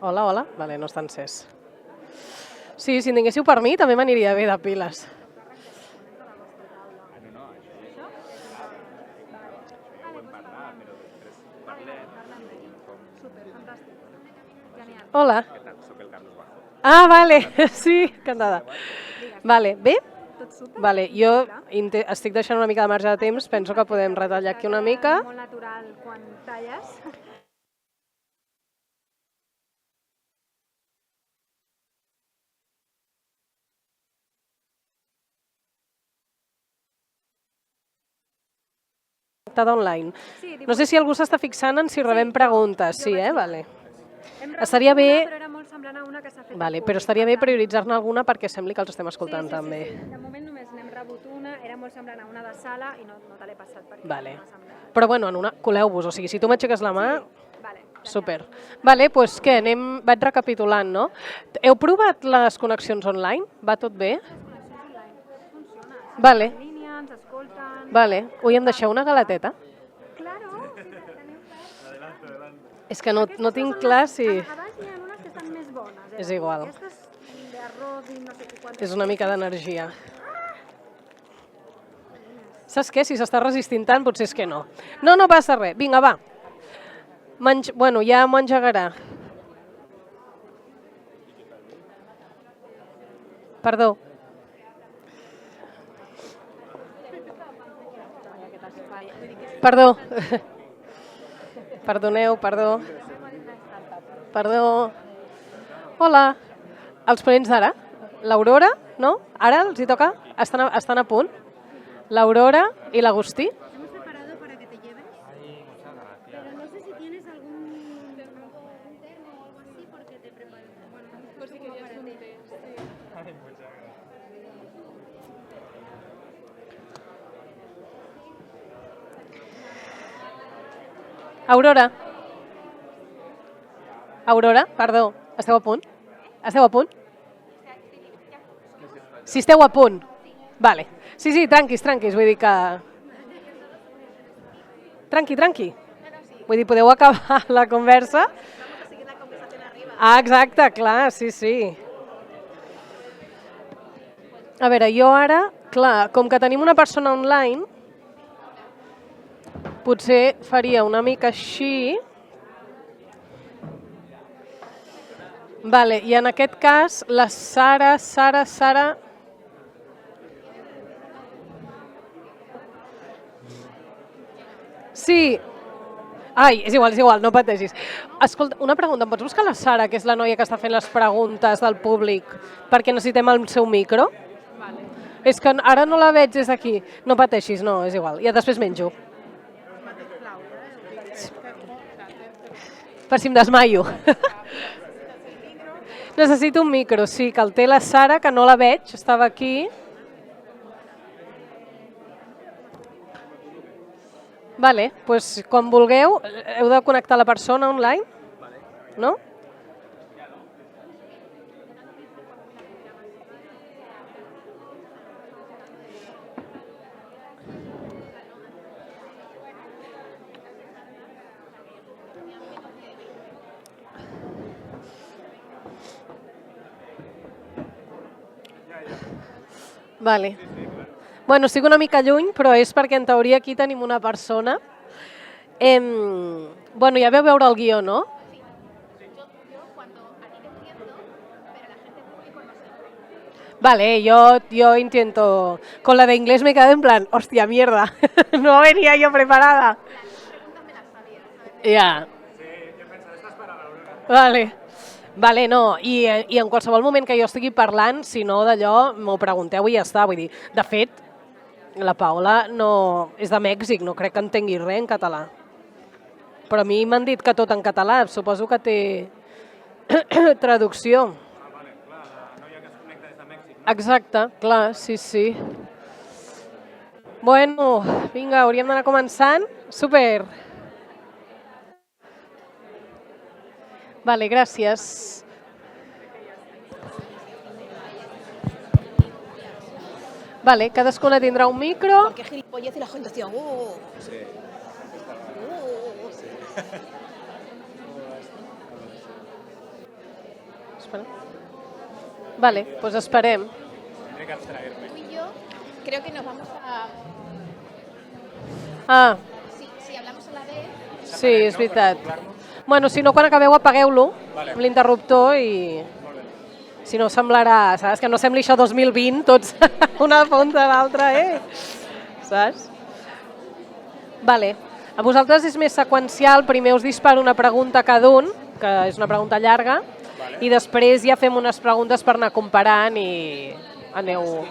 Hola, hola. Vale, no està encès. Sí, si en tinguéssiu per mi també m'aniria bé de piles. Hola. Ah, vale, sí, encantada. Vale, bé? Vale, jo estic deixant una mica de marge de temps, penso que podem retallar aquí una mica. Molt natural quan talles. Online. No sé si algú s'està fixant en si rebem preguntes. Sí, vale. Estaria bé... Però era molt semblant a una que s'ha fet. Vale, però estaria bé prioritzar-ne alguna perquè sembli que els estem escoltant també. Sí. De moment només n'hem rebut una, era molt semblant a una de sala i no te l'he passat perquè Vale. m'ha semblat. Però bueno, en una... coleu-vos, o sigui, si tu m'aixeques la mà... Vale, super. Vale, doncs què, vaig recapitulant, no? Heu provat les connexions online? Va tot bé? funciona. Vale. En línia, ens escolten... Vale. Ui, em deixeu una galeteta? Claro. És que no tinc clar si... A baix hi ha unes que estan més bones. És igual. Aquestes d'arròs i no sé què quantes... És una mica d'energia. Saps què? Si s'està resistint tant, potser és que no. No passa res. Vinga, va. Bueno, ja m'ho engegarà. Perdó. Perdó. Perdoneu, perdó. Perdó. Hola. Els ponents d'ara? L'Aurora, no? Ara els hi toca? Estan a punt? L'Aurora i l'Agustí? Hemos preparado para que te lleves. Pero no sé si tienes algún interno o algo así porque te preparo. Bueno, pues si querías un té. Aurora, perdó, esteu a punt? Esteu a punt? Si esteu a punt. Vale. Sí, tranquis, vull dir que... Tranqui. Vull dir, podeu acabar la conversa? Ah, exacte, clar, sí. A veure, jo ara, clar, com que tenim una persona online, potser faria una mica així. Vale, i en aquest cas, la Sara... Sí. Ai, és igual, no pateixis. Escolta, una pregunta, em pots buscar la Sara, que és la noia que està fent les preguntes del públic, perquè necessitem el seu micro? Vale. És que ara no la veig des d'aquí. No pateixis, no, és igual. Ja després menjo. Per si em desmaio. Necessito un micro, sí, que el té la Sara, que no la veig, estava aquí. Vale, doncs quan vulgueu, heu de connectar la persona online, no? Vale. Bueno, estic una mica lluny, però és perquè en teoria aquí tenim una persona. Bueno, ja veu veure el guió, no? Vale, yo intento. Con la de inglés me quedé en plan, hostia, mierda, no venía yo preparada. Ja. Vale, no, i en qualsevol moment que jo estigui parlant, si no d'allò, m'ho pregunteu i ja està. Vull dir, de fet, la Paula no és de Mèxic, no crec que entengui res en català. Però a mi m'han dit que tot en català, suposo que té traducció. Exacte, clar, sí. Bueno, vinga, hauríem d'anar començant. Super. Vale, gràcies. Vale, cadascuna tindrà un micro. Qué gilipollez y la agitación. Espera. Vale, pues esperem. Tendré que abstraerme. Tú y yo creo que nos vamos a... Ah, Si hablamos a la vez... sí, és veritat. Bueno, si no, quan acabeu apagueu-lo, amb l'interruptor i... Si no semblarà, saps? Que no sembli això 2020, tots una punta a l'altra, Saps? Vale. A vosaltres és més seqüencial, primer us disparo una pregunta a cada un, que és una pregunta llarga, i després ja fem unes preguntes per anar comparant i aneu...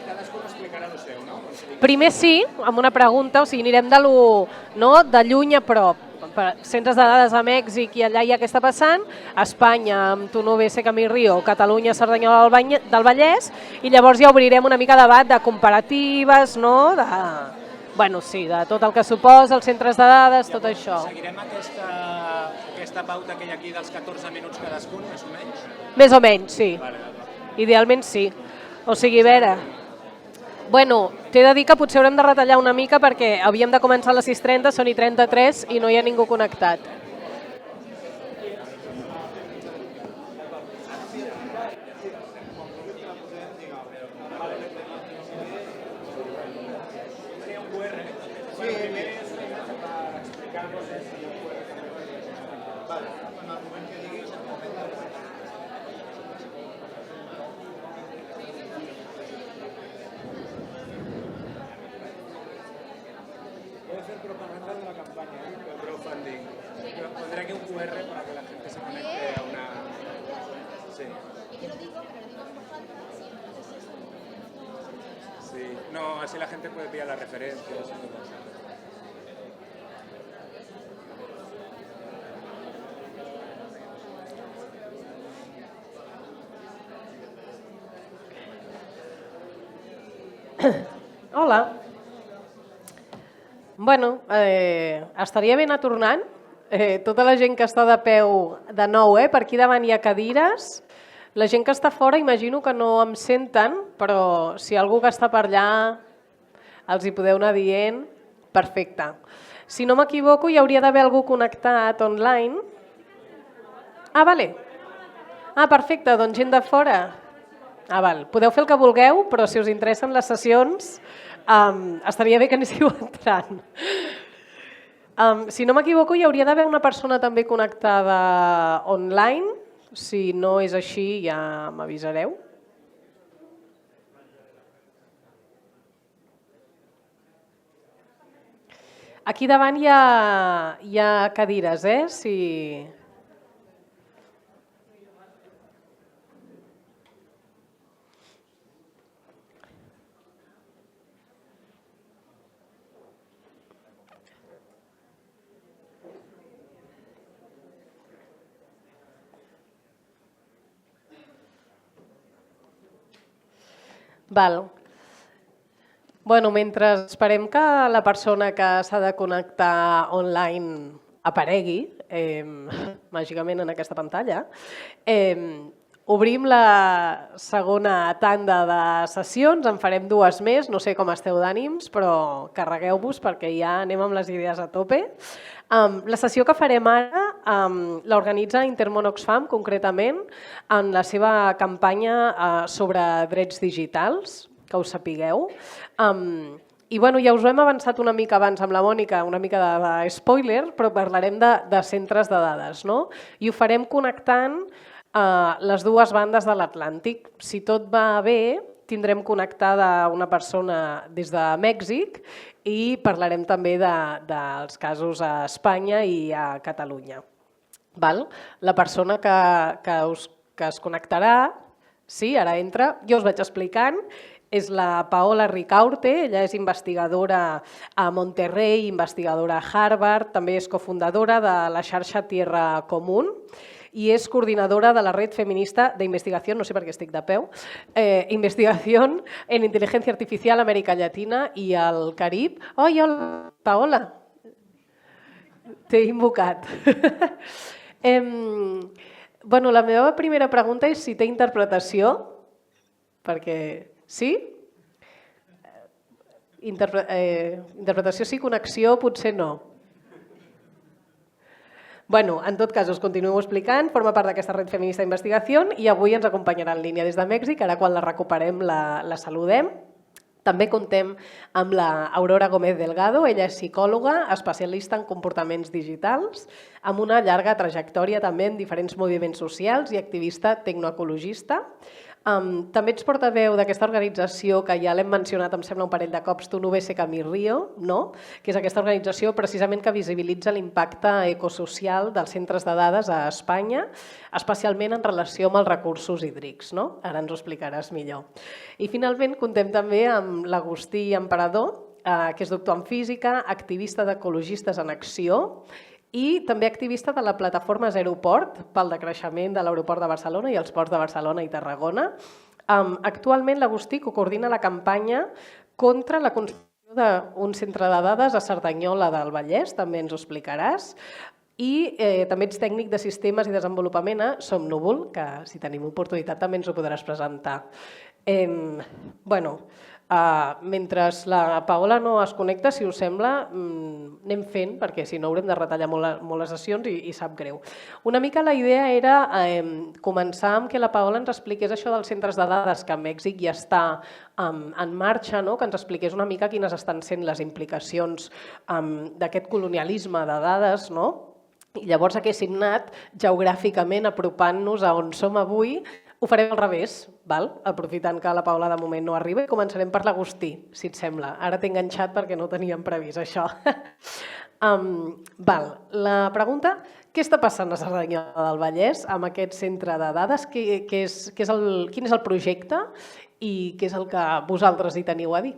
Cadascú explicarà el seu, no? Primer sí, amb una pregunta, o sigui, anirem de lluny a prop. Centres de dades a Mèxic i allà hi ha què està passant, a Espanya amb Tu no ves Camí Rio, Catalunya, Cerdanyola del Vallès, i llavors ja obrirem una mica debat de comparatives, no? De tot el que suposa, els centres de dades, tot això. Seguirem aquesta pauta que hi ha aquí dels 14 minuts cadascun, més o menys? Més o menys, sí. Idealment sí. O sigui, a veure... Bueno, t'he de dir que potser haurem de retallar una mica perquè havíem de començar a les 6:30, són i 33 i no hi ha ningú connectat. Propaganda de la campaña, el crowdfunding. Pondré aquí un QR para que la gente se conecte a una... Sí. Sí, no, así la gente puede pillar las referencias. Hola. Bueno, estaria bé anar tornant. Tota la gent que està de peu de nou, per aquí davant hi ha cadires. La gent que està fora imagino que no em senten, però si hi ha algú que està per allà els hi podeu anar dient, perfecte. Si no m'equivoco hi hauria d'haver algú connectat online. Ah, vale. Ah, perfecte, doncs gent de fora. Ah, val. Podeu fer el que vulgueu, però si us interessen les sessions, estaria bé que anéssiu entrant. Si no m'equivoco, hi hauria d'haver una persona també connectada online. Si no és així, ja m'avisareu. Aquí davant hi ha cadires, Si... Val. Bueno, mentre esperem que la persona que s'ha de connectar online aparegui, màgicament en aquesta pantalla, obrim la segona tanda de sessions, en farem 2 més, no sé com esteu d'ànims, però carregueu-vos perquè ja anem amb les idees a tope. La sessió que farem ara l'organitza Intermón Oxfam, concretament, en la seva campanya sobre drets digitals, que ho sapigueu. I ja us ho hem avançat una mica abans amb la Mònica, una mica de spoiler, però parlarem de centres de dades, no? I ho farem connectant les 2 bandes de l'Atlàntic. Si tot va bé, tindrem connectada una persona des de Mèxic i parlarem també dels casos a Espanya i a Catalunya. La persona que es connectarà, sí, ara entra, jo us vaig explicant, és la Paola Ricaurte, ella és investigadora a Monterrey, investigadora a Harvard, també és cofundadora de la xarxa Tierra Común i és coordinadora de la Red Feminista de Investigación, no sé per què estic de peu, Investigación en Inteligencia Artificial América Llatina i el Carib. Ai, hola, Paola, t'he invocat. La meva primera pregunta és si té interpretació, perquè... Sí? Interpretació sí, connexió potser no. Bueno, en tot cas, us continuo explicant, forma part d'aquesta red feminista d'investigació i avui ens acompanyarà en línia des de Mèxic, ara quan la recuperem la saludem. També contem amb la Aurora Gómez Delgado, ella és psicòloga, especialista en comportaments digitals, amb una llarga trajectòria també en diferents moviments socials i activista tecnoecologista. També ets portaveu d'aquesta organització que ja l'hem mencionat, em sembla, un parell de cops, Tu no ves Camí Río, que és aquesta organització precisament que visibilitza l'impacte ecosocial dels centres de dades a Espanya, especialment en relació amb els recursos hídrics. Ara ens ho explicaràs millor. I finalment contem també amb l'Agustí Emperador, que és doctor en física, activista d'Ecologistes en Acció i també activista de la plataforma Zeroport pel decreixement de l'aeroport de Barcelona i els ports de Barcelona i Tarragona. Actualment l'Agustí coordina la campanya contra la construcció d'un centre de dades a Cerdanyola del Vallès, també ens ho explicaràs, i també ets tècnic de sistemes i desenvolupament a Somnúvol, que si tenim oportunitat també ens ho podràs presentar. Mentre la Paola no es connecta, si us sembla, anem fent, perquè si no haurem de retallar molt les sessions i sap greu. Una mica la idea era començar amb que la Paola ens expliqués això dels centres de dades, que a Mèxic ja està en marxa, que ens expliqués una mica quines estan sent les implicacions d'aquest colonialisme de dades, i llavors haguéssim anat geogràficament apropant-nos a on som avui. Ho farem al revés, aprofitant que la Paula de moment no arriba, i començarem per l'Agustí, si et sembla. Ara t'he enganxat perquè no teníem previst això. La pregunta, què està passant a Cerdanyola del Vallès amb aquest centre de dades? Quin és el projecte i què és el que vosaltres hi teniu a dir?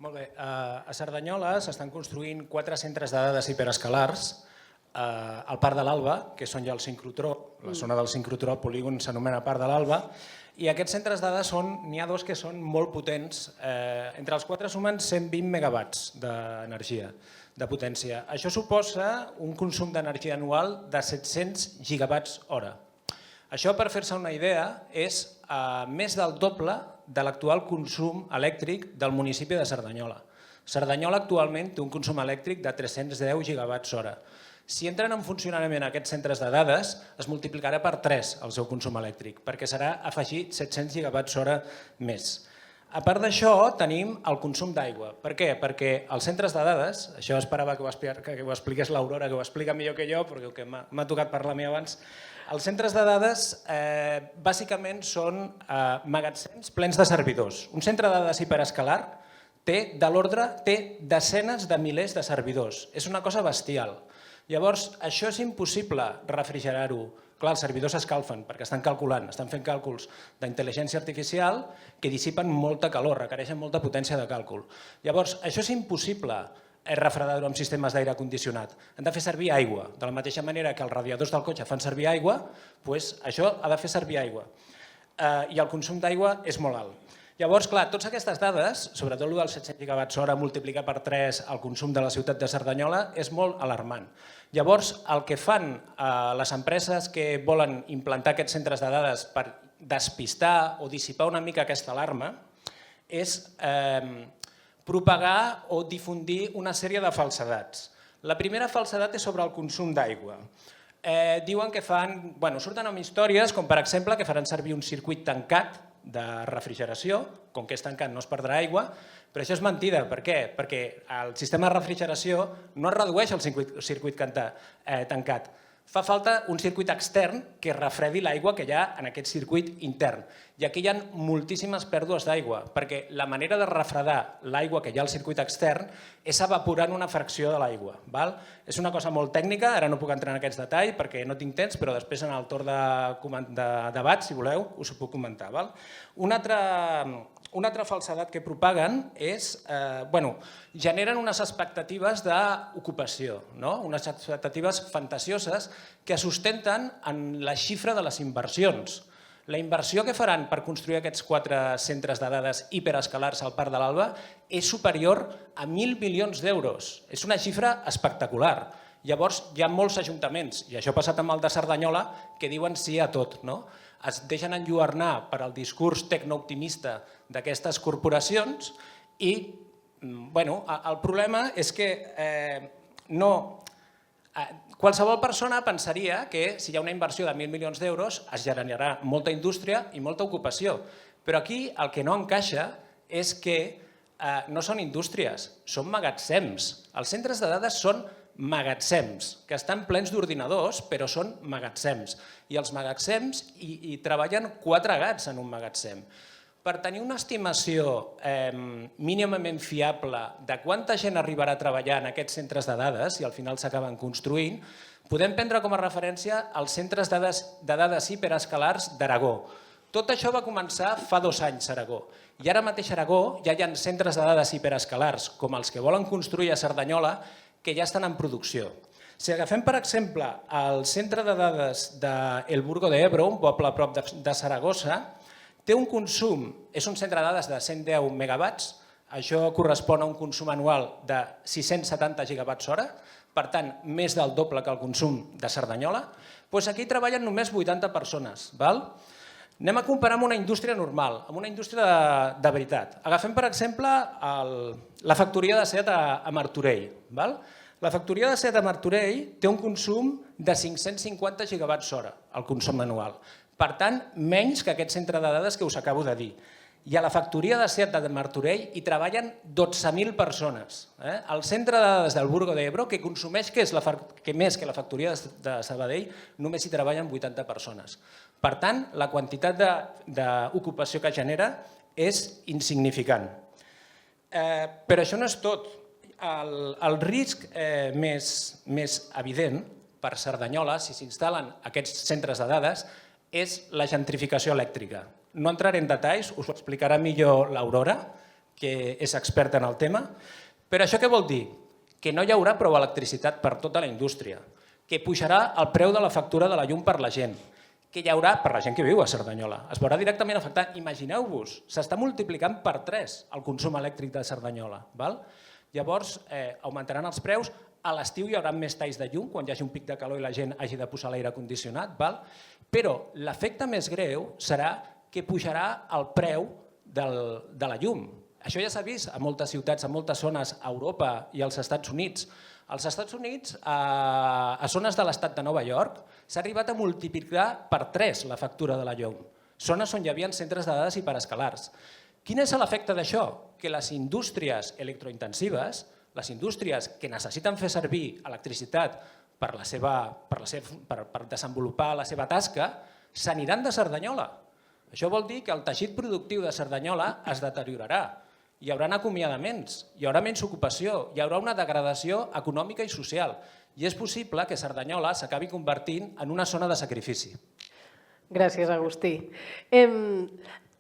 Molt bé. A Cerdanyola s'estan construint 4 centres de dades hiperescalars al Parc de l'Alba, que són ja el sincrotró, la zona del sincrotró, el polígon s'anomena Parc de l'Alba, i aquests centres de dades n'hi ha 2 que són molt potents, entre els 4 sumen 120 megawatts d'energia, de potència. Això suposa un consum d'energia anual de 700 gigawatts hora. Això, per fer-se una idea, és més del doble de l'actual consum elèctric del municipi de Cerdanyola. Cerdanyola actualment té un consum elèctric de 310 gigawatts hora. Si entren en funcionament aquests centres de dades, es multiplicarà per 3 el seu consum elèctric, perquè serà afegit 700 gigawatts hora més. A part d'això, tenim el consum d'aigua. Per què? Perquè els centres de dades, això esperava que ho expliqués l'Aurora, que ho explica millor que jo, perquè m'ha tocat parlar a mi abans, els centres de dades bàsicament són magatzems plens de servidors. Un centre de dades hiperescalar té desenes de milers de servidors. És una cosa bestial. Llavors, això és impossible refrigerar-ho. Clar, els servidors s'escalfen perquè estan calculant, estan fent càlculs d'intel·ligència artificial que dissipen molta calor, requereixen molta potència de càlcul. Llavors, això és impossible refredar-ho amb sistemes d'aire condicionat. Han de fer servir aigua. De la mateixa manera que els radiadors del cotxe fan servir aigua, això ha de fer servir aigua. I el consum d'aigua és molt alt. Llavors, clar, totes aquestes dades, sobretot el dels 700 gigawatts hora multiplicat per 3 el consum de la ciutat de Cerdanyola, és molt alarmant. Llavors, el que fan les empreses que volen implantar aquests centres de dades per despistar o dissipar una mica aquesta alarma és propagar o difundir una sèrie de falsedats. La primera falsedat és sobre el consum d'aigua. Diuen que surten amb històries com per exemple que faran servir un circuit tancat de refrigeració, com que és tancat no es perdrà aigua, però això és mentida. Per què? Perquè el sistema de refrigeració no es redueix al circuit tancat. Fa falta un circuit extern que refredi l'aigua que hi ha en aquest circuit intern. I aquí hi ha moltíssimes pèrdues d'aigua, perquè la manera de refredar l'aigua que hi ha al circuit extern és evaporant una fracció de l'aigua. És una cosa molt tècnica, ara no puc entrar en aquests detalls perquè no tinc temps, però després en el torn de debat, si voleu, us ho puc comentar. Una altra falsedat que propaguen és, generen unes expectatives d'ocupació, unes expectatives fantasioses que sustenten en la xifra de les inversions. La inversió que faran per construir aquests 4 centres de dades hiperescalars al Parc de l'Alba és superior a 1.000 milions d'euros. És una xifra espectacular. Llavors, hi ha molts ajuntaments, i això ha passat amb el de Cerdanyola, que diuen sí a tot. Es deixen enlluernar per al discurs tecnooptimista d'aquestes corporacions i el problema és que Qualsevol persona pensaria que si hi ha una inversió de 1.000 milions d'euros es generarà molta indústria i molta ocupació. Però aquí el que no encaixa és que no són indústries, són magatzems. Els centres de dades són magatzems, que estan plens d'ordinadors, però són magatzems. I els magatzems hi treballen 4 gats en un magatzem. Per tenir una estimació mínimament fiable de quanta gent arribarà a treballar en aquests centres de dades, i al final s'acaben construint, podem prendre com a referència els centres de dades hiperescalars d'Aragó. Tot això va començar fa 2 anys a Aragó. I ara mateix a Aragó ja hi ha centres de dades hiperescalars, com els que volen construir a Cerdanyola, que ja estan en producció. Si agafem, per exemple, el centre de dades d'El Burgo de Ebro, un poble a prop de Saragossa, té un consum, és un centre de dades de 110 megawatts, això correspon a un consum anual de 670 gigawatts hora, per tant, més del doble que el consum de Cerdanyola, doncs aquí treballen només 80 persones. Anem a comparar amb una indústria normal, amb una indústria de veritat. Agafem, per exemple, la factoria de Seat a Martorell. La factoria de Seat a Martorell té un consum de 550 gigawatts hora, el consum anual. Per tant, menys que aquest centre de dades que us acabo de dir. I a la factoria de Seat de Martorell hi treballen 12.000 persones. El centre de dades del Burgo de Ebro, que consumeix més que la factoria de Sabadell, només hi treballen 80 persones. Per tant, la quantitat d'ocupació que genera és insignificant. Però això no és tot. El risc més evident per Cerdanyola, si s'instal·len aquests centres de dades, és la gentrificació elèctrica. No entraré en detalls, us ho explicarà millor l'Aurora, que és experta en el tema, però això què vol dir? Que no hi haurà prou electricitat per tota la indústria, que pujarà el preu de la factura de la llum per la gent, que hi haurà, per la gent que viu a Cerdanyola, es veurà directament afectat. Imagineu-vos, s'està multiplicant per 3 el consum elèctric de Cerdanyola. Llavors, augmentaran els preus, a l'estiu hi haurà més talls de llum, quan hi hagi un pic de calor i la gent hagi de posar l'aire condicionat, però l'efecte més greu serà que pujarà el preu de la llum. Això ja s'ha vist a moltes ciutats, a moltes zones a Europa i als Estats Units. Als Estats Units, a zones de l'estat de Nova York, s'ha arribat a multiplicar per 3 la factura de la llum. Zones on hi havia centres de dades hiperescalars. Quin és l'efecte d'això? Que les indústries electrointensives, les indústries que necessiten fer servir electricitat per desenvolupar la seva tasca, s'aniran de Cerdanyola. Això vol dir que el teixit productiu de Cerdanyola es deteriorarà. Hi haurà acomiadaments, hi haurà menys ocupació, hi haurà una degradació econòmica i social. I és possible que Cerdanyola s'acabi convertint en una zona de sacrifici. Gràcies, Agustí.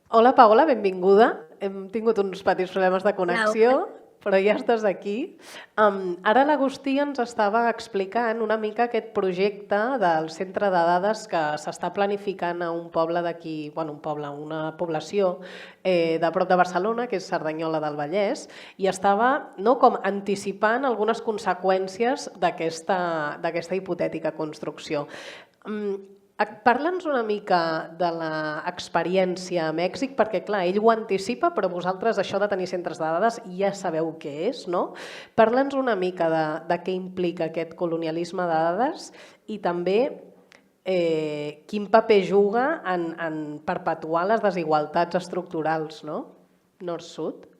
Hola, Paola, benvinguda. Hem tingut uns petits problemes de connexió, però ja estàs aquí. Ara l'Agustí ens estava explicant una mica aquest projecte del centre de dades que s'està planificant a un poble d'aquí, una població de prop de Barcelona, que és Cerdanyola del Vallès, i estava com anticipant algunes conseqüències d'aquesta hipotètica construcció. Parla'ns una mica de l'experiència a Mèxic, perquè clar, ell ho anticipa, però vosaltres això de tenir centres de dades ja sabeu què és, no? Parla'ns una mica de què implica aquest colonialisme de dades i també quin paper juga en perpetuar les desigualtats estructurals, ¿no? Nord-Sud.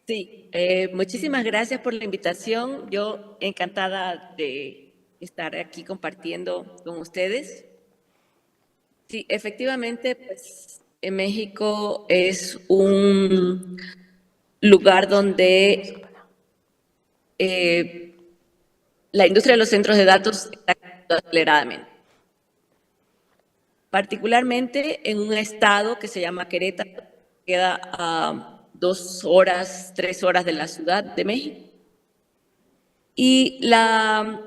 Sí, muchísimas gracias por la invitación. Yo encantada de estar aquí compartiendo con ustedes. Sí, efectivamente, pues en México es un lugar donde la industria de los centros de datos está creciendo aceleradamente. Particularmente en un estado que se llama Querétaro, que queda a 2 horas, 3 horas de la Ciudad de México. Y la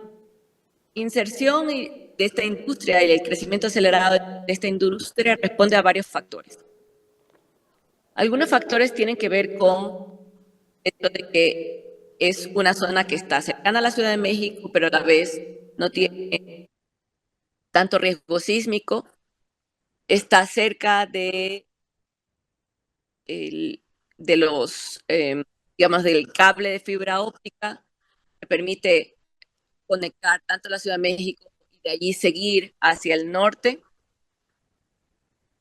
inserción de esta industria y el crecimiento acelerado de esta industria responde a varios factores. Algunos factores tienen que ver con esto de que es una zona que está cercana a la Ciudad de México, pero a la vez no tiene tanto riesgo sísmico, está cerca del cable de fibra óptica, que permite conectar tanto la Ciudad de México y de allí seguir hacia el norte.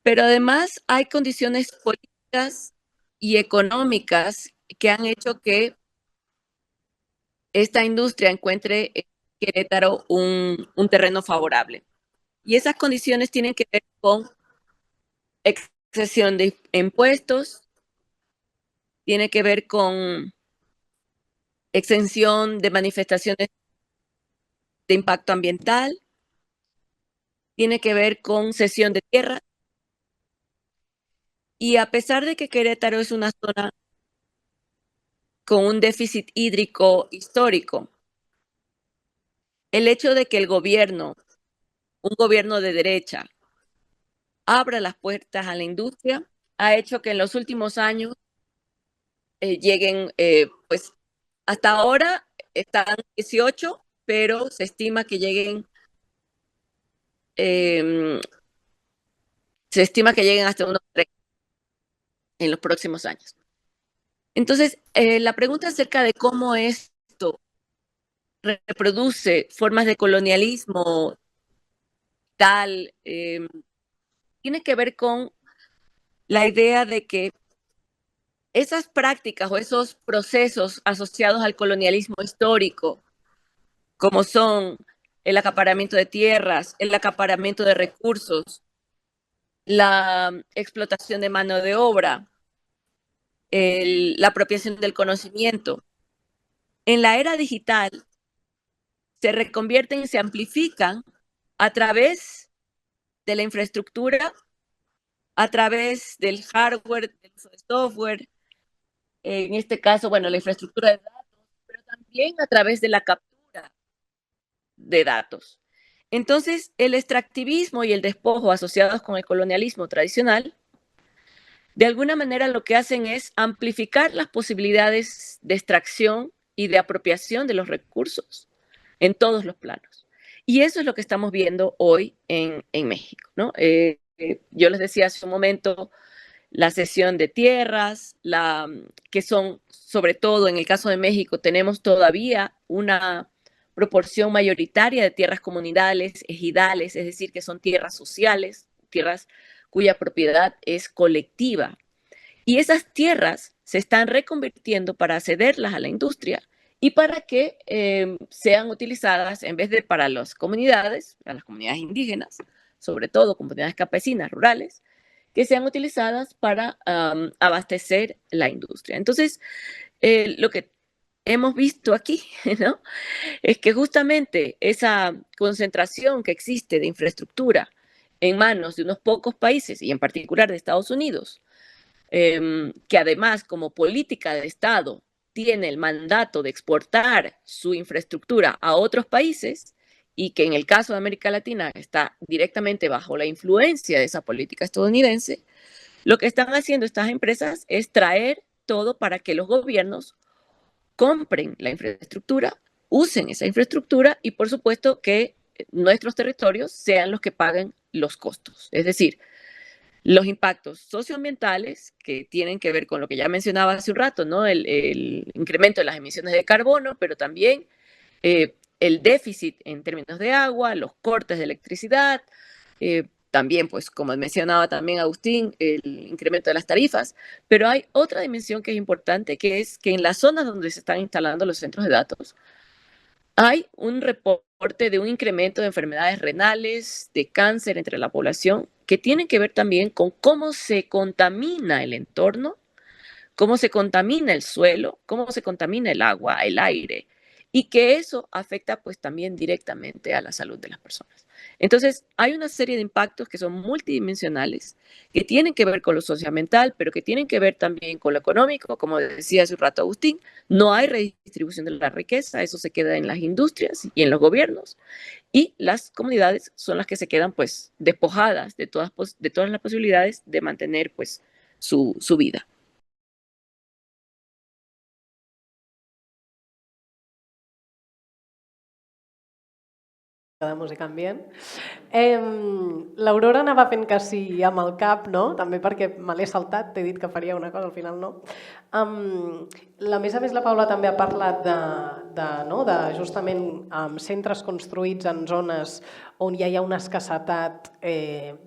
Pero además hay condiciones políticas y económicas que han hecho que esta industria encuentre en Querétaro un terreno favorable. Y esas condiciones tienen que ver con exención de impuestos, tiene que ver con exención de manifestaciones de impacto ambiental, tiene que ver con cesión de tierra. Y a pesar de que Querétaro es una zona con un déficit hídrico histórico, el hecho de que el gobierno, un gobierno de derecha, abra las puertas a la industria, ha hecho que en los últimos años lleguen, pues hasta ahora están 18, pero se estima que lleguen hasta unos 3 en los próximos años. Entonces, la pregunta acerca de cómo esto reproduce formas de colonialismo tal, tiene que ver con la idea de que esas prácticas o esos procesos asociados al colonialismo histórico, como son el acaparamiento de tierras, el acaparamiento de recursos, la explotación de mano de obra, la apropiación del conocimiento, en la era digital se reconvierten y se amplifican a través de la infraestructura, a través del hardware, del software, en este caso, bueno, la infraestructura de datos, pero también a través de la captura de datos. Entonces, el extractivismo y el despojo asociados con el colonialismo tradicional, de alguna manera lo que hacen es amplificar las posibilidades de extracción y de apropiación de los recursos en todos los planos. Y eso es lo que estamos viendo hoy en México, ¿no? Yo les decía hace un momento, la cesión de tierras, que son, sobre todo en el caso de México, tenemos todavía una proporción mayoritaria de tierras comunales, ejidales, es decir, que son tierras sociales, tierras cuya propiedad es colectiva. Y esas tierras se están reconvirtiendo para cederlas a la industria y para que sean utilizadas, en vez de para las comunidades indígenas, sobre todo comunidades campesinas, rurales, que sean utilizadas para abastecer la industria. Entonces, lo que hemos visto aquí, ¿no?, es que justamente esa concentración que existe de infraestructura en manos de unos pocos países, y en particular de Estados Unidos, que además como política de Estado tiene el mandato de exportar su infraestructura a otros países, y que en el caso de América Latina está directamente bajo la influencia de esa política estadounidense, lo que están haciendo estas empresas es traer todo para que los gobiernos compren la infraestructura, usen esa infraestructura y por supuesto que nuestros territorios sean los que paguen los costos. Es decir, los impactos socioambientales que tienen que ver con lo que ya mencionaba hace un rato, ¿no?, el incremento de las emisiones de carbono, pero también el déficit en términos de agua, los cortes de electricidad, también, pues, como mencionaba también Agustín, el incremento de las tarifas. Pero hay otra dimensión que es importante, que es que en las zonas donde se están instalando los centros de datos, hay un reporte de un incremento de enfermedades renales, de cáncer entre la población, que tienen que ver también con cómo se contamina el entorno, cómo se contamina el suelo, cómo se contamina el agua, el aire, y que eso afecta pues también directamente a la salud de las personas. Entonces, hay una serie de impactos que son multidimensionales, que tienen que ver con lo socioambiental, pero que tienen que ver también con lo económico. Como decía hace un rato Agustín, no hay redistribución de la riqueza, eso se queda en las industrias y en los gobiernos, y las comunidades son las que se quedan pues despojadas de todas las posibilidades de mantener pues su vida. de música ambient. L'Aurora anava fent que sí amb el cap, no? També perquè me l'he saltat, t'he dit que faria una cosa, al final no. A més, la Paula també ha parlat justament centres construïts en zones on ja hi ha una escassetat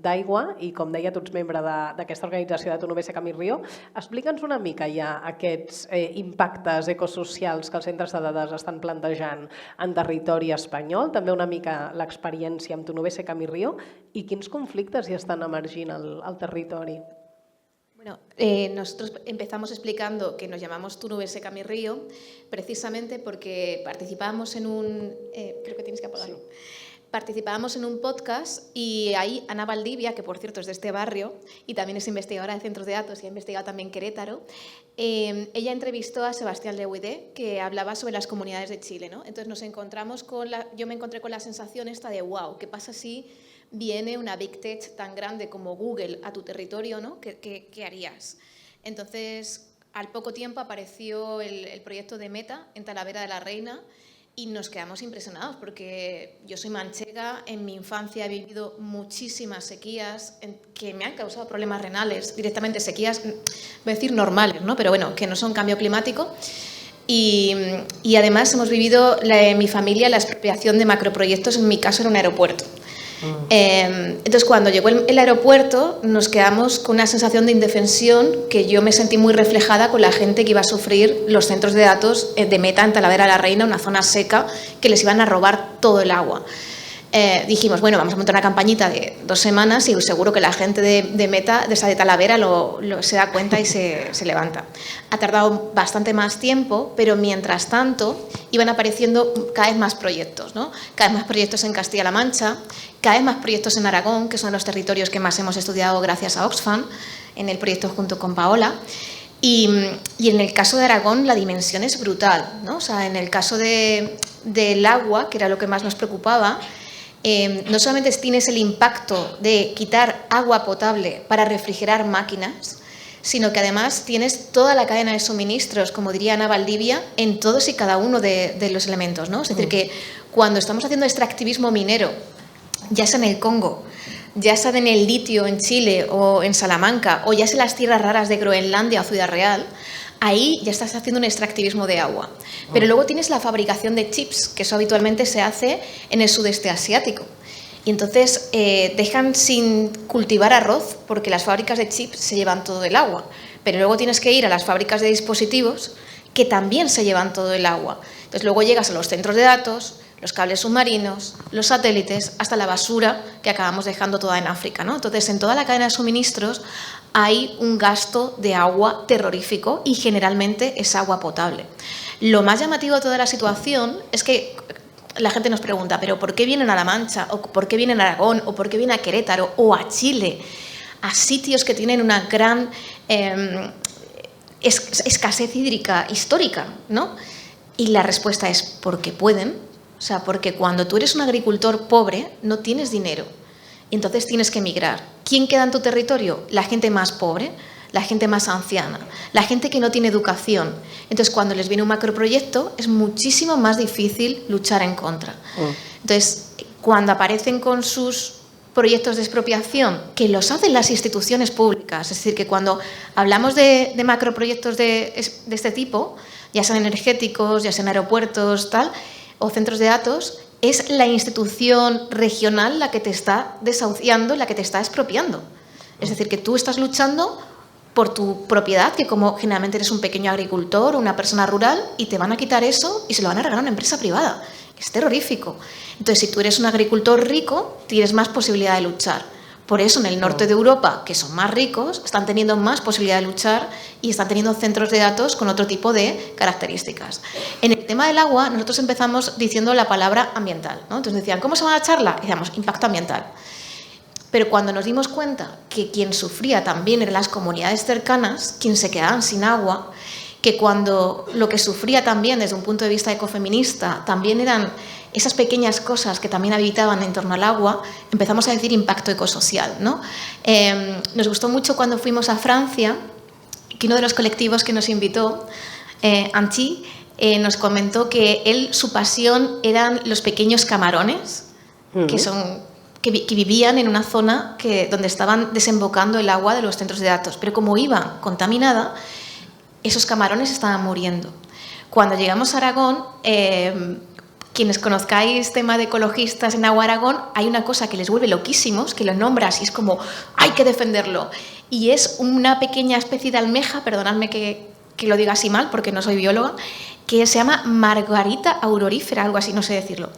d'aigua i, com deia, tu ets membre d'aquesta organització de Tu no ves a Camí Río. Explica'ns una mica ja aquests impactes ecosocials que els centres de dades estan plantejant en territori espanyol, també una mica l'experiència amb Tu no ves a Camí Río i quins conflictes hi estan emergint al territori. Bueno, nosotros empezamos explicando que nos llamamos Tu no ves a Camí Río precisamente porque participábamos en un... creo que tienes que apagarlo. Participábamos en un podcast y ahí Ana Valdivia, que por cierto es de este barrio y también es investigadora de centros de datos y ha investigado también Querétaro, ella entrevistó a Sebastián Leguidé, que hablaba sobre las comunidades de Chile, ¿no? Entonces nos encontramos yo me encontré con la sensación esta de wow, ¿qué pasa si viene una Big Tech tan grande como Google a tu territorio, ¿no? ¿Qué harías? Entonces, al poco tiempo apareció el proyecto de Meta en Talavera de la Reina y nos quedamos impresionados porque yo soy manchega, en mi infancia he vivido muchísimas sequías que me han causado problemas renales, directamente sequías, voy a decir normales, ¿no? Pero bueno, que no son cambio climático. Y además hemos vivido en mi familia la expropiación de macroproyectos, en mi caso era un aeropuerto. Entonces, cuando llegó el aeropuerto, nos quedamos con una sensación de indefensión que yo me sentí muy reflejada con la gente que iba a sufrir los centros de datos de Meta en Talavera de la Reina, una zona seca, que les iban a robar todo el agua. Dijimos, bueno, vamos a montar una campañita de 2 semanas y seguro que la gente de Meta, de Talavera, se da cuenta y se levanta. Ha tardado bastante más tiempo, pero mientras tanto iban apareciendo cada vez más proyectos, ¿no? Cada vez más proyectos en Castilla-La Mancha, cada vez más proyectos en Aragón, que son los territorios que más hemos estudiado gracias a Oxfam, en el proyecto junto con Paola. Y en el caso de Aragón la dimensión es brutal, ¿no? O sea, en el caso del agua, que era lo que más nos preocupaba, no solamente tienes el impacto de quitar agua potable para refrigerar máquinas, sino que además tienes toda la cadena de suministros, como diría Ana Valdivia, en todos y cada uno de los elementos, ¿no? Es decir, que cuando estamos haciendo extractivismo minero, ya sea en el Congo, ya sea en el litio en Chile o en Salamanca, o ya sea en las tierras raras de Groenlandia o Ciudad Real, ahí ya estás haciendo un extractivismo de agua. Pero luego tienes la fabricación de chips, que eso habitualmente se hace en el sudeste asiático. Y entonces dejan sin cultivar arroz porque las fábricas de chips se llevan todo el agua. Pero luego tienes que ir a las fábricas de dispositivos que también se llevan todo el agua. Entonces luego llegas a los centros de datos, los cables submarinos, los satélites, hasta la basura que acabamos dejando toda en África, ¿no? Entonces, en toda la cadena de suministros hay un gasto de agua terrorífico y generalmente es agua potable. Lo más llamativo de toda la situación es que la gente nos pregunta, ¿pero por qué vienen a La Mancha? ¿O por qué vienen a Aragón? ¿O por qué vienen a Querétaro? ¿O a Chile? A sitios que tienen una gran escasez hídrica histórica, ¿no? Y la respuesta es porque pueden. O sea, porque cuando tú eres un agricultor pobre, no tienes dinero. Y entonces tienes que emigrar. ¿Quién queda en tu territorio? La gente más pobre, la gente más anciana, la gente que no tiene educación. Entonces, cuando les viene un macroproyecto, es muchísimo más difícil luchar en contra. Entonces, cuando aparecen con sus proyectos de expropiación, que los hacen las instituciones públicas, es decir, que cuando hablamos de macroproyectos de este tipo, ya sean energéticos, ya sean aeropuertos, tal, o centros de datos, es la institución regional la que te está desahuciando, la que te está expropiando. Es decir, que tú estás luchando por tu propiedad, que como generalmente eres un pequeño agricultor o una persona rural, y te van a quitar eso y se lo van a regalar a una empresa privada. Es terrorífico. Entonces, si tú eres un agricultor rico, tienes más posibilidad de luchar. Por eso en el norte de Europa, que son más ricos, están teniendo más posibilidad de luchar y están teniendo centros de datos con otro tipo de características. En el tema del agua, nosotros empezamos diciendo la palabra ambiental, ¿no? Entonces decían, ¿cómo se llama la charla? Y decíamos, impacto ambiental. Pero cuando nos dimos cuenta que quien sufría también eran las comunidades cercanas, quien se quedaban sin agua, que cuando lo que sufría también desde un punto de vista ecofeminista también eran esas pequeñas cosas que también habitaban en torno al agua, empezamos a decir impacto ecosocial, ¿no? Nos gustó mucho cuando fuimos a Francia, que uno de los colectivos que nos invitó, Anchi, nos comentó que su pasión eran los pequeños camarones, que vivían en una zona donde estaban desembocando el agua de los centros de datos, pero como iba contaminada, esos camarones estaban muriendo. Cuando llegamos a Aragón, quienes conozcáis tema de ecologistas en Agua Aragón, hay una cosa que les vuelve loquísimos, que lo nombras y es como, hay que defenderlo. Y es una pequeña especie de almeja, perdonadme que lo diga así mal porque no soy bióloga, que se llama Margarita aurorífera, algo así, no sé decirlo.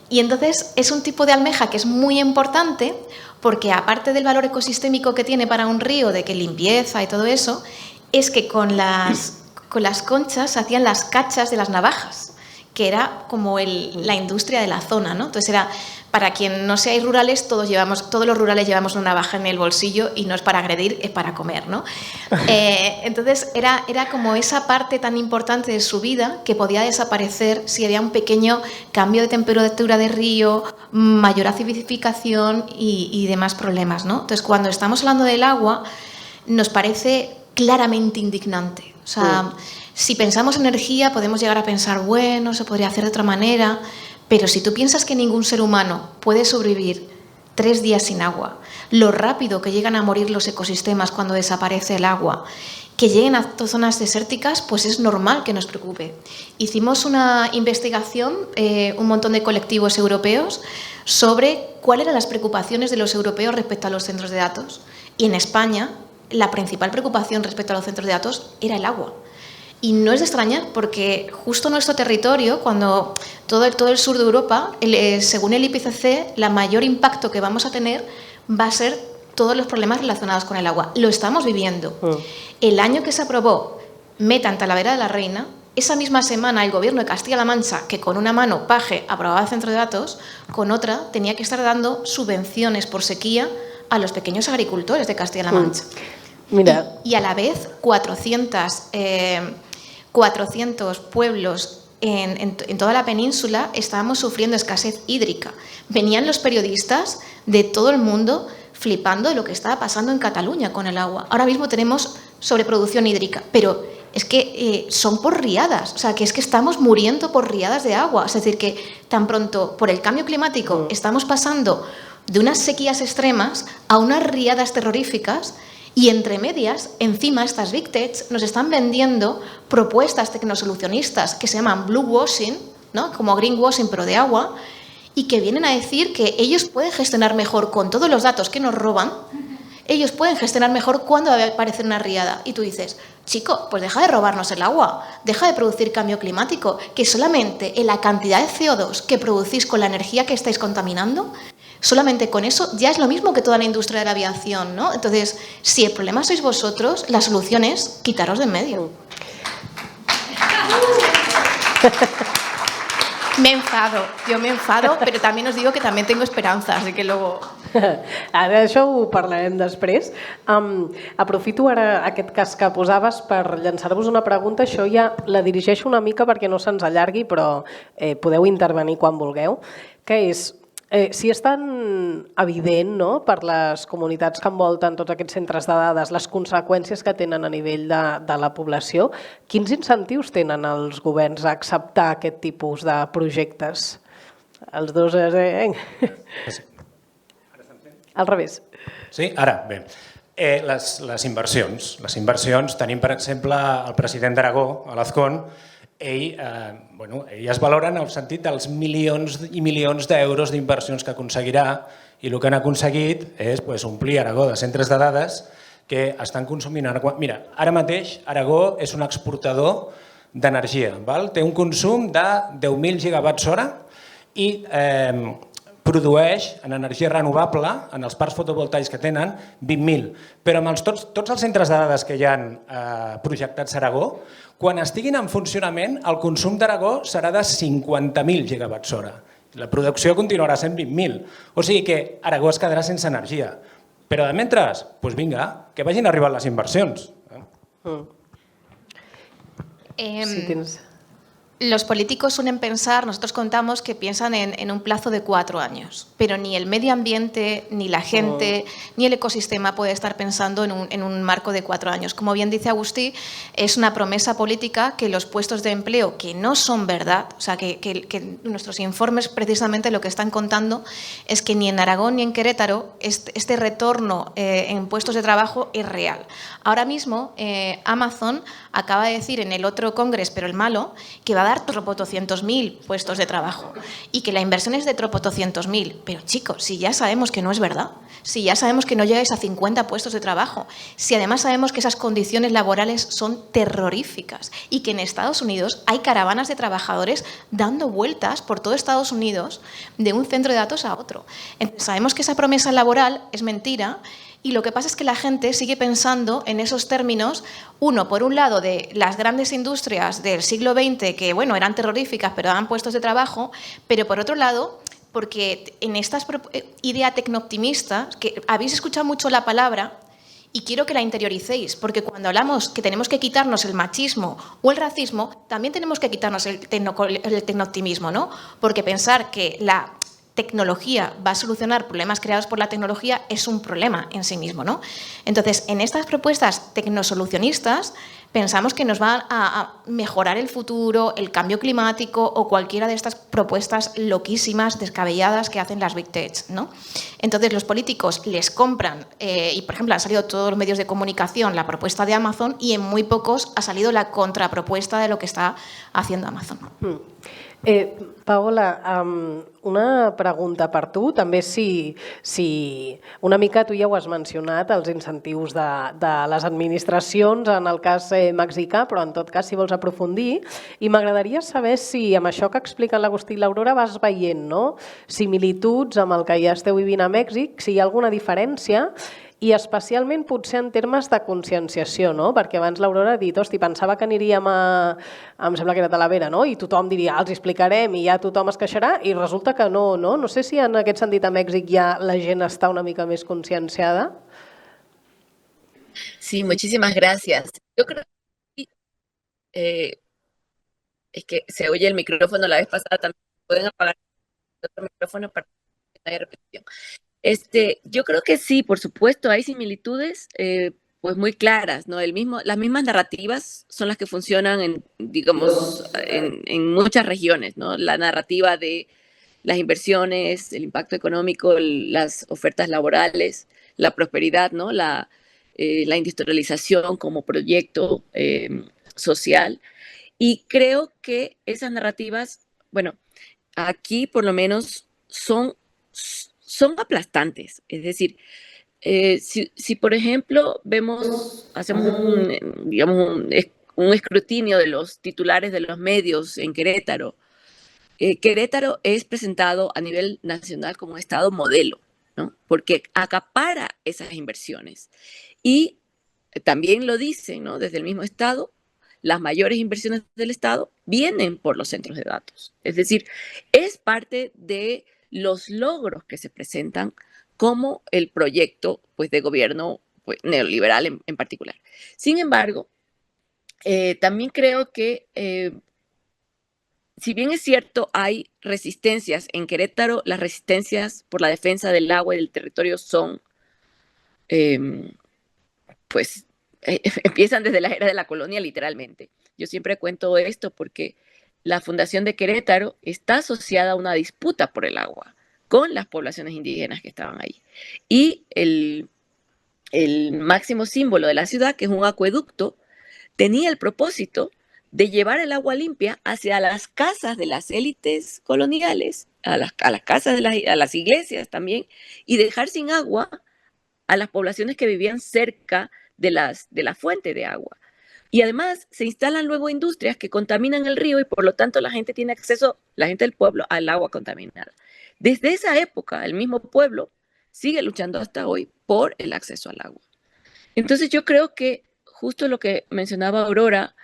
Y entonces es un tipo de almeja que es muy importante porque aparte del valor ecosistémico que tiene para un río, de que limpieza y todo eso, es que con las conchas se hacían las cachas de las navajas, que era como la industria de la zona, ¿no? Entonces era, para quien no seáis rurales, todos los rurales llevamos una navaja en el bolsillo y no es para agredir, es para comer, ¿no? Entonces era como esa parte tan importante de su vida que podía desaparecer si había un pequeño cambio de temperatura de río, mayor acidificación y demás problemas, ¿no? Entonces cuando estamos hablando del agua nos parece claramente indignante. O sea, si pensamos en energía podemos llegar a pensar, bueno, se podría hacer de otra manera, pero si tú piensas que ningún ser humano puede sobrevivir 3 días sin agua, lo rápido que llegan a morir los ecosistemas cuando desaparece el agua, que lleguen a zonas desérticas, pues es normal que nos preocupe. Hicimos una investigación, un montón de colectivos europeos, sobre cuáles eran las preocupaciones de los europeos respecto a los centros de datos. Y en España, la principal preocupación respecto a los centros de datos era el agua. Y no es de extrañar porque justo nuestro territorio, cuando todo el sur de Europa, según el IPCC, el mayor impacto que vamos a tener va a ser todos los problemas relacionados con el agua. Lo estamos viviendo. El año que se aprobó Meta en Talavera de la Reina, esa misma semana el gobierno de Castilla-La Mancha, que con una mano Paje aprobaba el centro de datos, con otra tenía que estar dando subvenciones por sequía a los pequeños agricultores de Castilla-La Mancha. Mira. Y a la vez 400 pueblos en toda la península estábamos sufriendo escasez hídrica. Venían los periodistas de todo el mundo flipando de lo que estaba pasando en Cataluña con el agua. Ahora mismo tenemos sobreproducción hídrica, pero es que son por riadas, o sea, que es que estamos muriendo por riadas de agua. Es decir, que tan pronto por el cambio climático estamos pasando de unas sequías extremas a unas riadas terroríficas. Y entre medias, encima estas Big Techs nos están vendiendo propuestas tecnosolucionistas que se llaman blue washing, ¿no? Como greenwashing pero de agua, y que vienen a decir que ellos pueden gestionar mejor con todos los datos que nos roban, ellos pueden gestionar mejor cuando aparece una riada. Y tú dices, chico, pues deja de robarnos el agua, deja de producir cambio climático, que solamente en la cantidad de CO2 que producís con la energía que estáis contaminando, solamente con eso ya es lo mismo que toda la industria de la aviación, ¿no? Entonces, si el problema sois vosotros, la solución es quitaros de en medio. Yo me enfado, però també us digo que també tengo esperanza, así que luego... Ara això ho parlarem després. Aprofito ara aquest cas que posaves per llançar-vos una pregunta. Això ja la dirigeixo una mica perquè no se'ns allargui, però podeu intervenir quan vulgueu, que és si és tan evident, no, per les comunitats que envolten tots aquests centres de dades, les conseqüències que tenen a nivell de la població, quins incentius tenen els governs a acceptar aquest tipus de projectes? Els dos... Al revés. Sí, ara, bé. Les inversions. Les inversions, tenim per exemple el president d'Aragó, a l'Azcón, ell es valora en el sentit dels milions i milions d'euros d'inversions que aconseguirà i el que han aconseguit és omplir Aragó de centres de dades que estan consumint... Mira, ara mateix Aragó és un exportador d'energia, té un consum de 10.000 gigawatts hora i produeix en energia renovable, en els parcs fotovoltaics que tenen, 20.000. Però amb tots els centres de dades que hi ha projectats a Aragó, quan estiguin en funcionament, el consum d'Aragó serà de 50.000 gigawatts hora. La producció continuarà sent 20.000. O sigui que Aragó es quedarà sense energia. Però de mentre, doncs vinga, que vagin arribant les inversions. Si tens... Los políticos suelen pensar, nosotros contamos que piensan en un plazo de 4 años, pero ni el medio ambiente, ni la gente, ni el ecosistema puede estar pensando en un marco de 4 años. Como bien dice Agustí, es una promesa política que los puestos de empleo, que no son verdad, o sea, que nuestros informes precisamente lo que están contando es que ni en Aragón ni en Querétaro este retorno en puestos de trabajo es real. Ahora mismo Amazon acaba de decir en el otro Congress, pero el malo, que va a dar tropotocientos mil puestos de trabajo y que la inversión es de tropotocientos mil. Pero chicos, si ya sabemos que no es verdad, si ya sabemos que no llegáis a 50 puestos de trabajo, si además sabemos que esas condiciones laborales son terroríficas y que en Estados Unidos hay caravanas de trabajadores dando vueltas por todo Estados Unidos de un centro de datos a otro. Entonces, sabemos que esa promesa laboral es mentira. Y lo que pasa es que la gente sigue pensando en esos términos, uno, por un lado, de las grandes industrias del siglo XX, que, bueno, eran terroríficas, pero daban puestos de trabajo, pero por otro lado, porque en estas idea tecnooptimista, que habéis escuchado mucho la palabra, y quiero que la interioricéis, porque cuando hablamos que tenemos que quitarnos el machismo o el racismo, también tenemos que quitarnos el tecnooptimismo, ¿no? Porque pensar que la tecnología va a solucionar problemas creados por la tecnología es un problema en sí mismo, ¿no? Entonces, en estas propuestas tecnosolucionistas pensamos que nos van a mejorar el futuro, el cambio climático o cualquiera de estas propuestas loquísimas, descabelladas que hacen las Big Tech, ¿no? Entonces, los políticos les compran, y por ejemplo han salido todos los medios de comunicación la propuesta de Amazon y en muy pocos ha salido la contrapropuesta de lo que está haciendo Amazon. Paola, una pregunta per tu, també si una mica tu ja ho has mencionat, els incentius de les administracions, en el cas mexicà, però en tot cas si vols aprofundir, i m'agradaria saber si amb això que expliquen l'Agustí i l'Aurora vas veient, no?, similituds amb el que ja esteu vivint a Mèxic, si hi ha alguna diferència, i especialment potser en termes de conscienciació, no? Perquè abans l'Aurora ha dit, hosti, pensava que aniríem a, em sembla que era Talavera, no? I tothom diria, els explicarem i ja tothom es queixarà, i resulta que no, no? No sé si en aquest sentit a Mèxic ja la gent està una mica més conscienciada. Sí, muchísimas gracias. Yo creo que es que se oye el micrófono la vez pasada también. Pueden apagar el otro micrófono para que no haya repetición. Yo creo que sí, por supuesto, hay similitudes pues muy claras, ¿no? Las mismas narrativas son las que funcionan en muchas regiones, ¿no? La narrativa de las inversiones, el impacto económico, las ofertas laborales, la prosperidad, ¿no? La industrialización como proyecto social. Y creo que esas narrativas, bueno, aquí por lo menos son aplastantes. Es decir, si por ejemplo hacemos un escrutinio de los titulares de los medios en Querétaro, Querétaro es presentado a nivel nacional como un estado modelo, ¿no? Porque acapara esas inversiones. Y también lo dicen, ¿no? Desde el mismo estado, las mayores inversiones del estado vienen por los centros de datos. Es decir, es parte de los logros que se presentan como el proyecto pues, de gobierno pues, neoliberal en particular. Sin embargo, también creo que, si bien es cierto, hay resistencias en Querétaro, las resistencias por la defensa del agua y del territorio son, pues, empiezan desde la era de la colonia, literalmente. Yo siempre cuento esto porque la Fundación de Querétaro está asociada a una disputa por el agua con las poblaciones indígenas que estaban ahí. Y el máximo símbolo de la ciudad, que es un acueducto, tenía el propósito de llevar el agua limpia hacia las casas de las élites coloniales, a las casas a las iglesias también, y dejar sin agua a las poblaciones que vivían cerca de la fuente de agua. Y además se instalan luego industrias que contaminan el río y por lo tanto la gente tiene acceso, la gente del pueblo, al agua contaminada. Desde esa época, el mismo pueblo sigue luchando hasta hoy por el acceso al agua. Entonces yo creo que justo lo que mencionaba Aurora,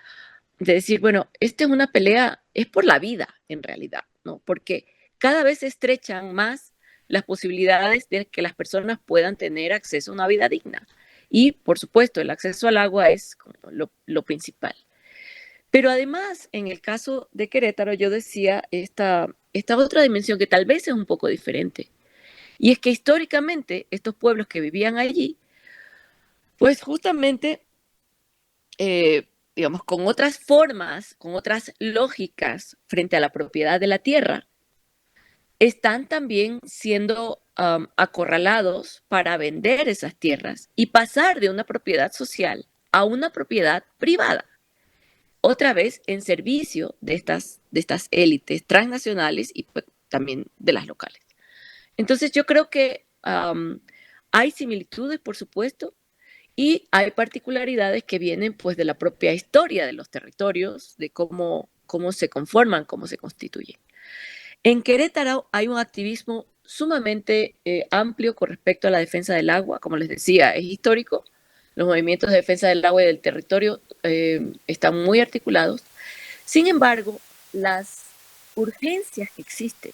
de decir, bueno, esta es una pelea, es por la vida en realidad, ¿no? Porque cada vez se estrechan más las posibilidades de que las personas puedan tener acceso a una vida digna. Y, por supuesto, el acceso al agua es lo principal. Pero además, en el caso de Querétaro, yo decía esta otra dimensión que tal vez es un poco diferente. Y es que históricamente estos pueblos que vivían allí, pues justamente, digamos, con otras formas, con otras lógicas frente a la propiedad de la tierra, están también siendo acorralados para vender esas tierras y pasar de una propiedad social a una propiedad privada. Otra vez en servicio de estas élites transnacionales y pues, también de las locales. Entonces yo creo que hay similitudes, por supuesto, y hay particularidades que vienen pues, de la propia historia de los territorios, de cómo se conforman, cómo se constituyen. En Querétaro hay un activismo sumamente amplio con respecto a la defensa del agua. Como les decía, es histórico. Los movimientos de defensa del agua y del territorio están muy articulados. Sin embargo, las urgencias que existen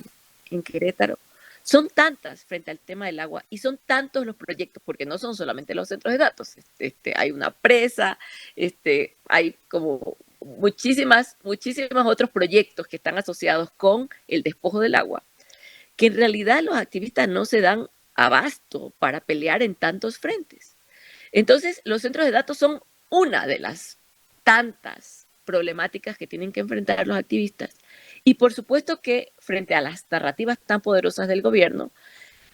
en Querétaro son tantas frente al tema del agua y son tantos los proyectos, porque no son solamente los centros de datos. Hay una presa, hay como muchísimas otros proyectos que están asociados con el despojo del agua, que en realidad los activistas no se dan abasto para pelear en tantos frentes. Entonces, los centros de datos son una de las tantas problemáticas que tienen que enfrentar los activistas. Y por supuesto que frente a las narrativas tan poderosas del gobierno,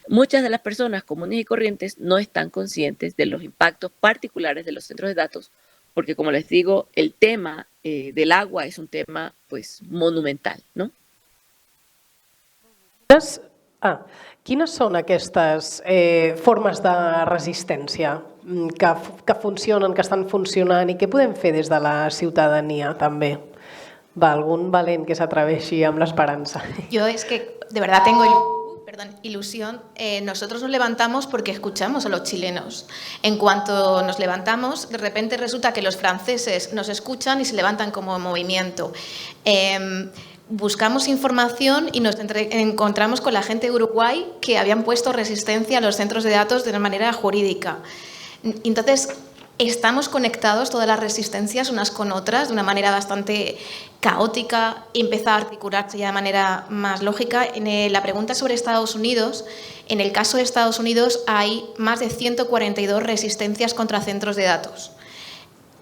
muchas de las personas comunes y corrientes no están conscientes de los impactos particulares de los centros de datos, porque como les digo, el tema del agua es un tema pues monumental, no? Quines són aquestes formes de resistència que funcionen, que estan funcionant i què podem fer des de la ciutadania també? Va, algun valent que s'atreveixi amb l'esperança. Yo es que de verdad tengo ilusión. Nosotros nos levantamos porque escuchamos a los chilenos. En cuanto nos levantamos, de repente resulta que los franceses nos escuchan y se levantan como movimiento. Buscamos información y nos encontramos con la gente de Uruguay que habían puesto resistencia a los centros de datos de una manera jurídica. Entonces, estamos conectados todas las resistencias unas con otras de una manera bastante caótica y empieza a articularse ya de manera más lógica. En la pregunta sobre Estados Unidos, en el caso de Estados Unidos hay más de 142 resistencias contra centros de datos.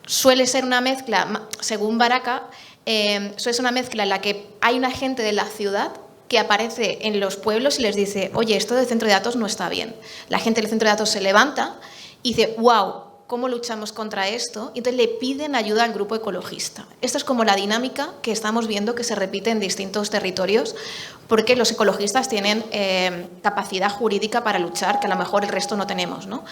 Suele ser una mezcla, según Baraka, suele ser una mezcla en la que hay una gente de la ciudad que aparece en los pueblos y les dice, oye, esto del centro de datos no está bien. La gente del centro de datos se levanta y dice, wow, ¿cómo luchamos contra esto? Y entonces le piden ayuda al grupo ecologista. Esta es como la dinámica que estamos viendo que se repite en distintos territorios porque los ecologistas tienen capacidad jurídica para luchar que a lo mejor el resto no tenemos, ¿no?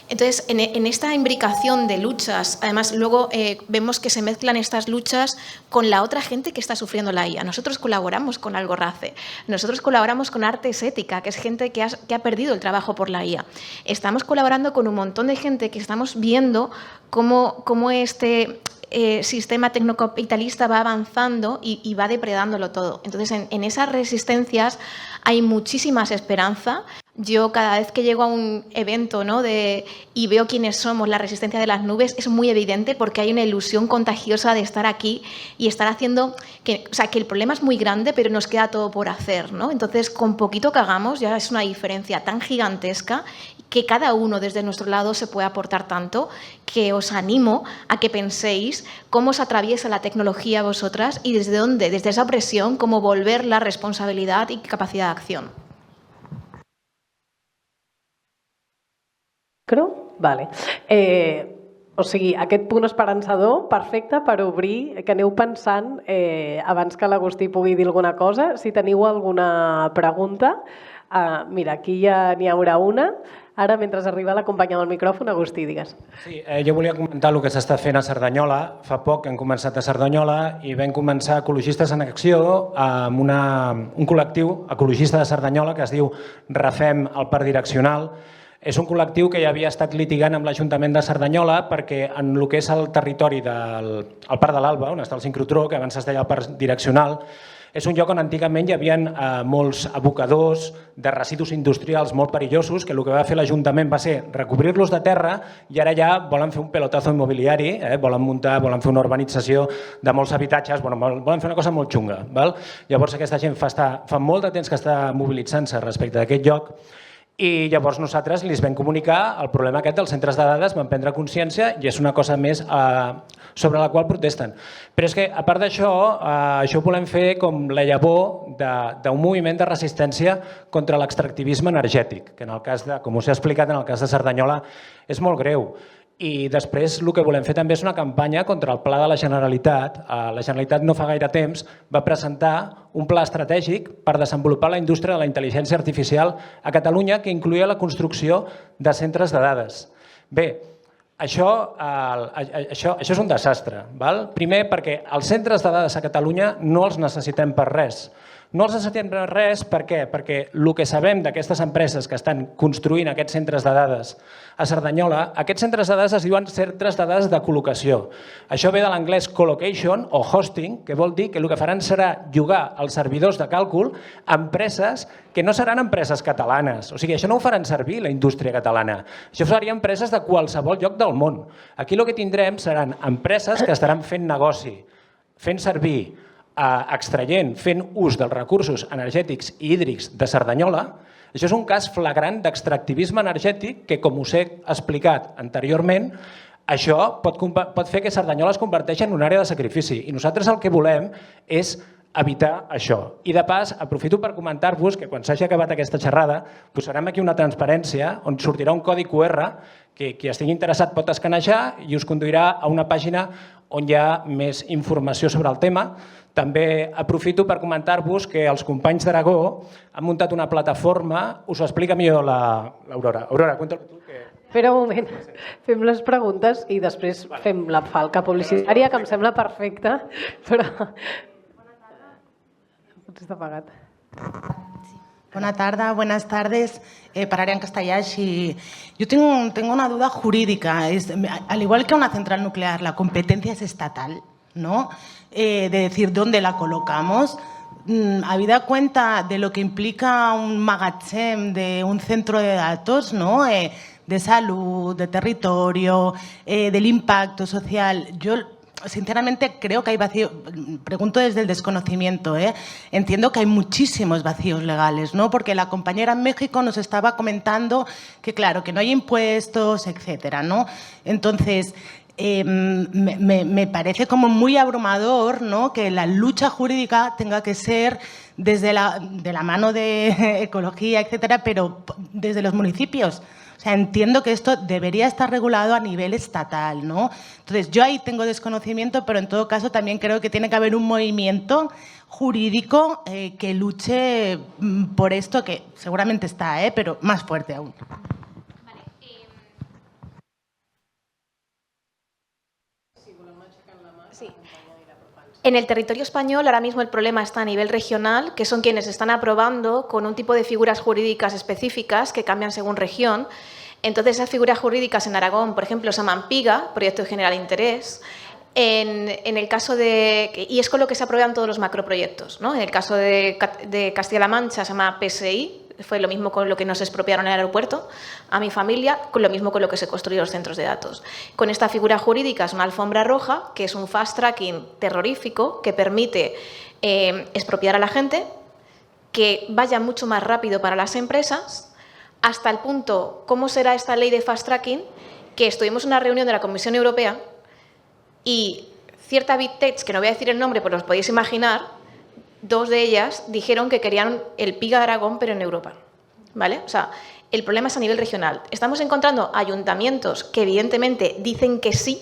Entonces, en esta imbricación de luchas, además luego vemos que se mezclan estas luchas con la otra gente que está sufriendo la IA. Nosotros colaboramos con Algorrace, nosotros colaboramos con Artes Ética, que es gente que ha perdido el trabajo por la IA. Estamos colaborando con un montón de gente que estamos viendo cómo este sistema tecnocapitalista va avanzando y va depredándolo todo. Entonces, en esas resistencias hay muchísima esperanza. Yo cada vez que llego a un evento, ¿no? Y veo quiénes somos, la resistencia de las nubes, es muy evidente porque hay una ilusión contagiosa de estar aquí y estar haciendo, que el problema es muy grande, pero nos queda todo por hacer, ¿no? Entonces, con poquito que hagamos ya es una diferencia tan gigantesca que cada uno desde nuestro lado se puede aportar tanto, que os animo a que penséis cómo os atraviesa la tecnología a vosotras y desde dónde, desde esa presión, cómo volver la responsabilidad y capacidad de acción. Vale. O sigui, aquest punt esperançador, perfecte per obrir, que aneu pensant abans que l'Agustí pugui dir alguna cosa. Si teniu alguna pregunta, mira, aquí ja n'hi haurà una. Ara, mentre arriba la companya amb el micròfon, Agustí, digues. Sí, jo volia comentar el que s'està fent a Cerdanyola. Fa poc hem començat a Cerdanyola i vam començar Ecologistes en Acció amb un col·lectiu ecologista de Cerdanyola que es diu Refem el Parc Direccional. És un col·lectiu que ja havia estat litigant amb l'Ajuntament de Cerdanyola perquè en el que és el territori del Parc de l'Alba, on està el sincrotró, que abans es deia el Parc Direccional, És un lloc on antigament hi havia molts abocadors de residus industrials molt perillosos, que el que va fer l'Ajuntament va ser recobrir-los de terra i ara ja volen fer un pelotazo immobiliari, volen fer una urbanització de molts habitatges, volen fer una cosa molt xunga. Llavors aquesta gent fa molt de temps que està mobilitzant-se respecte d'aquest lloc i llavors nosaltres els vam comunicar el problema aquest dels centres de dades, vam prendre consciència i és una cosa més sobre la qual protesten. Però és que, a part d'això, això ho volem fer com la llavor d'un moviment de resistència contra l'extractivisme energètic, que en el cas de, com us he explicat, en el cas de Cerdanyola és molt greu. I després el que volem fer també és una campanya contra el pla de la Generalitat. La Generalitat no fa gaire temps va presentar un pla estratègic per desenvolupar la indústria de la intel·ligència artificial a Catalunya que incloïa la construcció de centres de dades. Bé, això és un desastre. Primer perquè els centres de dades a Catalunya no els necessitem per res. No els necessitem per res, per què? Perquè el que sabem d'aquestes empreses que estan construint aquests centres de dades a Cerdanyola, aquests centres de dades es diuen centres de dades de col·locació. Això ve de l'anglès colocation o hosting, que vol dir que el que faran serà llogar els servidors de càlcul a empreses que no seran empreses catalanes. O sigui, això no ho faran servir la indústria catalana. Això serien empreses de qualsevol lloc del món. Aquí el que tindrem seran empreses que estaran fent negoci, fent servir, extraient, fent ús dels recursos energètics i hídrics de Cerdanyola. Això és un cas flagrant d'extractivisme energètic que, com us he explicat anteriorment, això pot fer que Cerdanyola es converteixi en una àrea de sacrifici. I nosaltres el que volem és evitar això. I de pas, aprofito per comentar-vos que quan s'hagi acabat aquesta xerrada posarem aquí una transparència on sortirà un codi QR que qui estigui interessat pot escanejar i us conduirà a una pàgina on hi ha més informació sobre el tema. També aprofito per comentar-vos que els companys d'Aragó han muntat una plataforma, us ho explica millor l'Aurora. Aurora, cuéntalo tu. Espera un moment, fem les preguntes i després fem la falca publicitària, que em sembla perfecta, però... Potser està apagat. Buenas tardes, buenas tardes. Pararé en castellà. Yo tengo una duda jurídica. Al igual que una central nuclear, la competencia es estatal, ¿no? De decir dónde la colocamos. Habida cuenta de lo que implica un magatzem de un centro de datos, ¿no? De salud, de territorio, del impacto social. Yo sinceramente creo que hay vacíos, pregunto desde el desconocimiento, entiendo que hay muchísimos vacíos legales, ¿no? Porque la compañera en México nos estaba comentando que claro, que no hay impuestos, etcétera, ¿no? Entonces, me parece como muy abrumador, ¿no? Que la lucha jurídica tenga que ser de la mano de ecología, etcétera, pero desde los municipios. O sea, entiendo que esto debería estar regulado a nivel estatal, ¿no? Entonces, yo ahí tengo desconocimiento, pero en todo caso también creo que tiene que haber un movimiento jurídico que luche por esto, que seguramente está, pero más fuerte aún. Sí. En el territorio español ahora mismo el problema está a nivel regional, que son quienes están aprobando con un tipo de figuras jurídicas específicas que cambian según región. Entonces esas figuras jurídicas en Aragón, por ejemplo, se llaman PIGA, Proyecto de General Interés. En el caso de, y es con lo que se aprueban todos los macroproyectos, ¿no? En el caso de Castilla-La Mancha se llama PSI, fue lo mismo con lo que nos expropiaron el aeropuerto, a mi familia, con lo mismo con lo que se construyeron los centros de datos. Con esta figura jurídica es una alfombra roja, que es un fast tracking terrorífico que permite expropiar a la gente, que vaya mucho más rápido para las empresas, hasta el punto, ¿cómo será esta ley de fast tracking? Que estuvimos en una reunión de la Comisión Europea y cierta Big Tech, que no voy a decir el nombre, pero os podéis imaginar, dos de ellas dijeron que querían el PIGA de Aragón, pero en Europa, ¿vale? O sea, el problema es a nivel regional. Estamos encontrando ayuntamientos que evidentemente dicen que sí,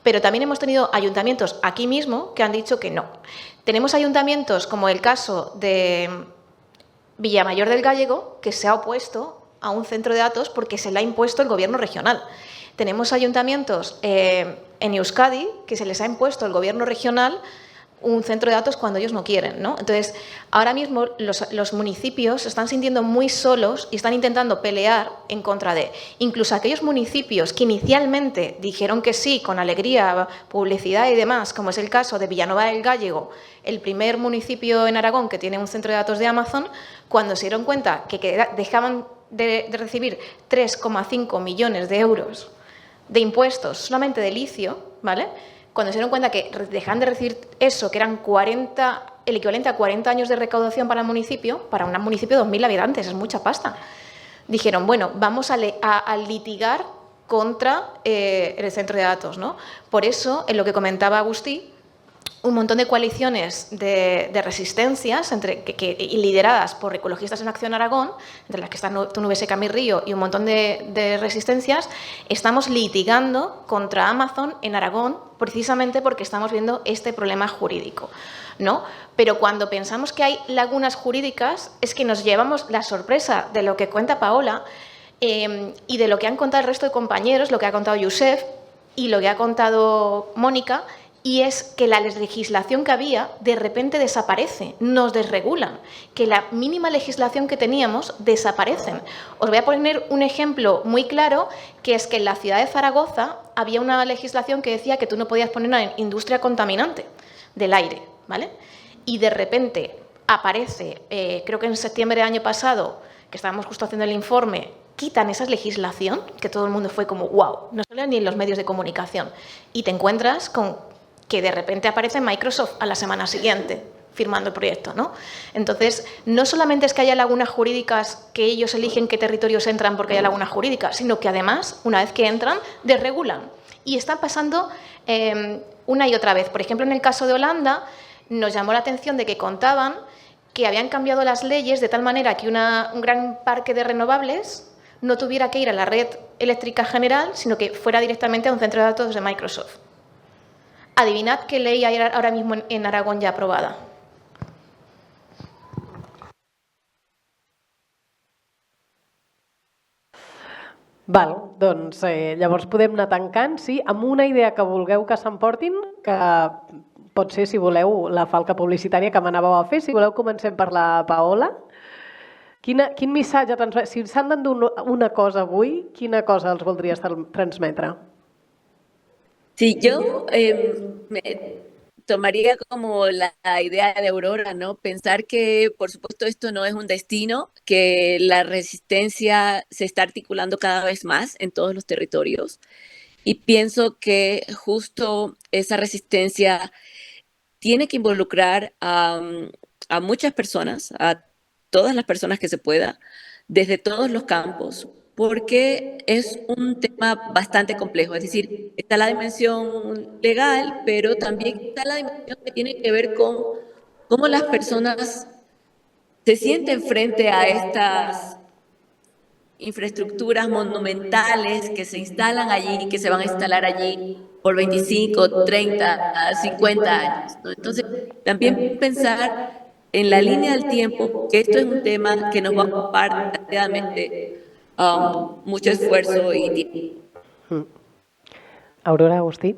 pero también hemos tenido ayuntamientos aquí mismo que han dicho que no. Tenemos ayuntamientos como el caso de Villamayor del Gállego, que se ha opuesto a un centro de datos porque se le ha impuesto el gobierno regional. Tenemos ayuntamientos en Euskadi que se les ha impuesto el gobierno regional un centro de datos cuando ellos no quieren, ¿no? Entonces, ahora mismo los municipios se están sintiendo muy solos y están intentando pelear en contra de. Incluso aquellos municipios que inicialmente dijeron que sí, con alegría, publicidad y demás, como es el caso de Villanueva del Gállego, el primer municipio en Aragón que tiene un centro de datos de Amazon, cuando se dieron cuenta que dejaban de recibir 3,5 millones de euros de impuestos solamente de licio, ¿vale? Cuando se dieron cuenta que dejaban de recibir eso, que eran el equivalente a 40 años de recaudación para el municipio, para un municipio de 2.000 habitantes, es mucha pasta. Dijeron, bueno, vamos a litigar contra el centro de datos, ¿no? Por eso, en lo que comentaba Agustí, un montón de coaliciones de resistencias lideradas por Ecologistas en Acción Aragón, entre las que están TUNVS Camirrío y un montón de resistencias, estamos litigando contra Amazon en Aragón precisamente porque estamos viendo este problema jurídico, ¿no? Pero cuando pensamos que hay lagunas jurídicas es que nos llevamos la sorpresa de lo que cuenta Paola y de lo que han contado el resto de compañeros, lo que ha contado Youssef y lo que ha contado Mónica, y es que la legislación que había de repente desaparece, nos desregulan, que la mínima legislación que teníamos desaparecen. Os voy a poner un ejemplo muy claro, que es que en la ciudad de Zaragoza había una legislación que decía que tú no podías poner una industria contaminante del aire, ¿vale? Y de repente aparece, creo que en septiembre del año pasado, que estábamos justo haciendo el informe, quitan esa legislación, que todo el mundo fue como, wow, no sale ni en los medios de comunicación, y te encuentras con que de repente aparece Microsoft a la semana siguiente firmando el proyecto, ¿no? Entonces, no solamente es que haya lagunas jurídicas que ellos eligen qué territorios entran porque haya lagunas jurídicas, sino que además, una vez que entran, desregulan. Y están pasando una y otra vez. Por ejemplo, en el caso de Holanda, nos llamó la atención de que contaban que habían cambiado las leyes de tal manera que un gran parque de renovables no tuviera que ir a la red eléctrica general, sino que fuera directamente a un centro de datos de Microsoft. Adivinad qué ley hay ahora mismo en Aragón ya aprobada. Val, doncs llavors podem anar tancant, sí, amb una idea que vulgueu que s'emportin, que pot ser, si voleu, la falca publicitària que m'anàveu a fer. Si voleu, comencem per la Paola. Quin missatge transmetre? Si s'han d'endur una cosa avui, quina cosa els voldries transmetre? Sí, yo me tomaría como la idea de Aurora, ¿no? Pensar que, por supuesto, esto no es un destino, que la resistencia se está articulando cada vez más en todos los territorios. Y pienso que justo esa resistencia tiene que involucrar a muchas personas, a todas las personas que se pueda, desde todos los campos, porque es un tema bastante complejo. Es decir, está la dimensión legal, pero también está la dimensión que tiene que ver con cómo las personas se sienten frente a estas infraestructuras monumentales que se instalan allí, que se van a instalar allí por 25, 30, 50 años, ¿no? Entonces, también pensar en la línea del tiempo, que esto es un tema que nos va a ocupar rápidamente mucho esfuerzo y tiempo. Aurora, Agustí.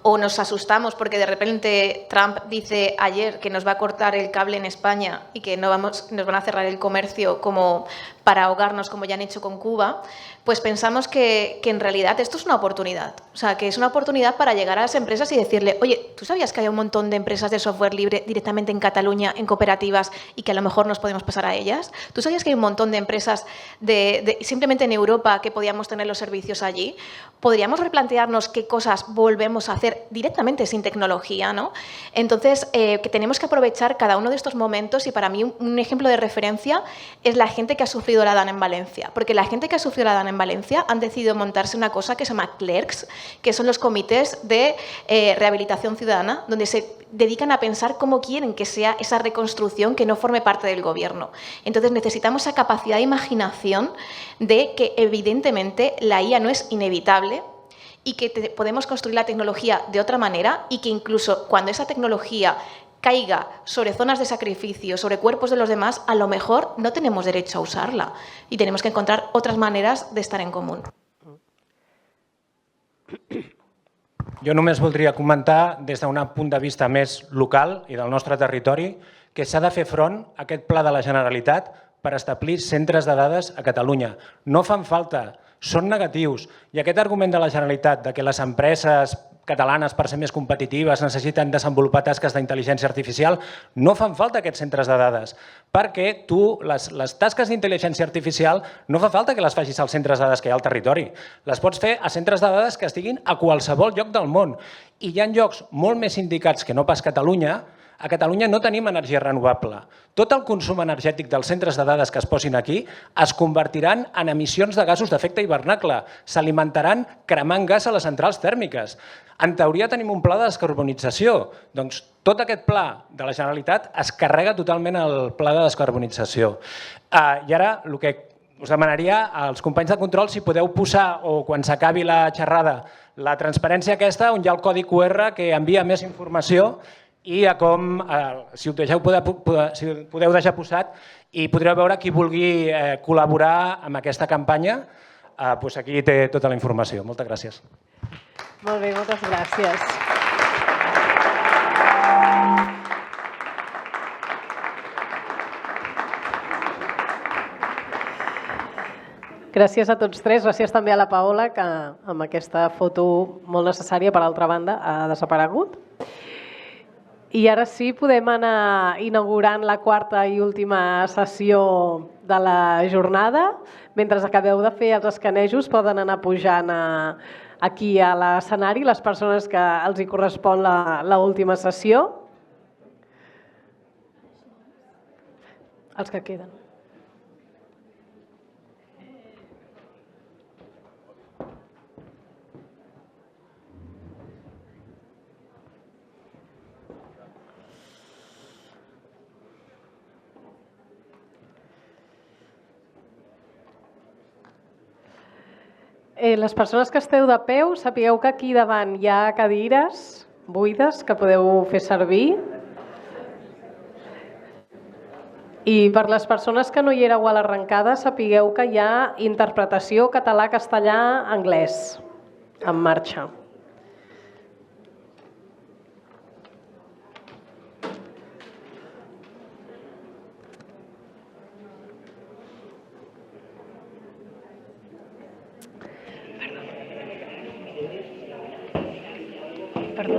O nos asustamos porque de repente Trump dice ayer que nos va a cortar el cable en España y que nos van a cerrar el comercio como para ahogarnos, como ya han hecho con Cuba, pues pensamos que en realidad esto es una oportunidad. O sea, que es una oportunidad para llegar a las empresas y decirle, oye, ¿tú sabías que hay un montón de empresas de software libre directamente en Cataluña, en cooperativas, y que a lo mejor nos podemos pasar a ellas? ¿Tú sabías que hay un montón de empresas simplemente en Europa que podíamos tener los servicios allí? ¿Podríamos replantearnos qué cosas volvemos a hacer directamente sin tecnología, ¿no? Entonces, que tenemos que aprovechar cada uno de estos momentos, y para mí un ejemplo de referencia es la gente que ha sufrido la DANA en Valencia, porque la gente que ha sufrido la DANA en Valencia han decidido montarse una cosa que se llama CLERCS, que son los comités de rehabilitación ciudadana, donde se dedican a pensar cómo quieren que sea esa reconstrucción que no forme parte del gobierno. Entonces necesitamos esa capacidad de imaginación de que evidentemente la IA no es inevitable y que podemos construir la tecnología de otra manera, y que incluso cuando esa tecnología caiga sobre zonas de sacrificio, sobre cuerpos de los demás, a lo mejor no tenemos derecho a usarla y tenemos que encontrar otras maneras de estar en común. Jo només voldria comentar des d'un punt de vista més local i del nostre territori que s'ha de fer front a aquest pla de la Generalitat per establir centres de dades a Catalunya. No fan falta, són negatius. I aquest argument de la Generalitat de que les empreses catalanes, per ser més competitives, necessiten desenvolupar tasques d'intel·ligència artificial, no fan falta aquests centres de dades, perquè tu, les tasques d'intel·ligència artificial, no fa falta que les facis als centres de dades que hi ha al territori. Les pots fer a centres de dades que estiguin a qualsevol lloc del món. I hi ha llocs molt més indicats que no pas Catalunya. A Catalunya no tenim energia renovable. Tot el consum energètic dels centres de dades que es posin aquí es convertiran en emissions de gasos d'efecte hivernacle. S'alimentaran cremant gas a les centrals tèrmiques. En teoria tenim un pla de descarbonització. Doncs tot aquest pla de la Generalitat es carrega totalment el pla de descarbonització. I ara el que us demanaria als companys de control si podeu posar, o quan s'acabi la xerrada, la transparència aquesta on hi ha el codi QR que envia més informació i a com, si ho podeu deixar posat, i podreu veure qui vulgui col·laborar amb aquesta campanya, doncs aquí té tota la informació. Moltes gràcies. Molt bé, moltes gràcies. Gràcies a tots tres, gràcies també a la Paola, que amb aquesta foto molt necessària, per altra banda, ha desaparegut. I ara sí, podem anar inaugurant la quarta i última sessió de la jornada. Mentre acabeu de fer els escanejos, poden anar pujant aquí a l'escenari les persones que els hi correspon l'última sessió. Els que queden. Les persones que esteu de peu, sapigueu que aquí davant hi ha cadires buides que podeu fer servir. I per les persones que no hi éreu a l'arrencada, sapigueu que hi ha interpretació català, castellà, anglès en marxa. Perdó.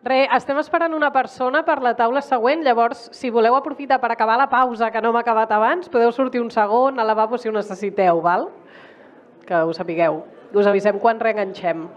Estem esperant una persona per la taula següent, llavors, si voleu aprofitar per acabar la pausa, que no hem acabat abans, podeu sortir un segon al lavabo si ho necessiteu, val? Que ho sapigueu. Us avisem quan reenganxem.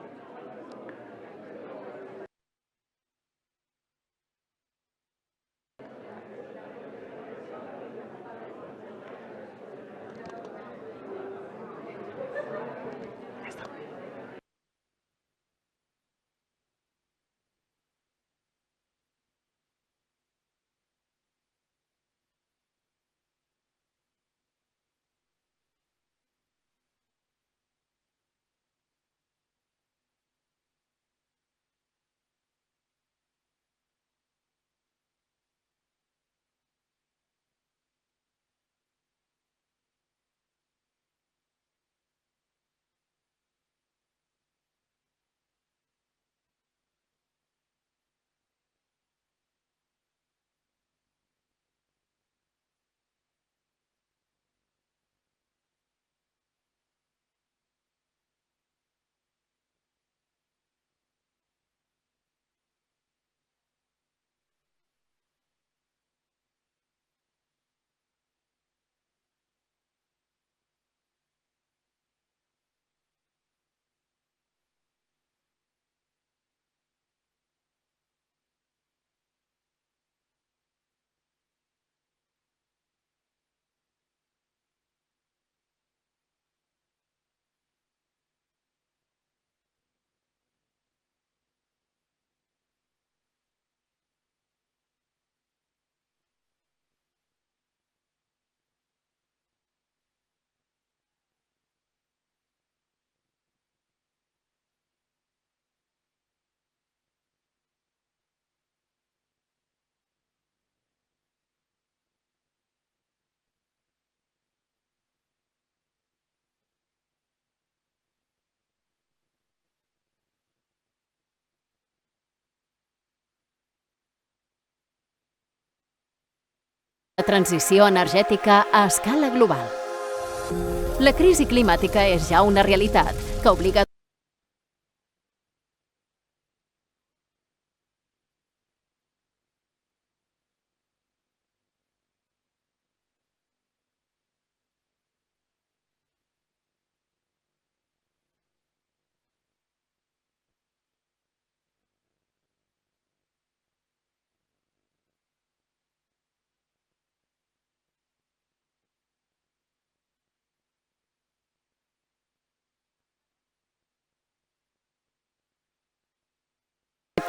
La transició energètica a escala global. La crisi climàtica és ja una realitat que obliga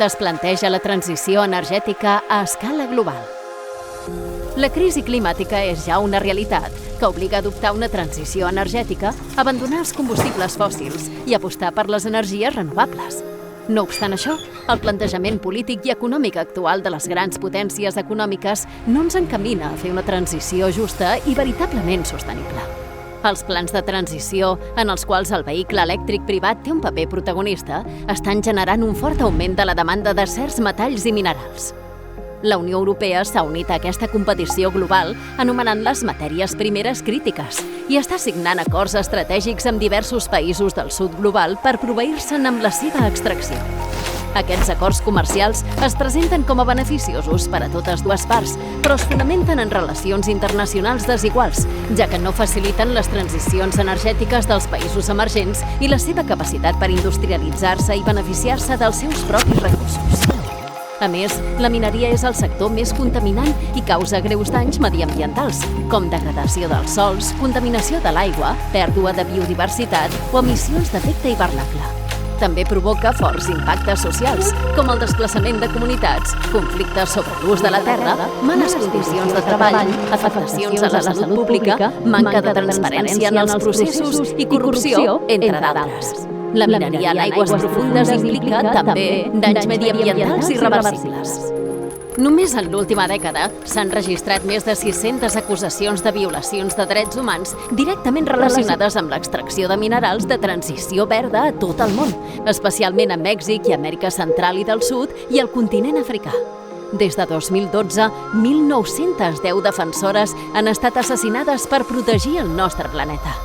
es planteja la transició energètica a escala global. La crisi climàtica és ja una realitat que obliga a adoptar una transició energètica, abandonar els combustibles fòssils i apostar per les energies renovables. No obstant això, el plantejament polític i econòmic actual de les grans potències econòmiques no ens encamina a fer una transició justa i veritablement sostenible. Els plans de transició, en els quals el vehicle elèctric privat té un paper protagonista, estan generant un fort augment de la demanda de certs metalls i minerals. La Unió Europea s'ha unit a aquesta competició global anomenant les matèries primeres crítiques i està signant acords estratègics amb diversos països del sud global per proveir-se'n amb la seva extracció. Aquests acords comercials es presenten com a beneficiosos per a totes dues parts, però es fonamenten en relacions internacionals desiguals, ja que no faciliten les transicions energètiques dels països emergents i la seva capacitat per industrialitzar-se i beneficiar-se dels seus propis recursos. A més, la mineria és el sector més contaminant i causa greus danys mediambientals, com degradació dels sòls, contaminació de l'aigua, pèrdua de biodiversitat o emissions d'efecte hivernacle. També provoca forts impactes socials, com el desplaçament de comunitats, conflictes sobre l'ús de la terra, males condicions de treball, afectacions a la salut pública, manca de transparència en els processos i corrupció, entre d'altres. La mineria en aigües profundes implica també danys mediambientals irreversibles. Només en l'última dècada s'han registrat més de 600 acusacions de violacions de drets humans directament relacionades amb l'extracció de minerals de transició verda a tot el món, especialment a Mèxic i Amèrica Central i del Sud i al continent africà. Des de 2012, 1.910 defensores han estat assassinades per protegir el nostre planeta.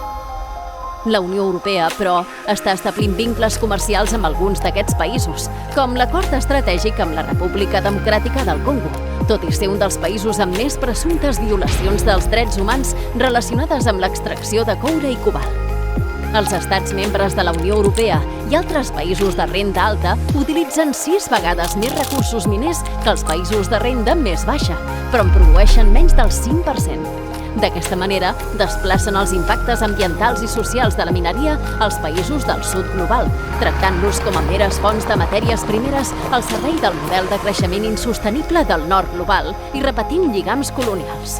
La Unió Europea, però, està establint vincles comercials amb alguns d'aquests països, com l'acord estratègic amb la República Democràtica del Congo, tot i ser un dels països amb més presumptes violacions dels drets humans relacionades amb l'extracció de coure i cobalt. Els estats membres de la Unió Europea i altres països de renda alta utilitzen 6 vegades més recursos miners que els països de renda més baixa, però en produeixen menys del 5%. D'aquesta manera, desplacen els impactes ambientals i socials de la mineria als països del sud global, tractant-los com a meres fonts de matèries primeres al servei del model de creixement insostenible del nord global i repetint lligams colonials.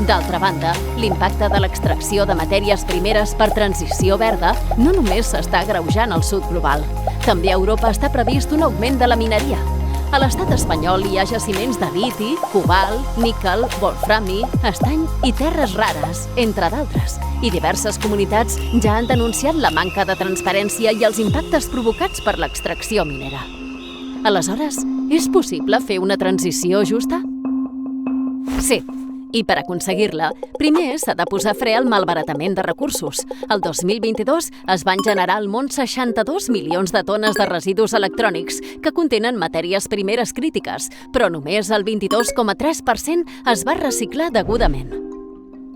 D'altra banda, l'impacte de l'extracció de matèries primeres per transició verda no només s'està agreujant al sud global. També a Europa està previst un augment de la mineria. A l'estat espanyol hi ha jaciments de liti, cobalt, níquel, wolframi, estany i terres rares, entre d'altres. I diverses comunitats ja han denunciat la manca de transparència i els impactes provocats per l'extracció minera. Aleshores, és possible fer una transició justa? Sí. I per aconseguir-la, primer s'ha de posar fre al malbaratament de recursos. El 2022 es van generar al món 62 milions de tones de residus electrònics que contenen matèries primeres crítiques, però només el 22,3% es va reciclar degudament.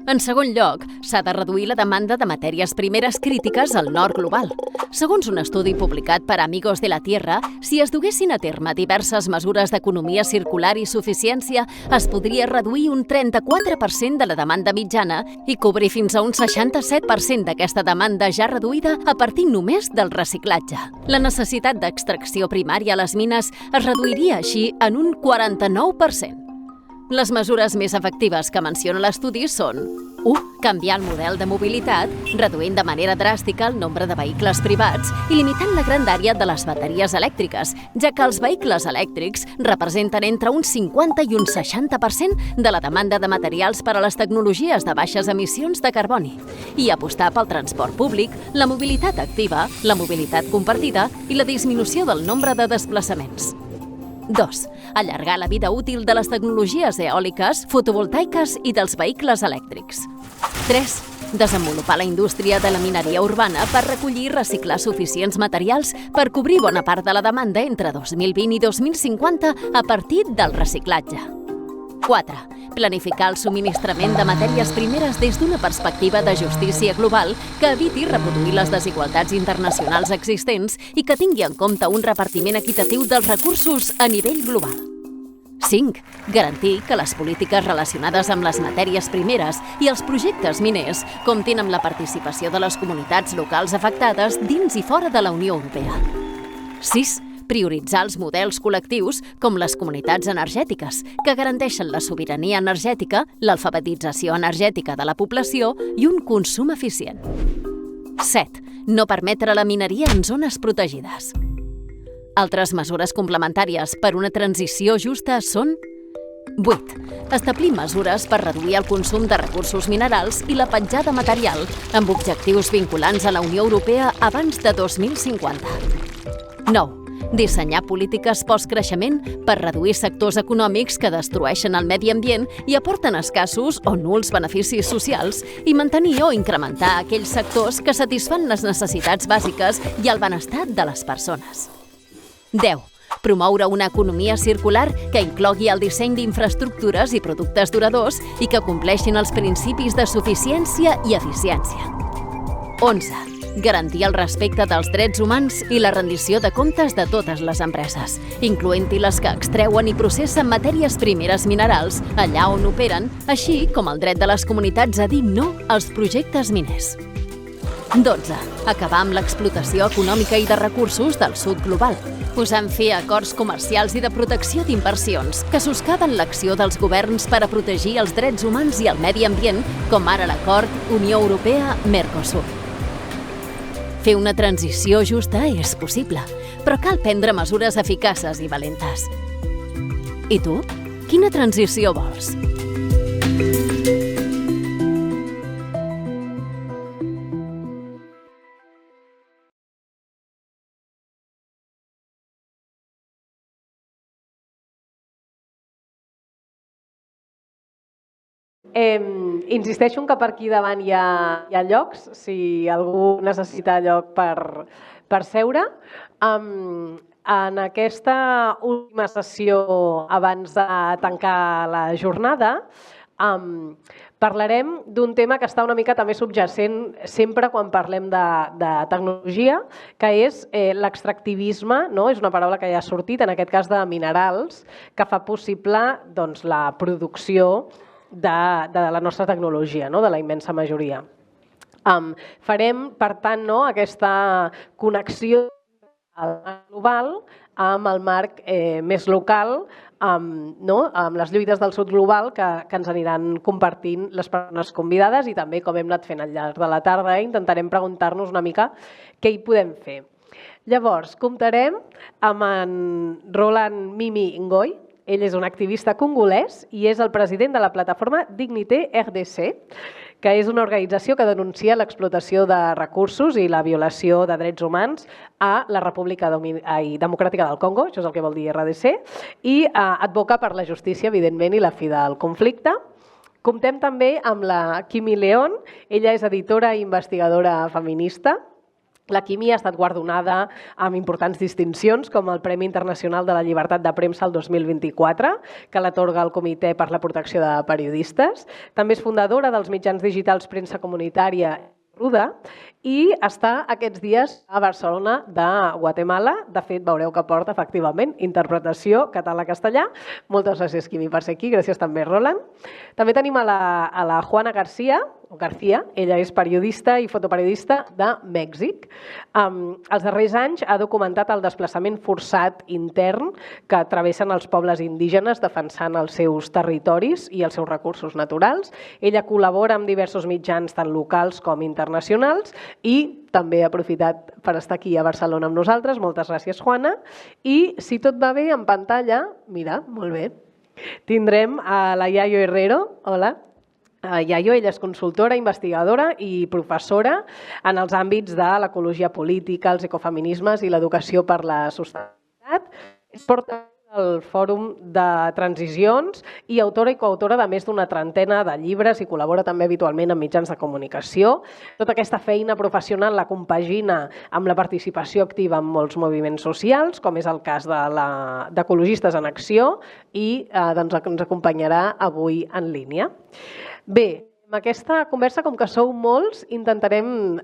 En segon lloc, s'ha de reduir la demanda de matèries primeres crítiques al nord global. Segons un estudi publicat per Amigos de la Tierra, si es duguessin a terme diverses mesures d'economia circular i suficiència, es podria reduir un 34% de la demanda mitjana i cobrir fins a un 67% d'aquesta demanda ja reduïda a partir només del reciclatge. La necessitat d'extracció primària a les mines es reduiria així en un 49%. Les mesures més efectives que menciona l'estudi són 1. Canviar el model de mobilitat, reduint de manera dràstica el nombre de vehicles privats i limitant la grandària de les bateries elèctriques, ja que els vehicles elèctrics representen entre un 50 i un 60% de la demanda de materials per a les tecnologies de baixes emissions de carboni. I apostar pel transport públic, la mobilitat activa, la mobilitat compartida i la disminució del nombre de desplaçaments. 2. Allargar la vida útil de les tecnologies eòliques, fotovoltaiques i dels vehicles elèctrics. 3. Desenvolupar la indústria de la mineria urbana per recollir i reciclar suficients materials per cobrir bona part de la demanda entre 2020 i 2050 a partir del reciclatge. 4. Planificar el subministrament de matèries primeres des d'una perspectiva de justícia global que eviti reproduir les desigualtats internacionals existents i que tingui en compte un repartiment equitatiu dels recursos a nivell global. 5. Garantir que les polítiques relacionades amb les matèries primeres i els projectes miners comptin amb la participació de les comunitats locals afectades dins i fora de la Unió Europea. 6. Prioritzar els models col·lectius com les comunitats energètiques, que garanteixen la sobirania energètica, l'alfabetització energètica de la població i un consum eficient. 7. No permetre la mineria en zones protegides. Altres mesures complementàries per una transició justa són 8. Establir mesures per reduir el consum de recursos minerals i la petjada material amb objectius vinculants a la Unió Europea abans de 2050. 9. Dissenyar polítiques post-creixement per reduir sectors econòmics que destrueixen el medi ambient i aporten escassos o nuls beneficis socials i mantenir o incrementar aquells sectors que satisfan les necessitats bàsiques i el benestar de les persones. 10. Promoure una economia circular que inclogui el disseny d'infraestructures i productes duradors i que compleixin els principis de suficiència i eficiència. 11. Garantir el respecte dels drets humans i la rendició de comptes de totes les empreses, incloent-hi les que extreuen i processen matèries primeres minerals allà on operen, així com el dret de les comunitats a dir no als projectes miners. 12. Acabar amb l'explotació econòmica i de recursos del sud global, posant fi a acords comercials i de protecció d'inversions que soscaven l'acció dels governs per a protegir els drets humans i el medi ambient, com ara l'acord Unió Europea-Mercosur. Fer una transició justa és possible, però cal prendre mesures eficaces i valentes. I tu? Quina transició vols? Insisteixo que per aquí davant hi ha llocs, si algú necessita lloc per seure. En aquesta última sessió, abans de tancar la jornada, parlarem d'un tema que està una mica també subjacent sempre quan parlem de tecnologia, que és l'extractivisme, no? És una paraula que ja ha sortit, en aquest cas de minerals, que fa possible la producció de la nostra tecnologia, no? De la immensa majoria. Farem, per tant, aquesta connexió global amb el marc més local, amb les lluites del sud global que ens aniran compartint les persones convidades i també, com hem anat fent al llarg de la tarda, intentarem preguntar-nos una mica què hi podem fer. Llavors, comptarem amb en Roland Mimi Ngoy. Ell és un activista congolès i és el president de la plataforma Dignité RDC, que és una organització que denuncia l'explotació de recursos i la violació de drets humans a la República Democràtica del Congo, això és el que vol dir RDC, i advoca per la justícia, evidentment, i la fi del conflicte. Comptem també amb la Kimi León. Ella és editora i investigadora feminista. La Kimi ha estat guardonada amb importants distincions, com el Premi Internacional de la Llibertat de Premsa el 2024, que l'atorga el Comitè per la Protecció de Periodistes. També és fundadora dels mitjans digitals Premsa Comunitària Ruda i està aquests dies a Barcelona de Guatemala. De fet, veureu que porta, efectivament, interpretació català-castellà. Moltes gràcies, Kimi, per ser aquí. Gràcies també, Roland. També tenim a la Juana García. Ella és periodista i fotoperiodista de Mèxic. Els darrers anys ha documentat el desplaçament forçat intern que travessen els pobles indígenes defensant els seus territoris i els seus recursos naturals. Ella col·labora amb diversos mitjans tant locals com internacionals i també ha aprofitat per estar aquí a Barcelona amb nosaltres. Moltes gràcies, Juana. I si tot va bé, en pantalla, mira, molt bé, tindrem a la Yayo Herrero. Hola. Yayo, ella és consultora, investigadora i professora en els àmbits de l'ecologia política, els ecofeminismes i l'educació per la sostenibilitat. És portaveu del Fòrum de Transicions i autora i coautora de més d'una trentena de llibres i col·labora també habitualment en mitjans de comunicació. Tota aquesta feina professional la compagina amb la participació activa en molts moviments socials, com és el cas d'Ecologistes en Acció, i ens acompanyarà avui en línia. Bé, amb aquesta conversa, com que sou molts, intentarem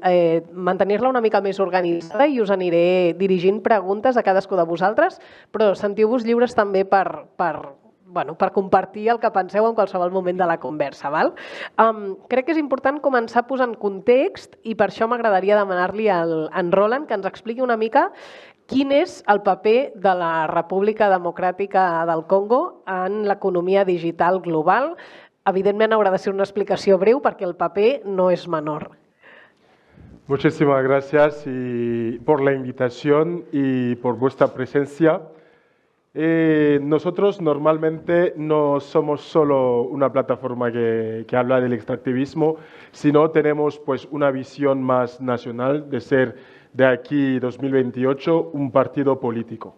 mantenir-la una mica més organitzada i us aniré dirigint preguntes a cadascú de vosaltres, però sentiu-vos lliures també per compartir el que penseu en qualsevol moment de la conversa. Crec que és important començar posant context i per això m'agradaria demanar-li a en Roland que ens expliqui una mica quin és el paper de la República Democràtica del Congo en l'economia digital global. Evidentment haurà de ser una explicació breu perquè el paper no es menor. Muchísimas gracias por la invitación y por vuestra presencia. Nosotros normalmente no somos solo una plataforma que habla del extractivismo, sino tenemos pues una visión más nacional de ser de aquí 2028 un partido político.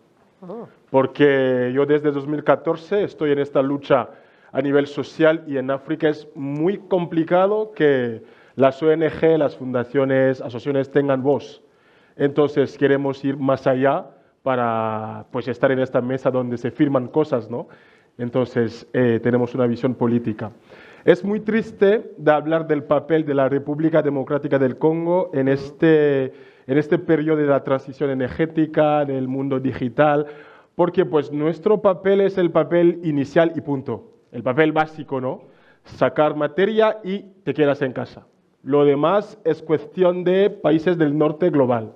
Porque yo desde 2014 estoy en esta lucha a nivel social y en África es muy complicado que las ONG, las fundaciones, asociaciones tengan voz. Entonces queremos ir más allá para pues, estar en esta mesa donde se firman cosas, ¿no? Entonces tenemos una visión política. Es muy triste de hablar del papel de la República Democrática del Congo en este periodo de la transición energética, del mundo digital, porque pues, nuestro papel es el papel inicial y punto. El papel básico, ¿no? Sacar materia y te quedas en casa. Lo demás es cuestión de países del norte global.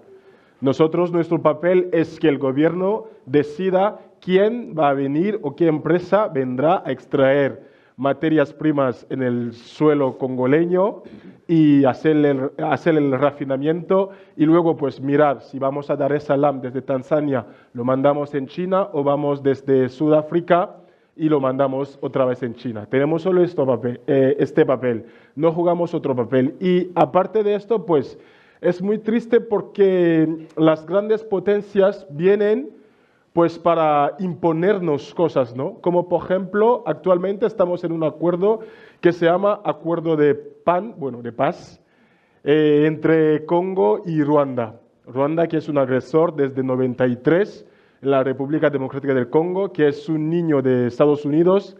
Nosotros, nuestro papel es que el gobierno decida quién va a venir o qué empresa vendrá a extraer materias primas en el suelo congoleño y hacer el refinamiento y luego pues mirar si vamos a Dar es Salaam desde Tanzania, lo mandamos en China o vamos desde Sudáfrica y lo mandamos otra vez en China. Tenemos solo este papel, no jugamos otro papel. Y aparte de esto, pues es muy triste porque las grandes potencias vienen pues para imponernos cosas, ¿no? Como por ejemplo, actualmente estamos en un acuerdo que se llama Acuerdo de Paz, entre Congo y Ruanda. Ruanda, que es un agresor desde 93 en la República Democrática del Congo, que es un niño de Estados Unidos,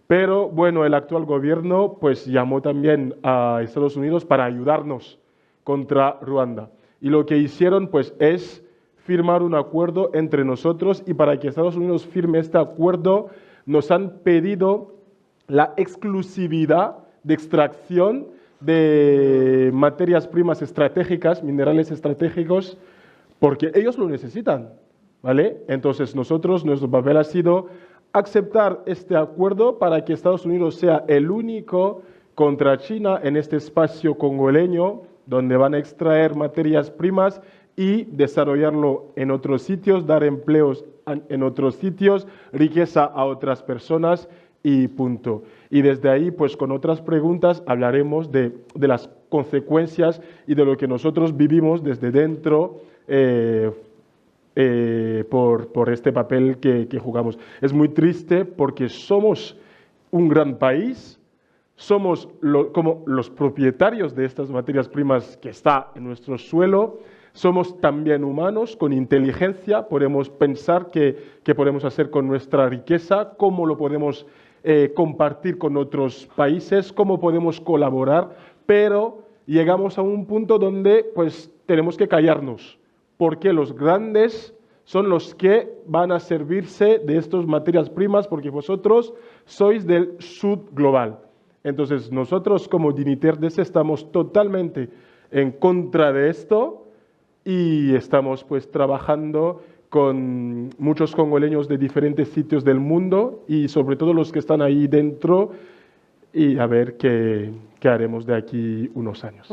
pero bueno, el actual gobierno pues llamó también a Estados Unidos para ayudarnos contra Ruanda. Y lo que hicieron pues es firmar un acuerdo entre nosotros, y para que Estados Unidos firme este acuerdo nos han pedido la exclusividad de extracción de materias primas estratégicas, minerales estratégicos, porque ellos lo necesitan, ¿vale? Entonces nuestro papel ha sido aceptar este acuerdo para que Estados Unidos sea el único contra China en este espacio congoleño, donde van a extraer materias primas y desarrollarlo en otros sitios, dar empleos en otros sitios, riqueza a otras personas y punto. Y desde ahí, pues con otras preguntas hablaremos de las consecuencias y de lo que nosotros vivimos desde dentro por este papel que jugamos. Es muy triste porque somos un gran país, somos como los propietarios de estas materias primas que está en nuestro suelo, somos también humanos con inteligencia, podemos pensar qué podemos hacer con nuestra riqueza, cómo lo podemos compartir con otros países, cómo podemos colaborar, pero llegamos a un punto donde pues tenemos que callarnos, porque los grandes son los que van a servirse de estas materias primas, porque vosotros sois del sud global. Entonces nosotros como Dignitaires estamos totalmente en contra de esto y estamos pues trabajando con muchos congoleños de diferentes sitios del mundo y sobre todo los que están ahí dentro, y a ver qué haremos de aquí unos años.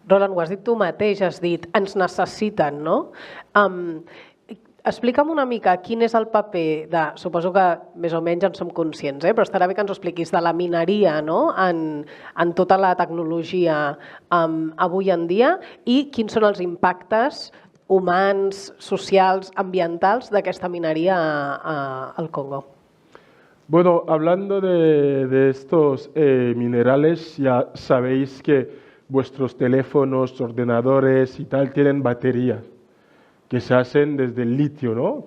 Roland, ho has dit tu mateix, has dit, ens necessiten, no? Explica'm una mica quin és el paper de, suposo que més o menys en som conscients, però estarà bé que ens ho expliquis, de la mineria, no? en tota la tecnologia avui en dia, i quins són els impactes humans, socials, ambientals d'aquesta mineria al Congo. Bueno, hablando de estos minerales, ya sabéis que vuestros teléfonos, ordenadores y tal tienen baterías que se hacen desde el litio, ¿no?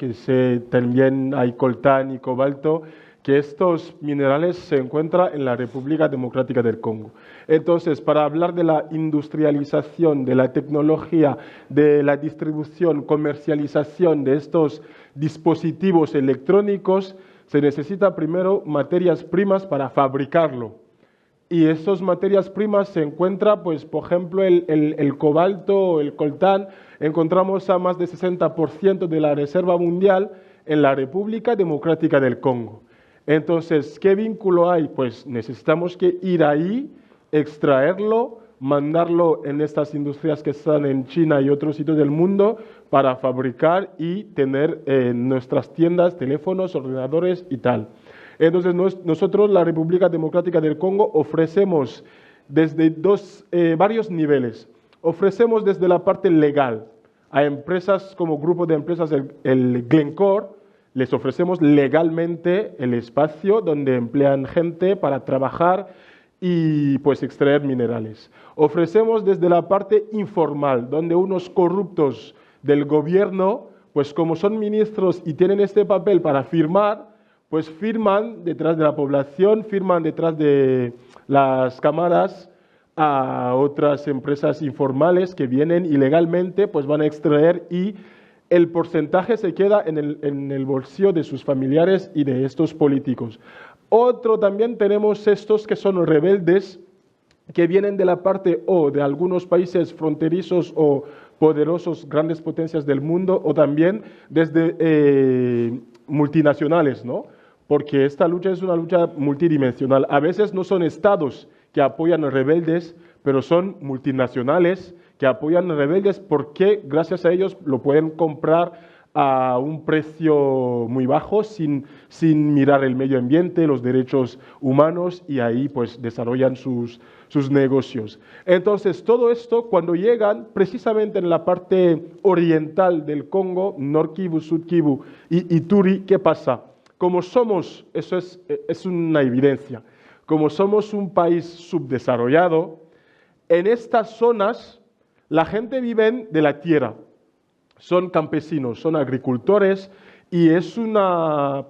También hay coltán y cobalto, que estos minerales se encuentran en la República Democrática del Congo. Entonces, para hablar de la industrialización, de la tecnología, de la distribución, comercialización de estos dispositivos electrónicos, se necesita primero materias primas para fabricarlo. Y estas materias primas se encuentran, pues, por ejemplo, el cobalto o el coltán, encontramos a más de 60% de la reserva mundial en la República Democrática del Congo. Entonces, ¿qué vínculo hay? Pues necesitamos que ir ahí, extraerlo, mandarlo en estas industrias que están en China y otros sitios del mundo para fabricar y tener en nuestras tiendas teléfonos, ordenadores y tal. Entonces, nosotros, la República Democrática del Congo, ofrecemos desde varios niveles. Ofrecemos desde la parte legal a empresas como grupo de empresas, el Glencore, les ofrecemos legalmente el espacio donde emplean gente para trabajar y pues extraer minerales. Ofrecemos desde la parte informal, donde unos corruptos del gobierno, pues como son ministros y tienen este papel para firmar, pues firman detrás de la población, firman detrás de las cámaras a otras empresas informales que vienen ilegalmente, pues van a extraer y el porcentaje se queda en el bolsillo de sus familiares y de estos políticos. Otro también tenemos estos que son rebeldes, que vienen de la parte o de algunos países fronterizos o poderosos, grandes potencias del mundo, o también desde multinacionales, ¿no? Porque esta lucha es una lucha multidimensional. A veces no son estados que apoyan a rebeldes, pero son multinacionales que apoyan a rebeldes porque gracias a ellos lo pueden comprar a un precio muy bajo, sin mirar el medio ambiente, los derechos humanos, y ahí pues desarrollan sus negocios. Entonces, todo esto, cuando llegan precisamente en la parte oriental del Congo, Nord Kivu, Sud Kivu y Ituri, ¿qué pasa? Como somos, eso es una evidencia, como somos un país subdesarrollado, en estas zonas la gente vive de la tierra, son campesinos, son agricultores, y es la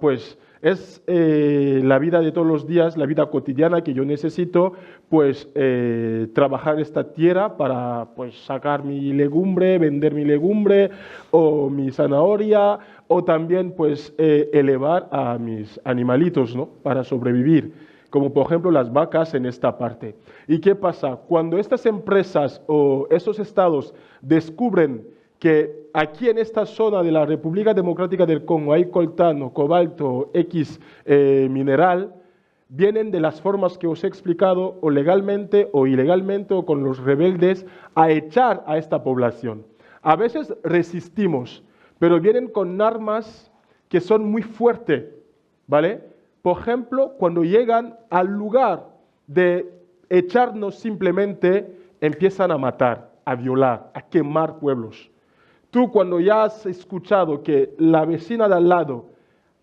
vida de todos los días, la vida cotidiana que yo necesito, pues trabajar esta tierra para pues sacar mi legumbre, vender mi legumbre o mi zanahoria, o también pues elevar a mis animalitos, ¿no?, para sobrevivir, como por ejemplo las vacas en esta parte. ¿Y qué pasa? Cuando estas empresas o esos estados descubren que aquí en esta zona de la República Democrática del Congo hay coltano, cobalto, X mineral, vienen de las formas que os he explicado, o legalmente o ilegalmente, o con los rebeldes, a echar a esta población. A veces resistimos, pero vienen con armas que son muy fuertes, ¿vale? Por ejemplo, cuando llegan al lugar de echarnos simplemente, empiezan a matar, a violar, a quemar pueblos. Tú, cuando ya has escuchado que la vecina de al lado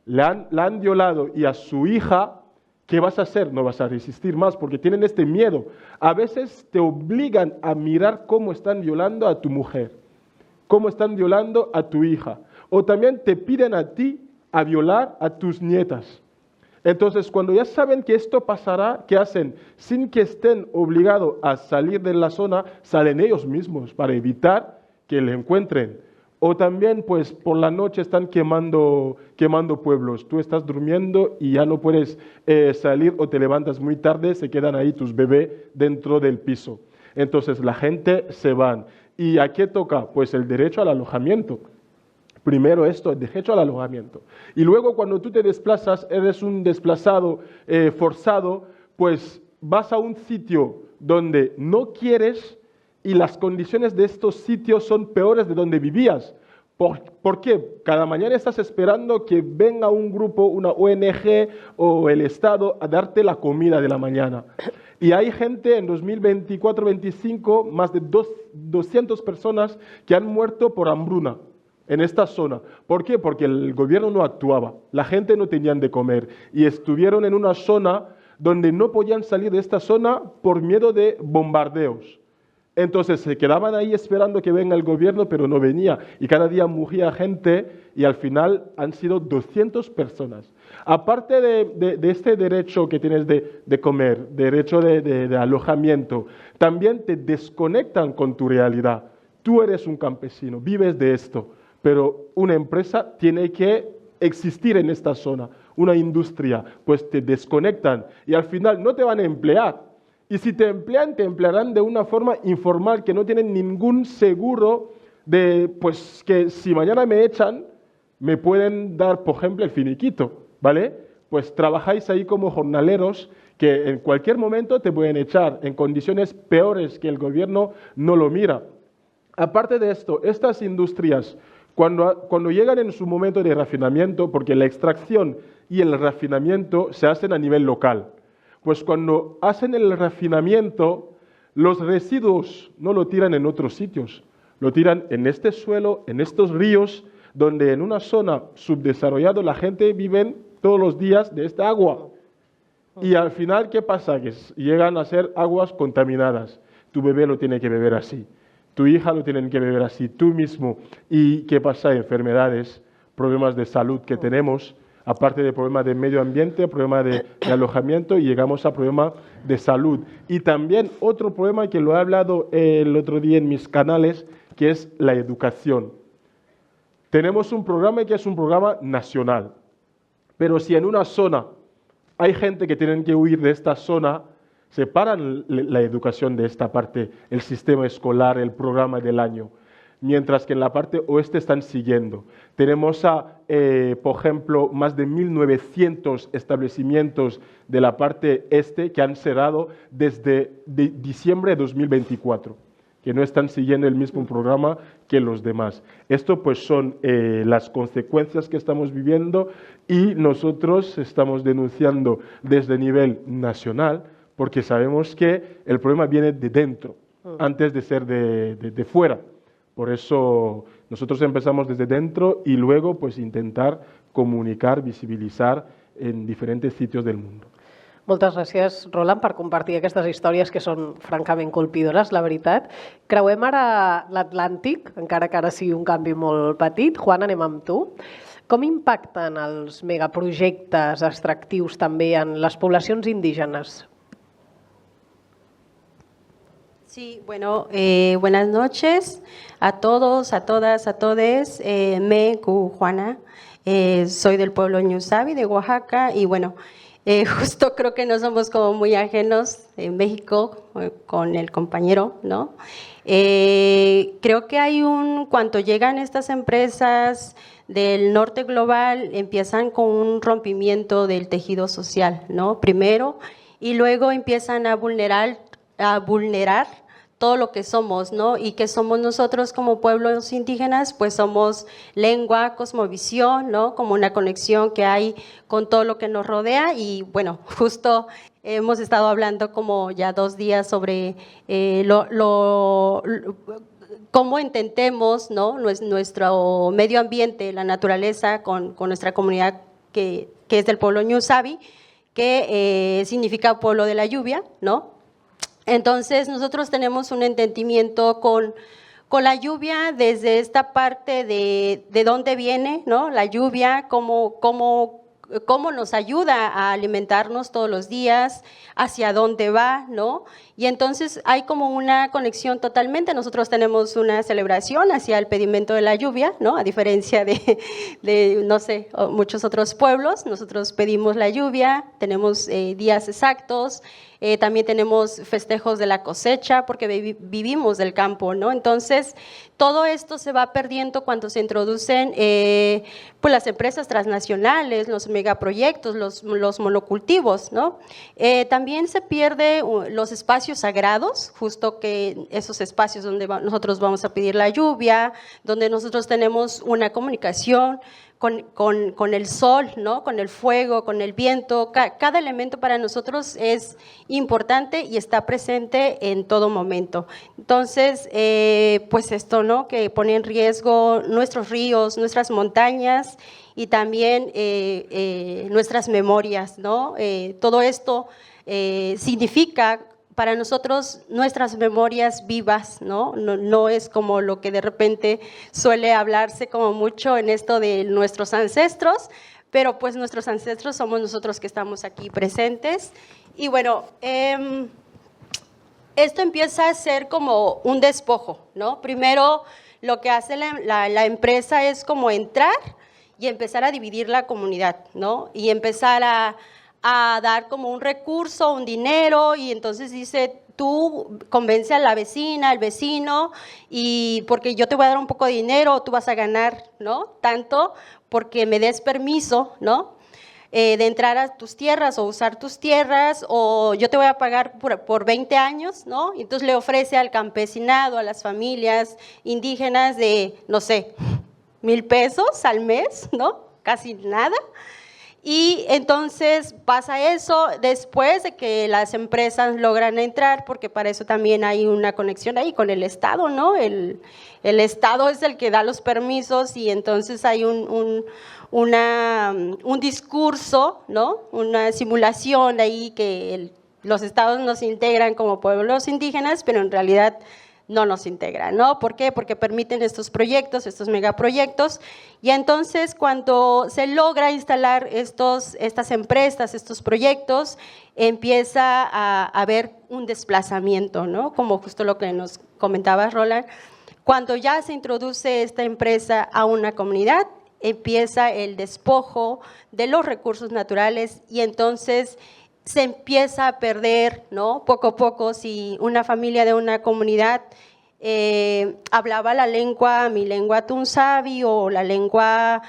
la han violado y a su hija, ¿qué vas a hacer? No vas a resistir más porque tienen este miedo. A veces te obligan a mirar cómo están violando a tu mujer, cómo están violando a tu hija. O también te piden a ti a violar a tus nietas. Entonces, cuando ya saben que esto pasará, ¿qué hacen? Sin que estén obligados a salir de la zona, salen ellos mismos para evitar que le encuentren. O también, pues, por la noche están quemando pueblos. Tú estás durmiendo y ya no puedes salir, o te levantas muy tarde, se quedan ahí tus bebés dentro del piso. Entonces, la gente se van. ¿Y a qué toca? Pues el derecho al alojamiento. Primero esto, el derecho al alojamiento. Y luego, cuando tú te desplazas, eres un desplazado forzado, pues vas a un sitio donde no quieres, y las condiciones de estos sitios son peores de donde vivías. ¿Por qué? Cada mañana estás esperando que venga un grupo, una ONG o el Estado a darte la comida de la mañana. Y hay gente en 2024-25, más de 200 personas que han muerto por hambruna en esta zona. ¿Por qué? Porque el gobierno no actuaba, la gente no tenía de comer y estuvieron en una zona donde no podían salir de esta zona por miedo de bombardeos. Entonces se quedaban ahí esperando que venga el gobierno, pero no venía. Y cada día moría gente y al final han sido 200 personas. Aparte de este derecho que tienes de comer, derecho de alojamiento, también te desconectan con tu realidad. Tú eres un campesino, vives de esto, pero una empresa tiene que existir en esta zona, una industria, pues te desconectan y al final no te van a emplear. Y si te emplean, te emplearán de una forma informal, que no tienen ningún seguro de, pues, que si mañana me echan, me pueden dar, por ejemplo, el finiquito, ¿vale? Pues trabajáis ahí como jornaleros, que en cualquier momento te pueden echar en condiciones peores que el gobierno no lo mira. Aparte de esto, estas industrias, cuando llegan en su momento de refinamiento, porque la extracción y el refinamiento se hacen a nivel local, pues cuando hacen el refinamiento, los residuos no lo tiran en otros sitios, lo tiran en este suelo, en estos ríos, donde en una zona subdesarrollada la gente vive todos los días de esta agua. Y al final, ¿qué pasa? Que llegan a ser aguas contaminadas. Tu bebé lo tiene que beber así, tu hija lo tiene que beber así, tú mismo. ¿Y qué pasa? Enfermedades, problemas de salud que tenemos, aparte de problemas de medio ambiente, problemas de alojamiento, y llegamos a problemas de salud. Y también otro problema que lo he hablado el otro día en mis canales, que es la educación. Tenemos un programa que es un programa nacional, pero si en una zona hay gente que tiene que huir de esta zona, separan la educación de esta parte, el sistema escolar, el programa del año. Mientras que en la parte oeste están siguiendo. Tenemos, por ejemplo, más de 1.900 establecimientos de la parte este que han cerrado desde diciembre de 2024, que no están siguiendo el mismo programa que los demás. Esto pues son las consecuencias que estamos viviendo y nosotros estamos denunciando desde nivel nacional porque sabemos que el problema viene de dentro, antes de ser de fuera. Por eso nosotros empezamos desde dentro y luego pues intentar comunicar, visibilitzar en diferents sitios del mundo. Moltes gràcies, Roland, per compartir aquestes històries que són francament colpidores, la veritat. Creuem ara l'Atlàntic, encara que ara sigui un canvi molt petit. Juan, anem amb tu. Com impacten els megaprojectes extractius també en les poblacions indígenes? Sí, bueno, buenas noches a todos, a todas, a todes. Me, Juana, soy del pueblo Ñusabi de Oaxaca y bueno, justo creo que no somos como muy ajenos en México con el compañero, ¿no? Creo que hay cuando llegan estas empresas del norte global, empiezan con un rompimiento del tejido social, ¿no? Primero, y luego empiezan a vulnerar todo lo que somos, ¿no? Y que somos nosotros como pueblos indígenas, pues somos lengua, cosmovisión, ¿no? Como una conexión que hay con todo lo que nos rodea y bueno, justo hemos estado hablando como ya 2 días sobre cómo intentemos, ¿no? Nuestro medio ambiente, la naturaleza con nuestra comunidad que es del pueblo Ñusabi, que significa pueblo de la lluvia, ¿no? Entonces, nosotros tenemos un entendimiento con la lluvia desde esta parte de dónde viene, ¿no? La lluvia, cómo nos ayuda a alimentarnos todos los días, hacia dónde va, ¿no? Y entonces hay como una conexión totalmente. Nosotros tenemos una celebración hacia el pedimento de la lluvia, ¿no? A diferencia de no sé, muchos otros pueblos, nosotros pedimos la lluvia, tenemos días exactos. También tenemos festejos de la cosecha porque vivimos del campo, ¿no? Entonces, todo esto se va perdiendo cuando se introducen pues las empresas transnacionales, los megaproyectos, los monocultivos, ¿no? También se pierde los espacios sagrados, justo que esos espacios donde nosotros vamos a pedir la lluvia, donde nosotros tenemos una comunicación con el sol, ¿no? Con el fuego, con el viento. Cada elemento para nosotros es importante y está presente en todo momento. Entonces, pues esto, ¿no? Que pone en riesgo nuestros ríos, nuestras montañas y también nuestras memorias, ¿no? Todo esto significa para nosotros nuestras memorias vivas, ¿no? No es como lo que de repente suele hablarse como mucho en esto de nuestros ancestros, pero pues nuestros ancestros somos nosotros que estamos aquí presentes. Y bueno, esto empieza a ser como un despojo, ¿no? Primero lo que hace la empresa es como entrar y empezar a dividir la comunidad, ¿no? Y empezar a dar como un recurso, un dinero, y entonces dice, tú convence a la vecina, al vecino, y porque yo te voy a dar un poco de dinero, tú vas a ganar, ¿no? Tanto porque me des permiso, ¿no? De entrar a tus tierras o usar tus tierras, o yo te voy a pagar por 20 años, ¿no? Y entonces le ofrece al campesinado, a las familias indígenas de, no sé, 1,000 pesos al mes, ¿no? Casi nada. Y entonces pasa eso después de que las empresas logran entrar, porque para eso también hay una conexión ahí con el Estado, ¿no? El Estado es el que da los permisos y entonces hay un discurso, ¿no? Una simulación ahí que los estados nos integran como pueblos indígenas, pero en realidad no nos integran, ¿no? ¿Por qué? Porque permiten estos proyectos, estos megaproyectos, y entonces cuando se logra instalar estas empresas, estos proyectos, empieza a haber un desplazamiento, ¿no? Como justo lo que nos comentaba Roland, cuando ya se introduce esta empresa a una comunidad, empieza el despojo de los recursos naturales y entonces se empieza a perder, ¿no? Poco a poco, si una familia de una comunidad hablaba mi lengua tunsabi o la lengua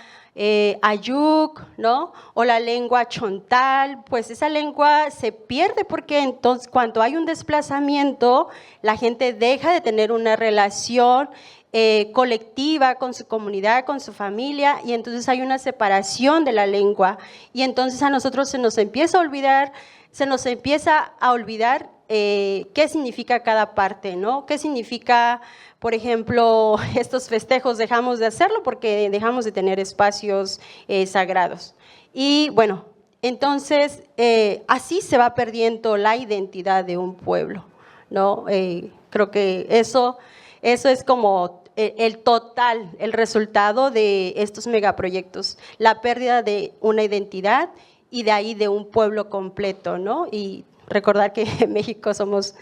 Ayuk, ¿no? O la lengua chontal, pues esa lengua se pierde porque entonces cuando hay un desplazamiento, la gente deja de tener una relación colectiva con su comunidad, con su familia, y entonces hay una separación de la lengua, y entonces a nosotros se nos empieza a olvidar qué significa cada parte, ¿no? ¿Qué significa, por ejemplo, estos festejos? Dejamos de hacerlo porque dejamos de tener espacios sagrados. Y bueno, entonces así se va perdiendo la identidad de un pueblo, ¿no? Creo que eso es como el total, el resultado de estos megaproyectos, la pérdida de una identidad y de ahí de un pueblo completo, ¿no? Y recordar que en México somos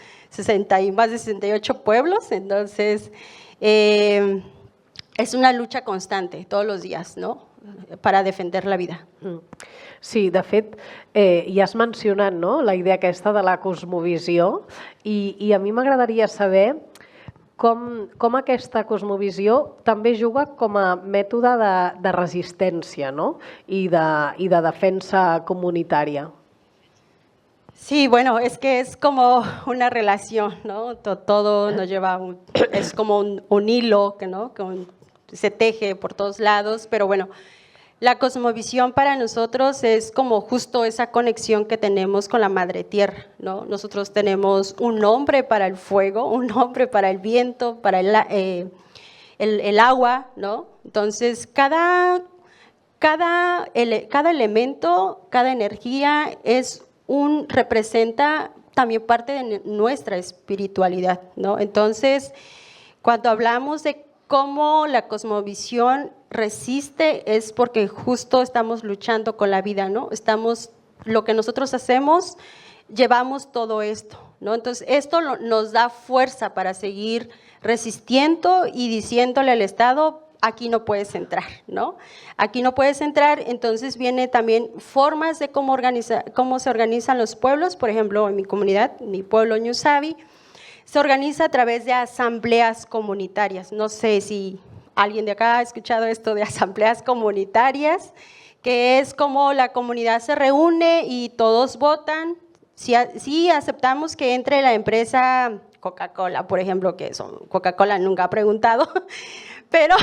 más de 68 pueblos, entonces es una lucha constante todos los días, ¿no? Para defender la vida. Sí, de fet, ja has mencionat, no?, la idea aquesta de la cosmovisió, i a mi m'agradaria saber com aquesta cosmovisió també juga com a mètode de resistència, no?, i de defensa comunitària. Sí, bueno, es que es como una relación, ¿no? Todo nos lleva, es como un hilo, ¿no? Que se teje por todos lados, pero bueno, la cosmovisión para nosotros es como justo esa conexión que tenemos con la Madre Tierra, ¿no? Nosotros tenemos un nombre para el fuego, un nombre para el viento, para el agua, ¿no? Entonces, cada elemento, cada energía representa también parte de nuestra espiritualidad, ¿no? Entonces, cuando hablamos de cómo la cosmovisión resiste, es porque justo estamos luchando con la vida, ¿no? Lo que nosotros hacemos, llevamos todo esto, ¿no? Entonces, esto nos da fuerza para seguir resistiendo y diciéndole al Estado, aquí no puedes entrar, ¿no? Aquí no puedes entrar. Entonces viene también formas de cómo se organizan los pueblos. Por ejemplo, en mi comunidad, mi pueblo Ñusavi, se organiza a través de asambleas comunitarias. No sé si alguien de acá ha escuchado esto de asambleas comunitarias, que es como la comunidad se reúne y todos votan. Si aceptamos que entre la empresa Coca-Cola, por ejemplo, que Coca-Cola nunca ha preguntado, pero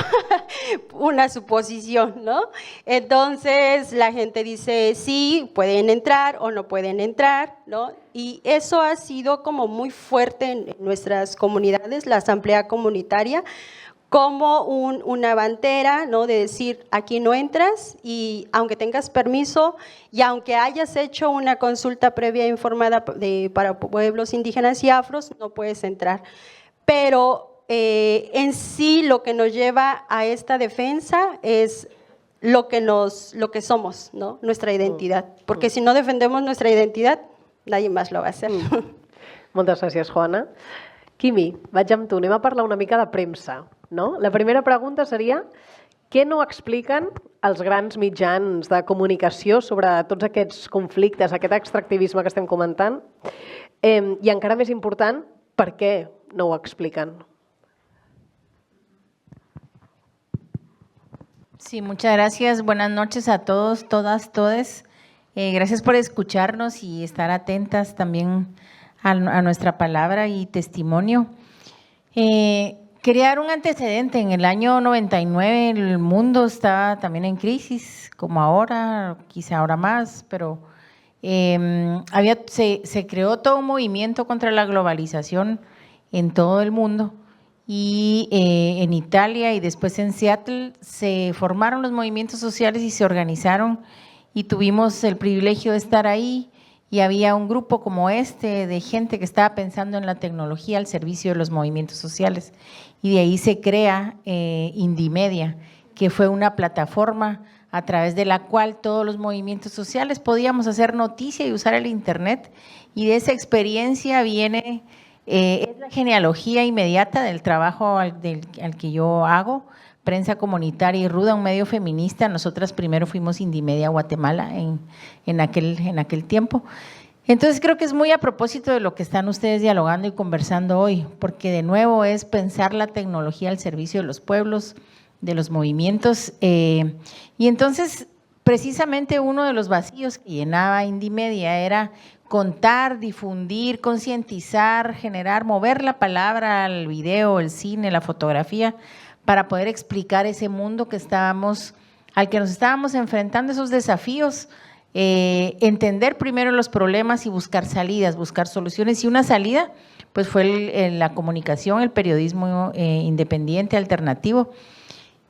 una suposición, ¿no? Entonces la gente dice sí, pueden entrar o no pueden entrar, ¿no? Y eso ha sido como muy fuerte en nuestras comunidades, la asamblea comunitaria, como una bandera, ¿no? De decir, aquí no entras, y aunque tengas permiso y aunque hayas hecho una consulta previa informada para pueblos indígenas y afros, no puedes entrar. Pero en sí lo que nos lleva a esta defensa es lo que somos, ¿no? Nuestra identidad, porque si no defendemos nuestra identidad, nadie más lo va a hacer. Moltes gràcies, Joana. Quimi, vaig amb tu, anem a parlar una mica de premsa, no? La primera pregunta seria què no expliquen els grans mitjans de comunicació sobre tots aquests conflictes, aquest extractivisme que estem comentant, i encara més important, per què no ho expliquen? Sí, muchas gracias. Buenas noches a todos, todas, todes. Gracias por escucharnos y estar atentas también a nuestra palabra y testimonio. Quería dar un antecedente. En el año 99 el mundo estaba también en crisis, como ahora, quizá ahora más, pero se creó todo un movimiento contra la globalización en todo el mundo. Y en Italia y después en Seattle se formaron los movimientos sociales y se organizaron, y tuvimos el privilegio de estar ahí, y había un grupo como este de gente que estaba pensando en la tecnología al servicio de los movimientos sociales, y de ahí se crea Indimedia, que fue una plataforma a través de la cual todos los movimientos sociales podíamos hacer noticia y usar el internet, y de esa experiencia viene es la genealogía inmediata del trabajo al que yo hago, Prensa Comunitaria y Ruda, un medio feminista. Nosotras primero fuimos Indimedia Guatemala en aquel tiempo. Entonces creo que es muy a propósito de lo que están ustedes dialogando y conversando hoy, porque de nuevo es pensar la tecnología al servicio de los pueblos, los movimientos. Y entonces, precisamente uno de los vacíos que llenaba Indymedia era contar, difundir, concientizar, generar, mover la palabra al video, el cine, la fotografía, para poder explicar ese mundo al que nos estábamos enfrentando, esos desafíos, entender primero los problemas y buscar salidas, buscar soluciones. Y una salida pues fue la comunicación, el periodismo independiente, alternativo.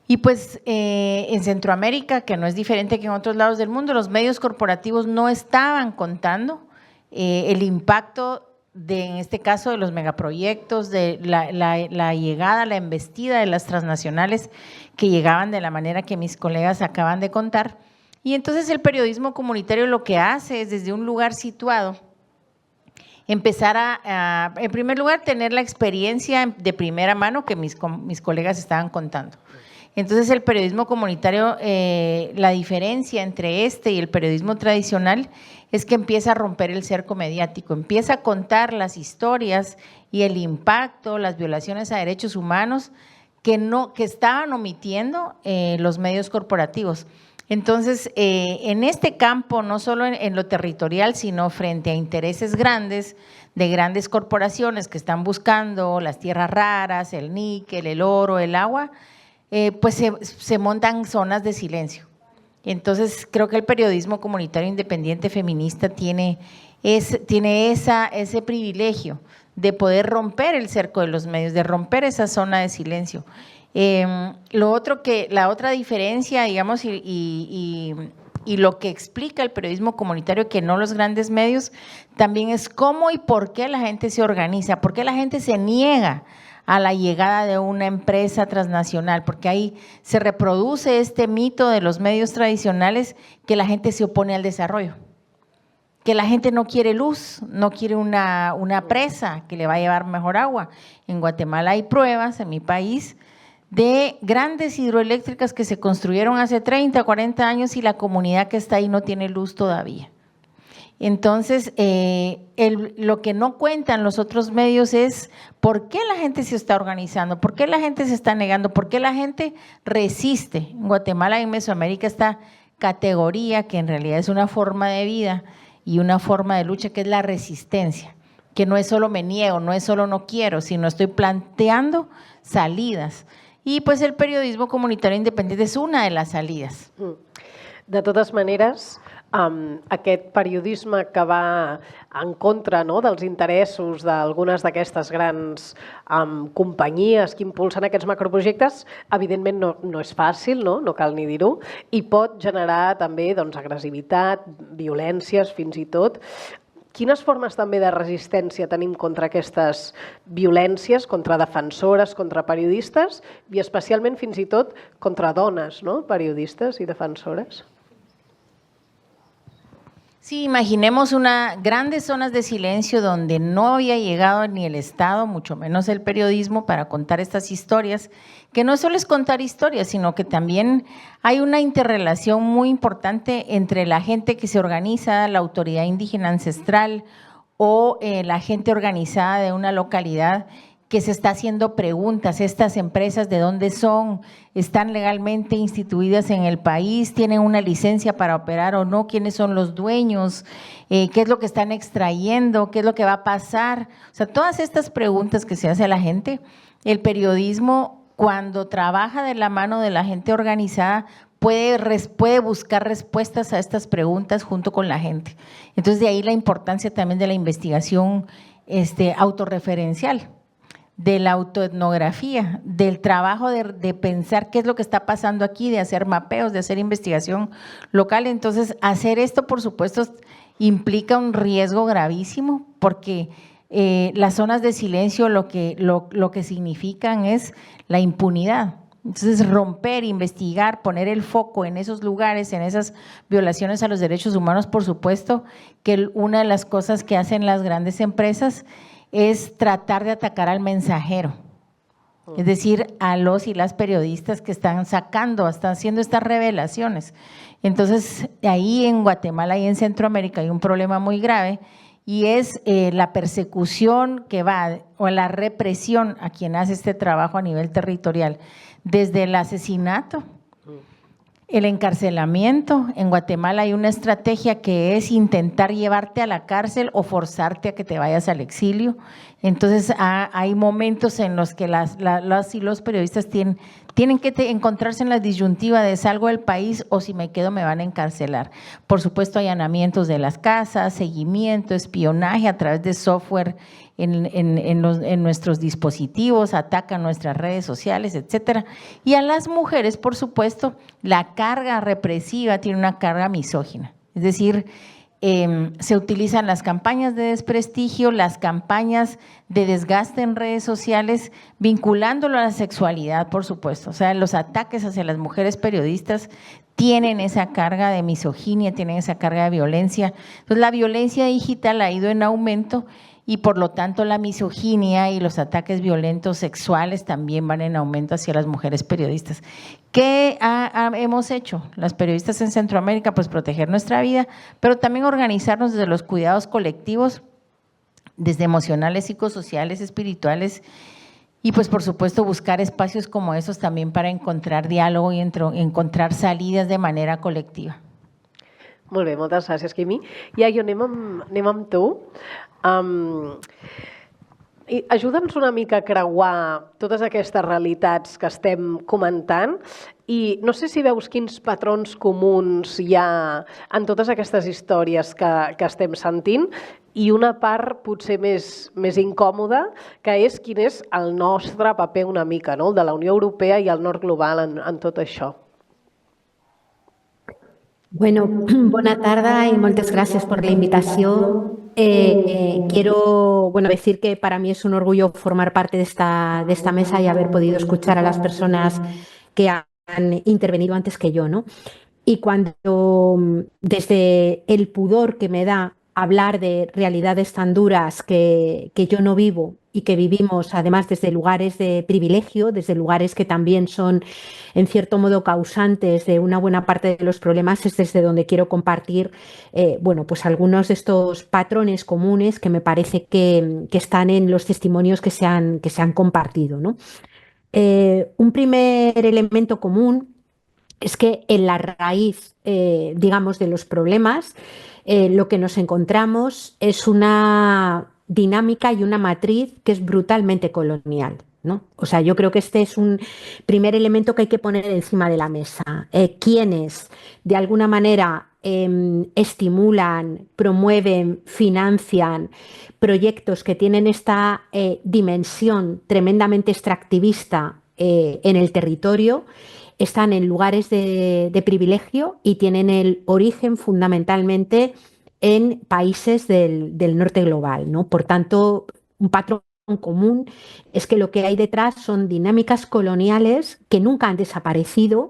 Y pues en Centroamérica, que no es diferente que en otros lados del mundo, los medios corporativos no estaban contando el impacto en este caso, de los megaproyectos, de la llegada, la embestida de las transnacionales que llegaban de la manera que mis colegas acaban de contar. Y entonces el periodismo comunitario lo que hace es, desde un lugar situado, empezar en primer lugar, tener la experiencia de primera mano que mis colegas estaban contando. Entonces el periodismo comunitario, la diferencia entre este y el periodismo tradicional es que empieza a romper el cerco mediático, empieza a contar las historias y el impacto, las violaciones a derechos humanos que estaban omitiendo los medios corporativos. Entonces, en este campo, no solo en lo territorial, sino frente a intereses grandes, de grandes corporaciones que están buscando las tierras raras, el níquel, el oro, el agua, pues se montan zonas de silencio. Entonces, creo que el periodismo comunitario independiente feminista tiene ese privilegio de poder romper el cerco de los medios, de romper esa zona de silencio. La otra diferencia, digamos, y lo que explica el periodismo comunitario, que no los grandes medios, también es cómo y por qué la gente se organiza, por qué la gente se niega a la llegada de una empresa transnacional, porque ahí se reproduce este mito de los medios tradicionales que la gente se opone al desarrollo, que la gente no quiere luz, no quiere una presa que le va a llevar mejor agua. En Guatemala hay pruebas, en mi país, de grandes hidroeléctricas que se construyeron hace 30, 40 años y la comunidad que está ahí no tiene luz todavía. Entonces, lo que no cuentan los otros medios es por qué la gente se está organizando, por qué la gente se está negando, por qué la gente resiste. En Guatemala y en Mesoamérica esta categoría, que en realidad es una forma de vida y una forma de lucha, que es la resistencia, que no es solo me niego, no es solo no quiero, sino estoy planteando salidas. I pues el periodismo comunitari independent és una de les salides. De totes maneres, aquest periodisme que va en contra dels interessos d'algunes d'aquestes grans companyies que impulsen aquests macroprojectes, evidentment no és fàcil, no cal ni dir-ho, i pot generar també agressivitat, violències fins i tot. Quines formes també de resistència tenim contra aquestes violències, contra defensores, contra periodistes i especialment fins i tot contra dones, periodistes i defensores? Sí, imaginemos grandes zonas de silencio donde no había llegado ni el Estado, mucho menos el periodismo, para contar estas historias, que no solo es contar historias, sino que también hay una interrelación muy importante entre la gente que se organiza, la autoridad indígena ancestral o la gente organizada de una localidad que se está haciendo preguntas. Estas empresas, ¿de dónde son? ¿Están legalmente instituidas en el país? ¿Tienen una licencia para operar o no? ¿Quiénes son los dueños? ¿Qué es lo que están extrayendo? ¿Qué es lo que va a pasar? O sea, todas estas preguntas que se hace a la gente, el periodismo, cuando trabaja de la mano de la gente organizada, puede buscar respuestas a estas preguntas junto con la gente. Entonces, de ahí la importancia también de la investigación autorreferencial, de la autoetnografía, del trabajo de pensar qué es lo que está pasando aquí, de hacer mapeos, de hacer investigación local. Entonces, hacer esto, por supuesto, implica un riesgo gravísimo, porque las zonas de silencio lo que significan es la impunidad. Entonces, romper, investigar, poner el foco en esos lugares, en esas violaciones a los derechos humanos, por supuesto, que una de las cosas que hacen las grandes empresas es tratar de atacar al mensajero, es decir, a los y las periodistas que están haciendo estas revelaciones. Entonces, ahí en Guatemala y en Centroamérica hay un problema muy grave, y es la persecución que va, o la represión a quien hace este trabajo a nivel territorial, desde el asesinato, el encarcelamiento. En Guatemala hay una estrategia que es intentar llevarte a la cárcel o forzarte a que te vayas al exilio. Entonces hay momentos en los que las y los periodistas tienen que encontrarse en la disyuntiva de salgo del país o si me quedo me van a encarcelar. Por supuesto, allanamientos de las casas, seguimiento, espionaje a través de software en nuestros dispositivos, atacan nuestras redes sociales, etcétera. Y a las mujeres, por supuesto, la carga represiva tiene una carga misógina. Es decir, se utilizan las campañas de desprestigio, las campañas de desgaste en redes sociales, vinculándolo a la sexualidad, por supuesto. O sea, los ataques hacia las mujeres periodistas tienen esa carga de misoginia, tienen esa carga de violencia. Entonces, la violencia digital ha ido en aumento y por lo tanto la misoginia y los ataques violentos sexuales también van en aumento hacia las mujeres periodistas. ¿Qué hemos hecho las periodistas en Centroamérica? Pues proteger nuestra vida, pero también organizarnos desde los cuidados colectivos, desde emocionales, psicosociales, espirituales y pues por supuesto buscar espacios como esos también para encontrar diálogo y encontrar salidas de manera colectiva. Molt bé, moltes gràcies, Quimi. Iaio, anem amb tu. Ajuda'ns una mica a creuar totes aquestes realitats que estem comentant i no sé si veus quins patrons comuns hi ha en totes aquestes històries que estem sentint i una part potser més incòmoda, que és quin és el nostre paper una mica, no? El de la Unió Europea i el nord global en tot això. Bueno, buena tarde y muchas gracias por la invitación. Quiero decir que para mí es un orgullo formar parte de esta mesa y haber podido escuchar a las personas que han intervenido antes que yo, ¿no? Y cuando desde el pudor que me da hablar de realidades tan duras que yo no vivo y que vivimos además desde lugares de privilegio, desde lugares que también son en cierto modo causantes de una buena parte de los problemas, es desde donde quiero compartir pues algunos de estos patrones comunes que me parece que están en los testimonios que se han compartido, ¿no? Un primer elemento común es que en la raíz, digamos, de los problemas, lo que nos encontramos es una dinámica y una matriz que es brutalmente colonial, ¿no? O sea, yo creo que este es un primer elemento que hay que poner encima de la mesa. Quienes, de alguna manera, estimulan, promueven, financian proyectos que tienen esta dimensión tremendamente extractivista en el territorio, están en lugares de privilegio y tienen el origen fundamentalmente en países del norte global, ¿no? Por tanto, un patrón común es que lo que hay detrás son dinámicas coloniales que nunca han desaparecido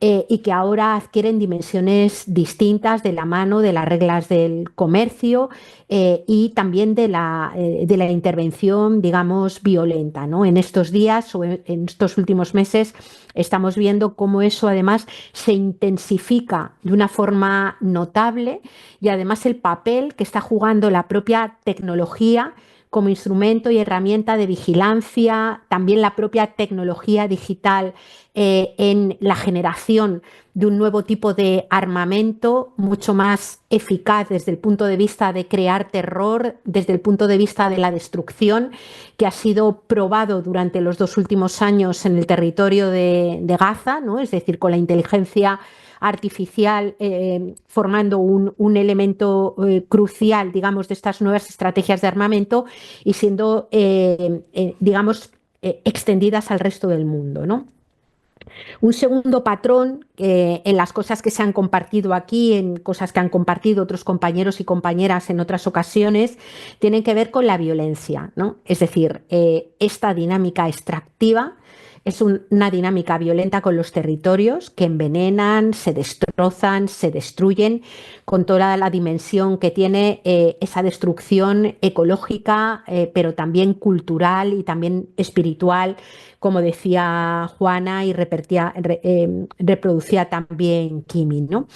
y que ahora adquieren dimensiones distintas de la mano de las reglas del comercio y también de la intervención, digamos, violenta, ¿no? En estos días o en estos últimos meses estamos viendo cómo eso además se intensifica de una forma notable y además el papel que está jugando la propia tecnología como instrumento y herramienta de vigilancia, también la propia tecnología digital en la generación de un nuevo tipo de armamento mucho más eficaz desde el punto de vista de crear terror, desde el punto de vista de la destrucción, que ha sido probado durante los 2 últimos años en el territorio de Gaza, ¿no? Es decir, con la inteligencia artificial formando un elemento crucial, digamos, de estas nuevas estrategias de armamento y siendo, digamos, extendidas al resto del mundo, ¿no? Un segundo patrón en las cosas que se han compartido aquí, en cosas que han compartido otros compañeros y compañeras en otras ocasiones, tienen que ver con la violencia, ¿no? Es decir, esta dinámica extractiva es una dinámica violenta con los territorios que envenenan, se destrozan, se destruyen, con toda la dimensión que tiene esa destrucción ecológica, pero también cultural y también espiritual, como decía Juana y reproducía también Quimi, ¿no?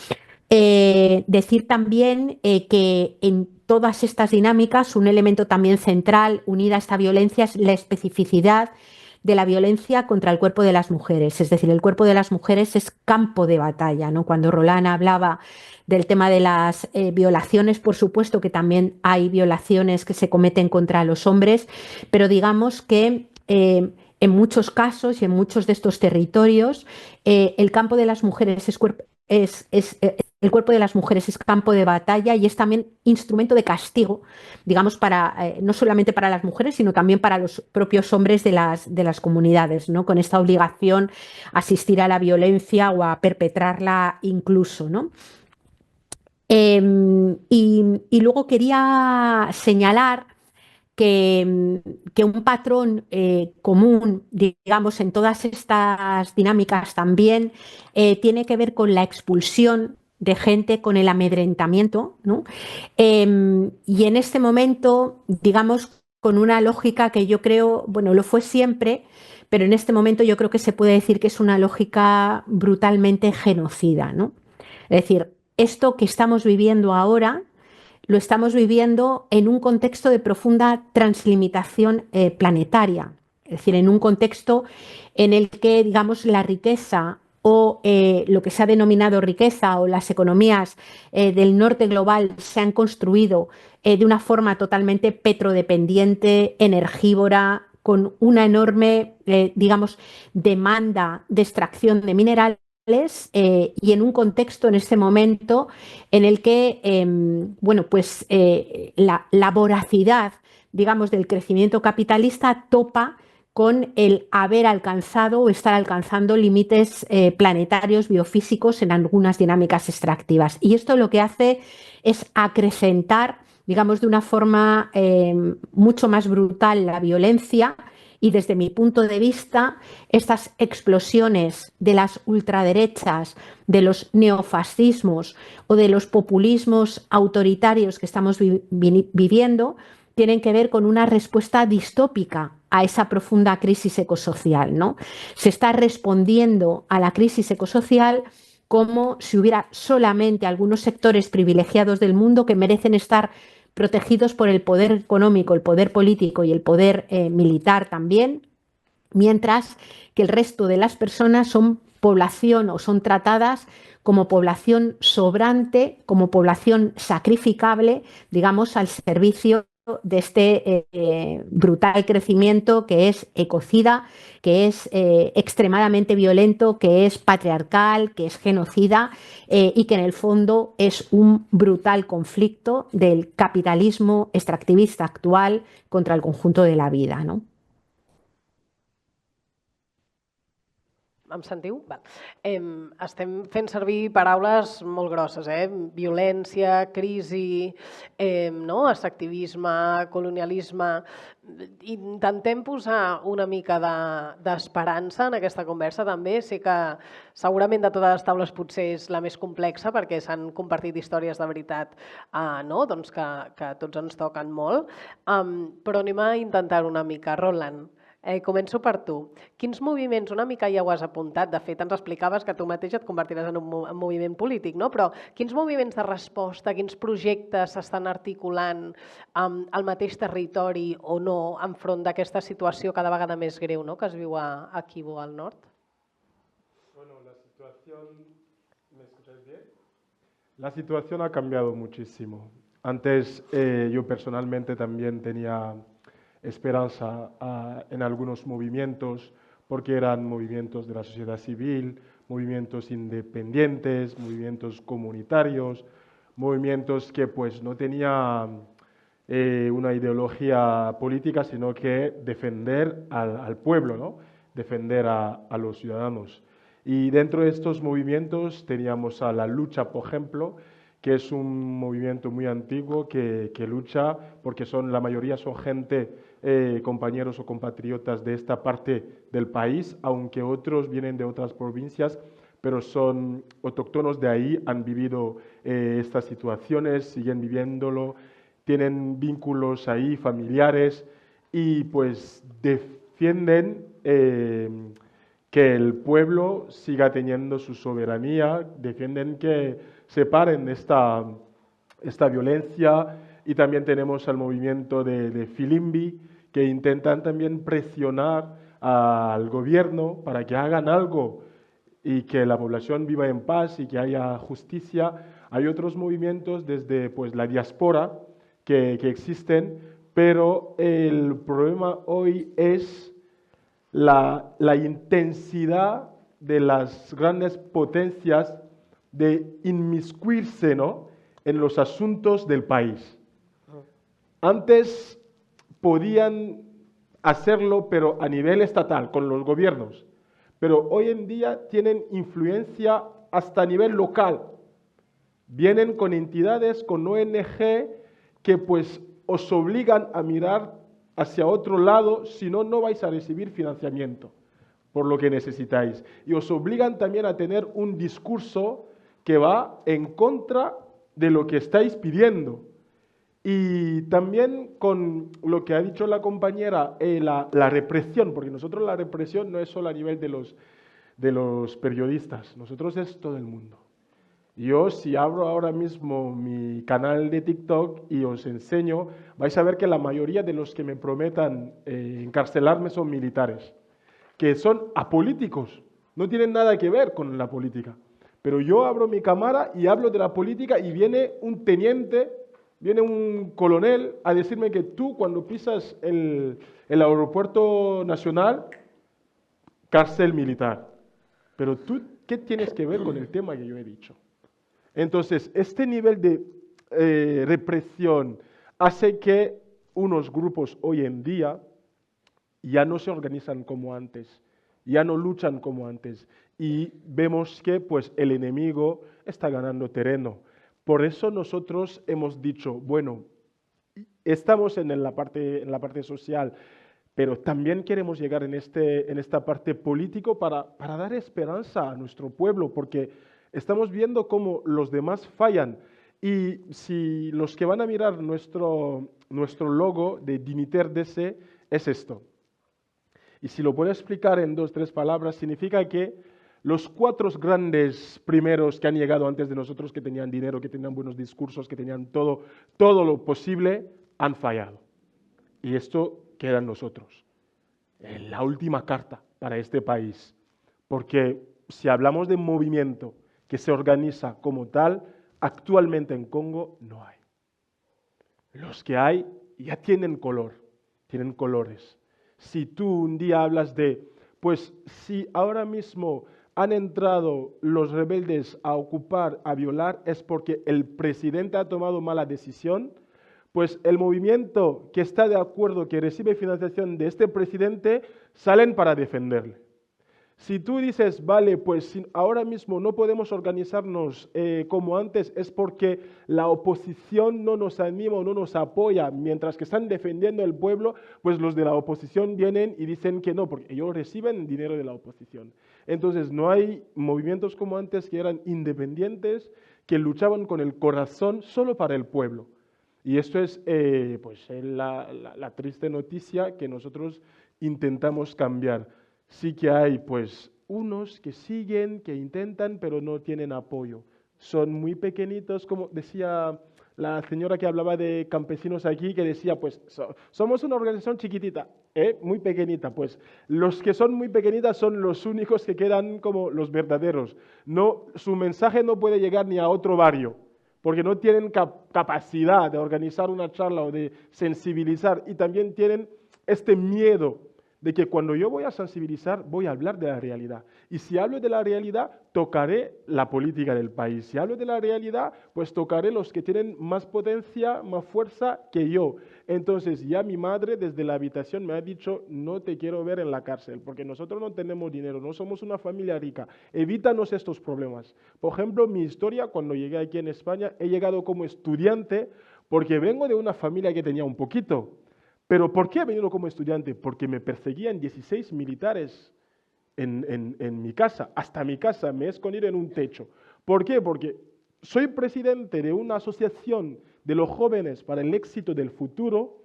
Decir también que en todas estas dinámicas un elemento también central unida a esta violencia es la especificidad de la violencia contra el cuerpo de las mujeres. Es decir, el cuerpo de las mujeres es campo de batalla, ¿no? Cuando Roland hablaba del tema de las violaciones, por supuesto que también hay violaciones que se cometen contra los hombres, pero digamos que en muchos casos y en muchos de estos territorios el campo de las mujeres el cuerpo de las mujeres es campo de batalla y es también instrumento de castigo, digamos, no solamente para las mujeres, sino también para los propios hombres de las comunidades, ¿no? Con esta obligación a asistir a la violencia o a perpetrarla incluso, ¿no? Y luego quería señalar que un patrón común, digamos, en todas estas dinámicas también tiene que ver con la expulsión de gente, con el amedrentamiento, ¿no? Y en este momento, digamos, con una lógica que yo creo, bueno, lo fue siempre, pero en este momento yo creo que se puede decir que es una lógica brutalmente genocida, ¿no? Es decir, esto que estamos viviendo ahora lo estamos viviendo en un contexto de profunda translimitación planetaria, es decir, en un contexto en el que, digamos, la riqueza o lo que se ha denominado riqueza o las economías del norte global se han construido de una forma totalmente petrodependiente, energívora, con una enorme, digamos, demanda de extracción de minerales, y en un contexto en este momento en el que bueno, pues, la voracidad, digamos, del crecimiento capitalista topa con el haber alcanzado o estar alcanzando límites planetarios biofísicos en algunas dinámicas extractivas. Y esto lo que hace es acrecentar, digamos, de una forma mucho más brutal la violencia. Y desde mi punto de vista, estas explosiones de las ultraderechas, de los neofascismos o de los populismos autoritarios que estamos viviendo tienen que ver con una respuesta distópica a esa profunda crisis ecosocial, ¿no? Se está respondiendo a la crisis ecosocial como si hubiera solamente algunos sectores privilegiados del mundo que merecen estar protegidos por el poder económico, el poder político y el poder militar también, mientras que el resto de las personas son población o son tratadas como población sobrante, como población sacrificable, digamos, al servicio de este brutal crecimiento que es ecocida, que es extremadamente violento, que es patriarcal, que es genocida y que en el fondo es un brutal conflicto del capitalismo extractivista actual contra el conjunto de la vida, ¿no? Em sentiu? Val. Estem fent servir paraules molt grosses, violència, crisi, no? Extractivisme, colonialisme. Intentem posar una mica d'esperança en aquesta conversa també. Sé que segurament de totes les taules potser és la més complexa perquè s'han compartit històries de veritat, no? Doncs que tots ens toquen molt, però anem a intentar una mica. Roland, començo per tu. Quins moviments, una mica ja ho has apuntat, de fet ens explicaves que tu mateix et convertiràs en un moviment polític, no? Però quins moviments de resposta, quins projectes s'estan articulant al mateix territori o no enfront d'aquesta situació cada vegada més greu, no? Que es viu a Kivu, al nord? Bueno, la situación... ¿Me escucháis bien? La situación ha cambiado muchísimo. Antes yo personalmente también tenía esperanza en algunos movimientos, porque eran movimientos de la sociedad civil, movimientos independientes, movimientos comunitarios, movimientos que pues no tenían una ideología política, sino que defender al pueblo, ¿no? Defender a los ciudadanos. Y dentro de estos movimientos teníamos a la lucha, por ejemplo, que es un movimiento muy antiguo que lucha porque la mayoría son gente, compañeros o compatriotas de esta parte del país, aunque otros vienen de otras provincias, pero son autóctonos de ahí, han vivido estas situaciones, siguen viviéndolo, tienen vínculos ahí familiares y pues defienden que el pueblo siga teniendo su soberanía, defienden que se paren esta violencia, y también tenemos al movimiento de Filimbi, que intentan también presionar al gobierno para que hagan algo y que la población viva en paz y que haya justicia. Hay otros movimientos desde pues, la diáspora que existen, pero el problema hoy es la intensidad de las grandes potencias de inmiscuirse, ¿no?, en los asuntos del país. Antes podían hacerlo, pero a nivel estatal, con los gobiernos. Pero hoy en día tienen influencia hasta a nivel local. Vienen con entidades, con ONG, que pues os obligan a mirar hacia otro lado, si no, no vais a recibir financiamiento por lo que necesitáis. Y os obligan también a tener un discurso que va en contra de lo que estáis pidiendo. Y también con lo que ha dicho la compañera, la represión, porque nosotros la represión no es solo a nivel de los periodistas, nosotros es todo el mundo. Yo, si abro ahora mismo mi canal de TikTok y os enseño, vais a ver que la mayoría de los que me prometan encarcelarme son militares, que son apolíticos, no tienen nada que ver con la política. Pero yo abro mi cámara y hablo de la política y viene un teniente, viene un coronel a decirme que tú cuando pisas el aeropuerto nacional, cárcel militar. Pero tú, ¿qué tienes que ver con el tema que yo he dicho? Entonces, este nivel de represión hace que unos grupos hoy en día ya no se organizan como antes, ya no luchan como antes. Y vemos que pues, el enemigo está ganando terreno. Por eso nosotros hemos dicho, bueno, estamos en la parte social, pero también queremos llegar en esta parte político para dar esperanza a nuestro pueblo, porque estamos viendo cómo los demás fallan. Y si los que van a mirar nuestro logo de Dignitaire DC es esto. Y si lo puedo explicar en 2 o 3 palabras, significa que los 4 grandes primeros que han llegado antes de nosotros, que tenían dinero, que tenían buenos discursos, que tenían todo lo posible, han fallado. Y esto queda en nosotros. La última carta para este país. Porque si hablamos de movimiento que se organiza como tal, actualmente en Congo no hay. Los que hay ya tienen color, tienen colores. Si tú un día hablas de, pues si ahora mismo han entrado los rebeldes a ocupar, a violar, es porque el presidente ha tomado mala decisión, pues el movimiento que está de acuerdo, que recibe financiación de este presidente, salen para defenderle. Si tú dices, vale, pues si ahora mismo no podemos organizarnos como antes, es porque la oposición no nos anima o no nos apoya, mientras que están defendiendo el pueblo, pues los de la oposición vienen y dicen que no, porque ellos reciben dinero de la oposición. Entonces no hay movimientos como antes que eran independientes, que luchaban con el corazón solo para el pueblo. Y esto es pues, la triste noticia que nosotros intentamos cambiar. Sí que hay pues unos que siguen, que intentan, pero no tienen apoyo. Son muy pequeñitos, como decía la señora que hablaba de campesinos aquí, que decía, pues somos una organización chiquitita, muy pequeñita. Pues los que son muy pequeñitas son los únicos que quedan como los verdaderos. No, su mensaje no puede llegar ni a otro barrio, porque no tienen capacidad de organizar una charla o de sensibilizar, y también tienen este miedo de que cuando yo voy a sensibilizar, voy a hablar de la realidad. Y si hablo de la realidad, tocaré la política del país. Si hablo de la realidad, pues tocaré los que tienen más potencia, más fuerza que yo. Entonces ya mi madre desde la habitación me ha dicho, no te quiero ver en la cárcel, porque nosotros no tenemos dinero, no somos una familia rica. Evítanos estos problemas. Por ejemplo, mi historia, cuando llegué aquí en España, he llegado como estudiante, porque vengo de una familia que tenía un poquito. ¿Pero por qué he venido como estudiante? Porque me perseguían 16 militares en mi casa, hasta mi casa, me he escondido en un techo. ¿Por qué? Porque soy presidente de una asociación de los jóvenes para el éxito del futuro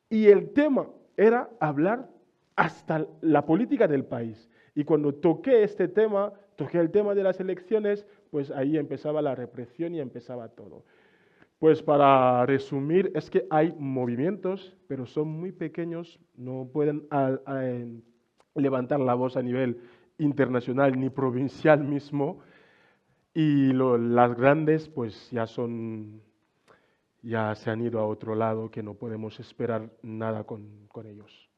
y el tema era hablar hasta la política del país. Y cuando toqué este tema, toqué el tema de las elecciones, pues ahí empezaba la represión y empezaba todo. Pues para resumir, es que hay movimientos, pero son muy pequeños, no pueden levantar la voz a nivel internacional ni provincial mismo, y las grandes pues ya se han ido a otro lado, que no podemos esperar nada con ellos.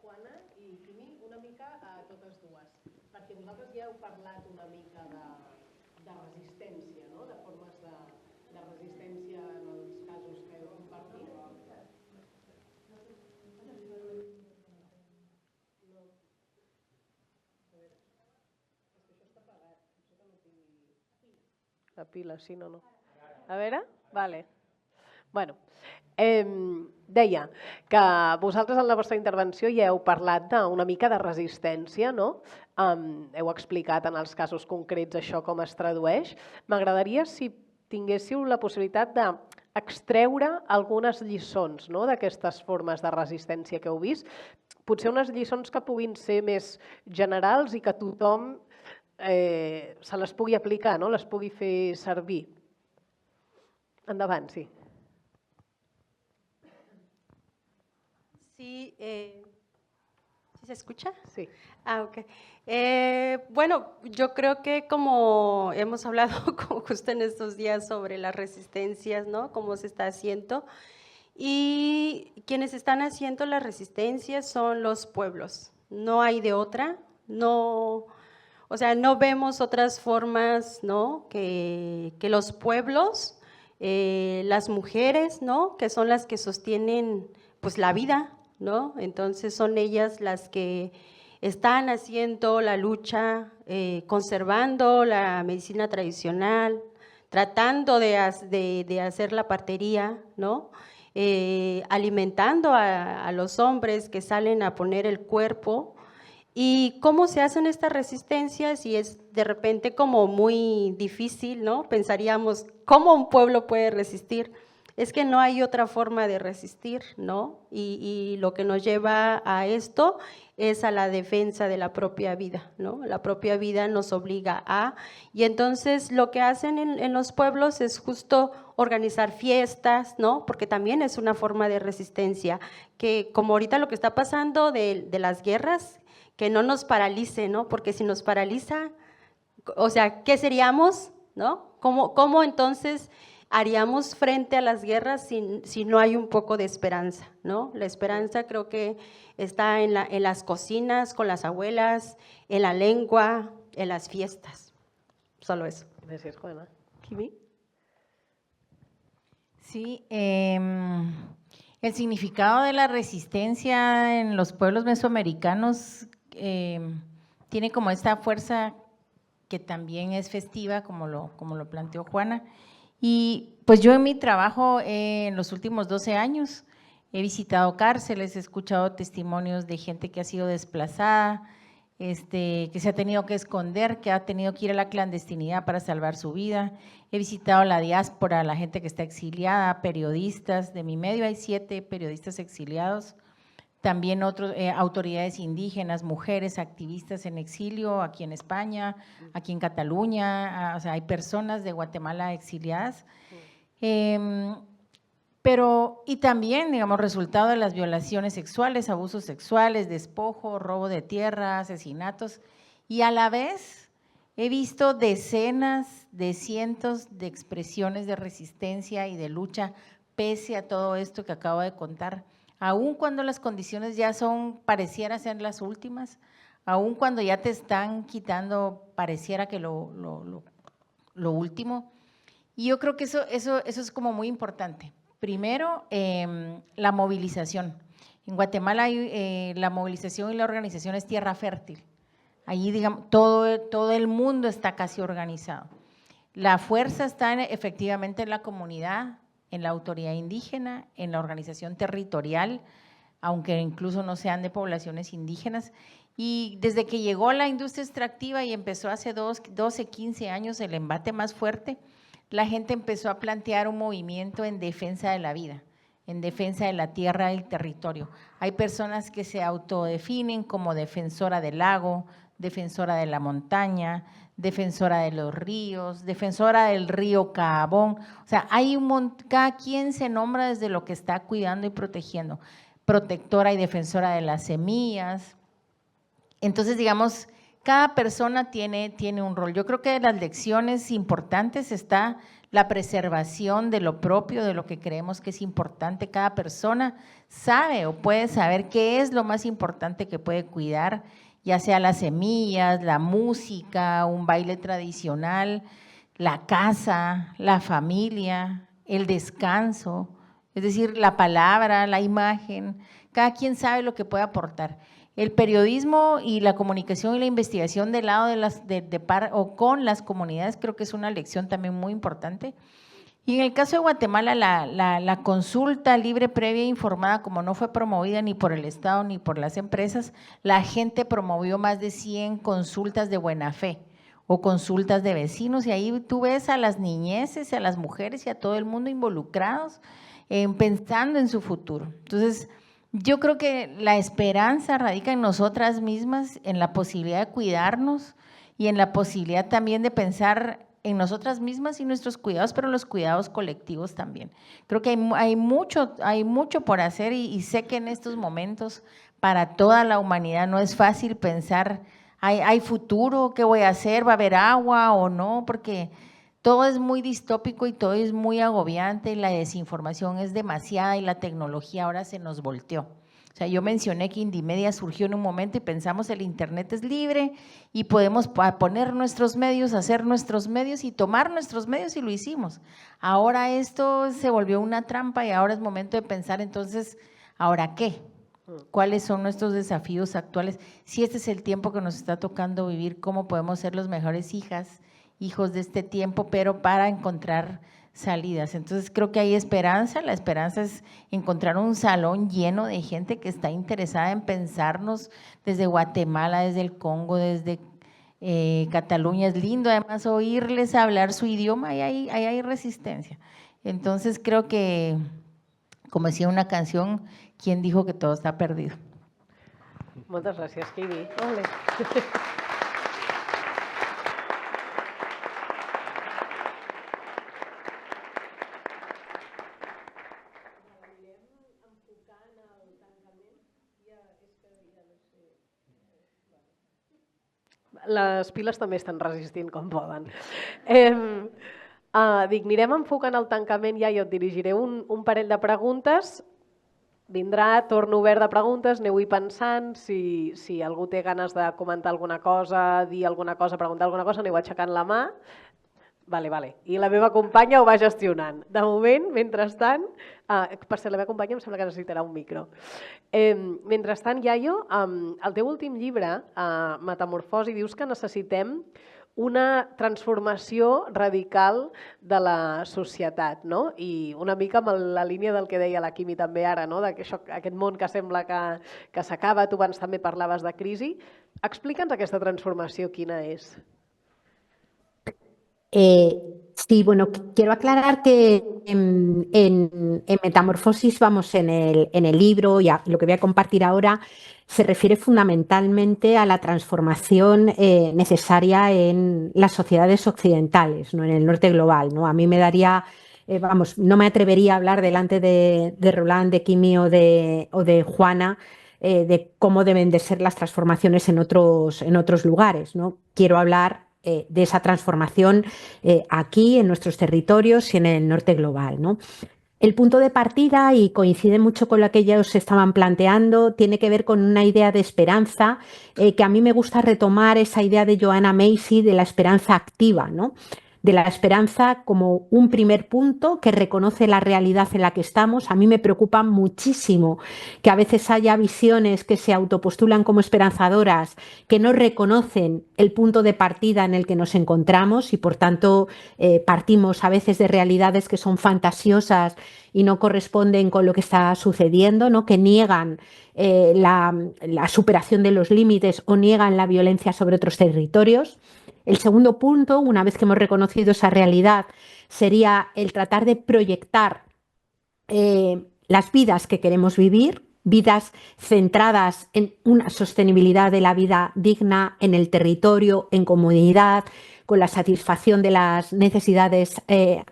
Juana i Quimi, una mica a totes dues, perquè vosaltres ja heu parlat una mica de resistència, no? De formes de resistència en els casos que heu compartit. La pila, sí, no. A veure? Vale. Bueno, deia que vosaltres en la vostra intervenció ja heu parlat d'una mica de resistència, no? Heu explicat en els casos concrets això com es tradueix. M'agradaria si tinguéssiu la possibilitat d'extreure algunes lliçons, no? D'aquestes formes de resistència que heu vist, potser unes lliçons que puguin ser més generals i que tothom se les pugui aplicar, no? Les pugui fer servir. Endavant, sí. Sí, ¿sí se escucha? Sí. Ok. Bueno, yo creo que como hemos hablado justo en estos días sobre las resistencias, ¿no? Cómo se está haciendo. Y quienes están haciendo las resistencias son los pueblos. No hay de otra. No, o sea, no vemos otras formas, ¿no? Que los pueblos, las mujeres, ¿no? Que son las que sostienen pues la vida, ¿no? Entonces son ellas las que están haciendo la lucha, conservando la medicina tradicional, tratando de hacer la partería, ¿no? Alimentando a los hombres que salen a poner el cuerpo. ¿Y cómo se hacen estas resistencias? Y es de repente como muy difícil, ¿no? Pensaríamos, ¿cómo un pueblo puede resistir? Es que no hay otra forma de resistir, ¿no? Y lo que nos lleva a esto es a la defensa de la propia vida, ¿no? La propia vida nos obliga a… Y entonces lo que hacen en los pueblos es justo organizar fiestas, ¿no? Porque también es una forma de resistencia, que como ahorita lo que está pasando de las guerras, que no nos paralice, ¿no? Porque si nos paraliza, o sea, ¿qué seríamos, no? ¿Cómo entonces haríamos frente a las guerras si no hay un poco de esperanza, ¿no? La esperanza creo que está en las cocinas, con las abuelas, en la lengua, en las fiestas. Solo eso. Gracias, Juana. ¿Kimi? Sí, el significado de la resistencia en los pueblos mesoamericanos tiene como esta fuerza que también es festiva, como lo planteó Juana. Y pues yo en mi trabajo en los últimos 12 años he visitado cárceles, he escuchado testimonios de gente que ha sido desplazada, que se ha tenido que esconder, que ha tenido que ir a la clandestinidad para salvar su vida. He visitado la diáspora, la gente que está exiliada, periodistas. De mi medio hay 7 periodistas exiliados. También autoridades indígenas, mujeres, activistas en exilio aquí en España, aquí en Cataluña, o sea, hay personas de Guatemala exiliadas. Y también, digamos, resultado de las violaciones sexuales, abusos sexuales, despojo, robo de tierra, asesinatos. Y a la vez he visto decenas de cientos de expresiones de resistencia y de lucha pese a todo esto que acabo de contar. Aún cuando las condiciones ya pareciera ser las últimas, aún cuando ya te están quitando, pareciera que lo último. Y yo creo que eso es como muy importante. Primero, la movilización. En Guatemala la movilización y la organización es tierra fértil. Allí, digamos, todo el mundo está casi organizado. La fuerza está efectivamente en la comunidad, en la autoridad indígena, en la organización territorial, aunque incluso no sean de poblaciones indígenas. Y desde que llegó la industria extractiva y empezó hace 12, 15 años el embate más fuerte, la gente empezó a plantear un movimiento en defensa de la vida, en defensa de la tierra y el territorio. Hay personas que se autodefinen como defensora del lago, defensora de la montaña, defensora de los ríos, defensora del río Caabón. O sea, cada quien se nombra desde lo que está cuidando y protegiendo. Protectora y defensora de las semillas. Entonces, digamos, cada persona tiene un rol. Yo creo que de las lecciones importantes está la preservación de lo propio, de lo que creemos que es importante. Cada persona sabe o puede saber qué es lo más importante que puede cuidar, ya sea las semillas, la música, un baile tradicional, la casa, la familia, el descanso, es decir, la palabra, la imagen. Cada quien sabe lo que puede aportar. El periodismo y la comunicación y la investigación del lado o con las comunidades creo que es una lección también muy importante. Y en el caso de Guatemala, la consulta libre, previa e informada, como no fue promovida ni por el Estado ni por las empresas, la gente promovió más de 100 consultas de buena fe o consultas de vecinos, y ahí tú ves a las niñeces, a las mujeres y a todo el mundo involucrados pensando en su futuro. Entonces, yo creo que la esperanza radica en nosotras mismas, en la posibilidad de cuidarnos y en la posibilidad también de pensar en nosotras mismas y nuestros cuidados, pero los cuidados colectivos también. Creo que hay mucho por hacer y sé que en estos momentos para toda la humanidad no es fácil pensar, ¿hay futuro? ¿Qué voy a hacer? ¿Va a haber agua o no? Porque todo es muy distópico y todo es muy agobiante, y la desinformación es demasiada y la tecnología ahora se nos volteó. O sea, yo mencioné que Indymedia surgió en un momento y pensamos el internet es libre y podemos poner nuestros medios, hacer nuestros medios y tomar nuestros medios, y lo hicimos. Ahora esto se volvió una trampa y ahora es momento de pensar entonces, ¿ahora qué? ¿Cuáles son nuestros desafíos actuales? Si este es el tiempo que nos está tocando vivir, ¿cómo podemos ser los mejores hijos de este tiempo, pero para encontrar salidas? Entonces creo que hay esperanza. La esperanza es encontrar un salón lleno de gente que está interesada en pensarnos desde Guatemala, desde el Congo, desde Cataluña. Es lindo además oírles hablar su idioma, y hay resistencia. Entonces creo que, como decía una canción, ¿quién dijo que todo está perdido? Moltes gràcies, Kiwi. Les piles també estan resistint com poden. Anirem enfocant el tancament, ja, jo et dirigiré un parell de preguntes. Vindrà torn obert de preguntes, aneu-hi pensant, si algú té ganes de comentar alguna cosa, dir alguna cosa, preguntar alguna cosa, aneu aixecant la mà. Vale. I la meva companya ho va gestionant. De moment, mentrestant, per ser la meva companya em sembla que necessitarà un micro. Mentrestant, Yayo, al teu últim llibre, Metamorfosi, dius que necessitem una transformació radical de la societat, no? I una mica amb la línia del que deia la Quimi també ara, no? Aquest món que sembla que s'acaba, tu abans també parlaves de crisi. Explica'ns aquesta transformació, quina és? Sí, bueno, quiero aclarar que en Metamorfosis, vamos, en el libro y lo que voy a compartir ahora, se refiere fundamentalmente a la transformación necesaria en las sociedades occidentales, ¿no? En el norte global, ¿no? A mí me daría, no me atrevería a hablar delante de Roland, de Kimi o de Juana, de cómo deben de ser las transformaciones en otros lugares, ¿no? Quiero hablar de esa transformación aquí, en nuestros territorios y en el norte global, ¿no? El punto de partida, y coincide mucho con lo que ellos estaban planteando, tiene que ver con una idea de esperanza, que a mí me gusta retomar esa idea de Joanna Macy de la esperanza activa, ¿no? De la esperanza como un primer punto que reconoce la realidad en la que estamos. A mí me preocupa muchísimo que a veces haya visiones que se autopostulan como esperanzadoras, que no reconocen el punto de partida en el que nos encontramos y por tanto partimos a veces de realidades que son fantasiosas y no corresponden con lo que está sucediendo, ¿no? Que niegan la superación de los límites o niegan la violencia sobre otros territorios. El segundo punto, una vez que hemos reconocido esa realidad, sería el tratar de proyectar las vidas que queremos vivir, vidas centradas en una sostenibilidad de la vida digna en el territorio, en comunidad, con la satisfacción de las necesidades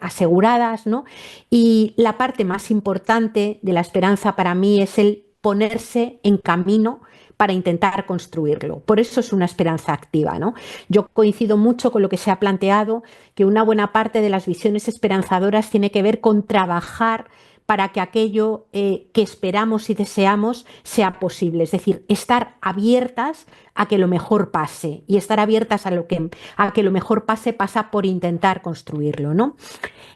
aseguradas, ¿no? Y la parte más importante de la esperanza para mí es el ponerse en camino para intentar construirlo. Por eso es una esperanza activa, ¿no? Yo coincido mucho con lo que se ha planteado, que una buena parte de las visiones esperanzadoras tiene que ver con trabajar para que aquello que esperamos y deseamos sea posible. Es decir, estar abiertas a que lo mejor pase, y estar abiertas a que lo mejor pasa por intentar construirlo, ¿no?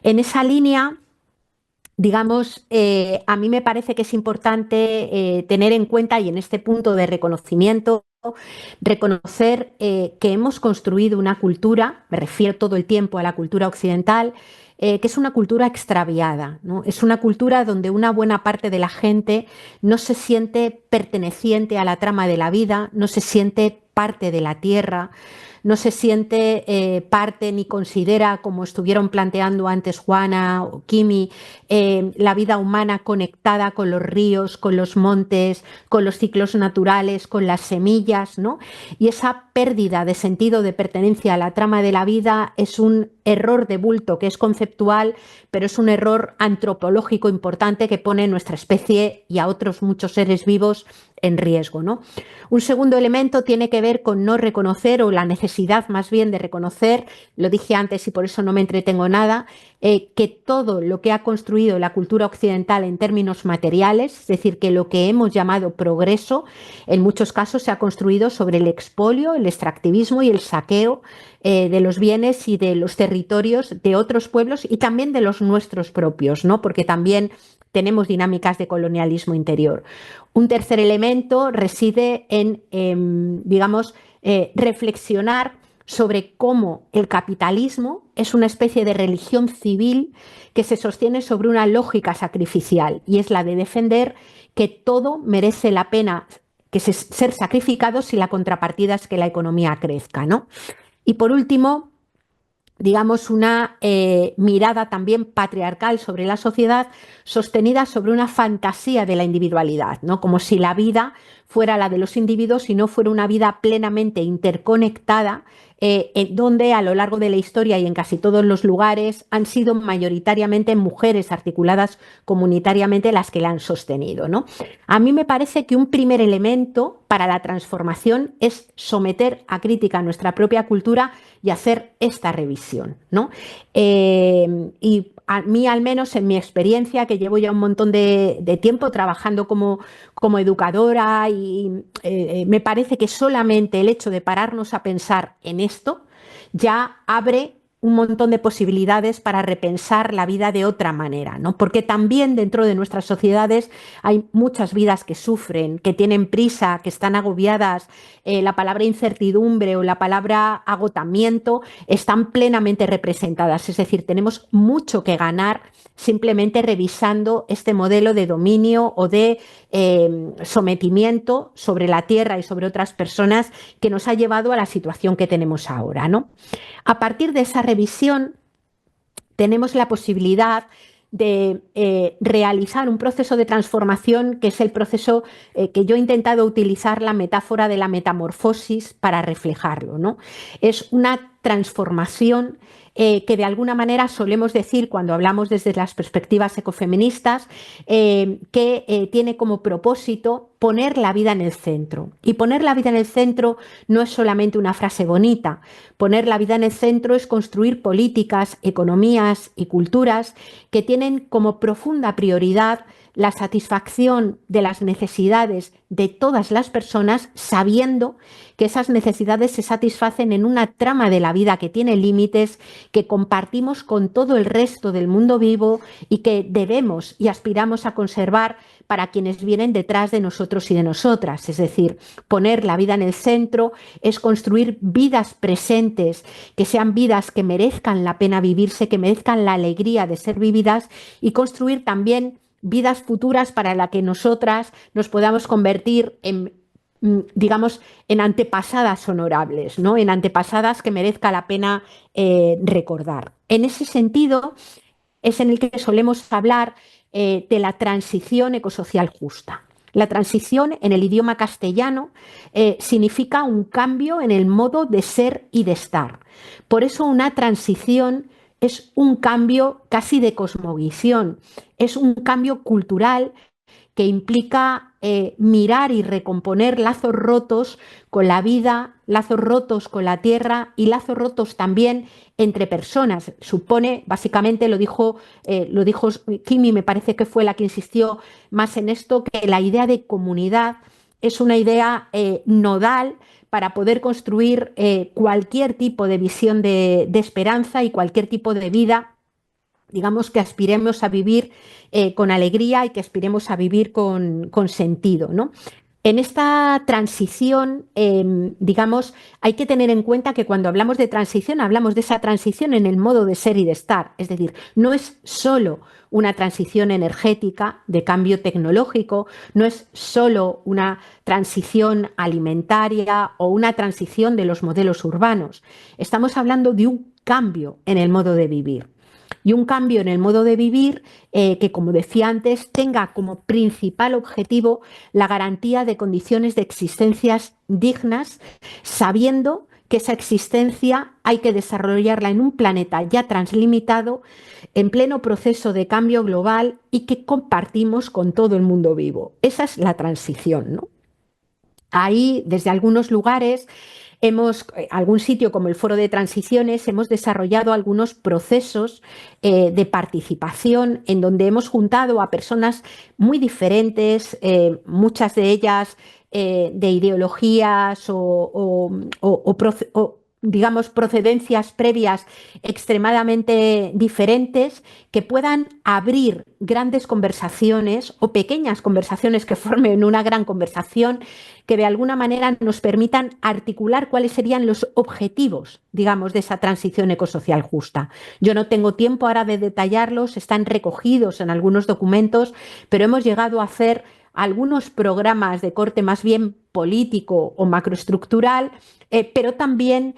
En esa línea, digamos, a mí me parece que es importante tener en cuenta, y en este punto de reconocimiento, reconocer que hemos construido una cultura, me refiero todo el tiempo a la cultura occidental, que es una cultura extraviada, ¿no? Es una cultura donde una buena parte de la gente no se siente perteneciente a la trama de la vida, no se siente parte de la tierra, no se siente parte ni considera, como estuvieron planteando antes Juana o Kimi, la vida humana conectada con los ríos, con los montes, con los ciclos naturales, con las semillas, ¿no? Y esa pérdida de sentido de pertenencia a la trama de la vida es un error de bulto que es conceptual, pero es un error antropológico importante que pone nuestra especie y a otros muchos seres vivos en riesgo, ¿no? Un segundo elemento tiene que ver con no reconocer, o la necesidad más bien de reconocer, lo dije antes y por eso no me entretengo nada, que todo lo que ha construido la cultura occidental en términos materiales, es decir, que lo que hemos llamado progreso, en muchos casos se ha construido sobre el expolio, el extractivismo y el saqueo de los bienes y de los territorios de otros pueblos y también de los nuestros propios, ¿no? Porque también tenemos dinámicas de colonialismo interior. Un tercer elemento reside en, digamos, reflexionar sobre cómo el capitalismo es una especie de religión civil que se sostiene sobre una lógica sacrificial, y es la de defender que todo merece la pena ser sacrificado si la contrapartida es que la economía crezca, ¿no? Y por último, digamos, una mirada también patriarcal sobre la sociedad sostenida sobre una fantasía de la individualidad, ¿no? Como si la vida fuera la de los individuos y no fuera una vida plenamente interconectada, donde a lo largo de la historia y en casi todos los lugares han sido mayoritariamente mujeres articuladas comunitariamente las que la han sostenido, ¿no? A mí me parece que un primer elemento para la transformación es someter a crítica nuestra propia cultura y hacer esta revisión, ¿no? Y a mí, al menos en mi experiencia, que llevo ya un montón de tiempo trabajando como educadora, y me parece que solamente el hecho de pararnos a pensar en esto ya abre un montón de posibilidades para repensar la vida de otra manera, ¿no? Porque también dentro de nuestras sociedades hay muchas vidas que sufren, que tienen prisa, que están agobiadas. La palabra incertidumbre o la palabra agotamiento están plenamente representadas. Es decir, tenemos mucho que ganar simplemente revisando este modelo de dominio o de sometimiento sobre la tierra y sobre otras personas que nos ha llevado a la situación que tenemos ahora, ¿no? A partir de esa revisión tenemos la posibilidad de realizar un proceso de transformación, que es el proceso que yo he intentado utilizar la metáfora de la metamorfosis para reflejarlo, ¿no? Es una transformación que de alguna manera solemos decir cuando hablamos desde las perspectivas ecofeministas, que tiene como propósito poner la vida en el centro. Y poner la vida en el centro no es solamente una frase bonita. Poner la vida en el centro es construir políticas, economías y culturas que tienen como profunda prioridad la satisfacción de las necesidades de todas las personas, sabiendo que esas necesidades se satisfacen en una trama de la vida que tiene límites, que compartimos con todo el resto del mundo vivo y que debemos y aspiramos a conservar para quienes vienen detrás de nosotros y de nosotras. Es decir, poner la vida en el centro es construir vidas presentes, que sean vidas que merezcan la pena vivirse, que merezcan la alegría de ser vividas, y construir también vidas futuras para las que nosotras nos podamos convertir en, digamos, en antepasadas honorables, ¿no? En antepasadas que merezca la pena recordar. En ese sentido es en el que solemos hablar de la transición ecosocial justa. La transición en el idioma castellano significa un cambio en el modo de ser y de estar. Por eso una transición es un cambio casi de cosmovisión, es un cambio cultural que implica mirar y recomponer lazos rotos con la vida, lazos rotos con la tierra y lazos rotos también entre personas. Supone, básicamente lo dijo Kimi, me parece que fue la que insistió más en esto, que la idea de comunidad es una idea nodal para poder construir cualquier tipo de visión de esperanza y cualquier tipo de vida, digamos, que aspiremos a vivir con alegría y que aspiremos a vivir con sentido, ¿no? En esta transición, digamos, hay que tener en cuenta que cuando hablamos de transición, hablamos de esa transición en el modo de ser y de estar. Es decir, no es solo una transición energética de cambio tecnológico, no es solo una transición alimentaria o una transición de los modelos urbanos. Estamos hablando de un cambio en el modo de vivir. Y un cambio en el modo de vivir que, como decía antes, tenga como principal objetivo la garantía de condiciones de existencias dignas, sabiendo que esa existencia hay que desarrollarla en un planeta ya translimitado, en pleno proceso de cambio global y que compartimos con todo el mundo vivo. Esa es la transición, ¿no? Ahí, desde algunos lugares, algún sitio como el Foro de Transiciones, hemos desarrollado algunos procesos de participación en donde hemos juntado a personas muy diferentes, muchas de ellas de ideologías o digamos, procedencias previas extremadamente diferentes, que puedan abrir grandes conversaciones o pequeñas conversaciones que formen una gran conversación, que de alguna manera nos permitan articular cuáles serían los objetivos, digamos, de esa transición ecosocial justa. Yo no tengo tiempo ahora de detallarlos, están recogidos en algunos documentos, pero hemos llegado a hacer algunos programas de corte más bien político o macroestructural, pero también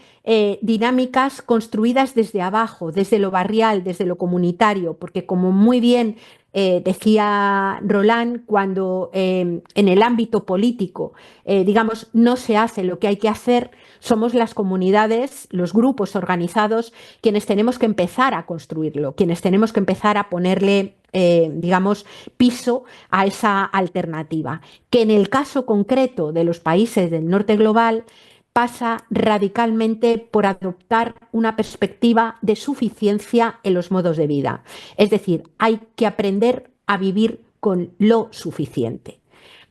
dinámicas construidas desde abajo, desde lo barrial, desde lo comunitario, porque como muy bien decía Roland, cuando en el ámbito político, digamos, no se hace lo que hay que hacer, somos las comunidades, los grupos organizados, quienes tenemos que empezar a construirlo, quienes tenemos que empezar a ponerle digamos, piso a esa alternativa, que en el caso concreto de los países del norte global pasa radicalmente por adoptar una perspectiva de suficiencia en los modos de vida. Es decir, hay que aprender a vivir con lo suficiente,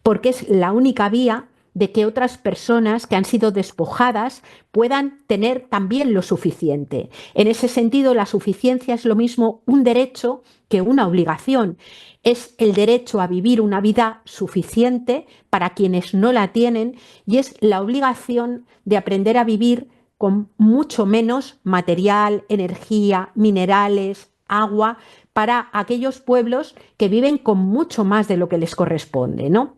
porque es la única vía de que otras personas que han sido despojadas puedan tener también lo suficiente. En ese sentido, la suficiencia es lo mismo un derecho que una obligación. Es el derecho a vivir una vida suficiente para quienes no la tienen y es la obligación de aprender a vivir con mucho menos material, energía, minerales, agua, para aquellos pueblos que viven con mucho más de lo que les corresponde, ¿no?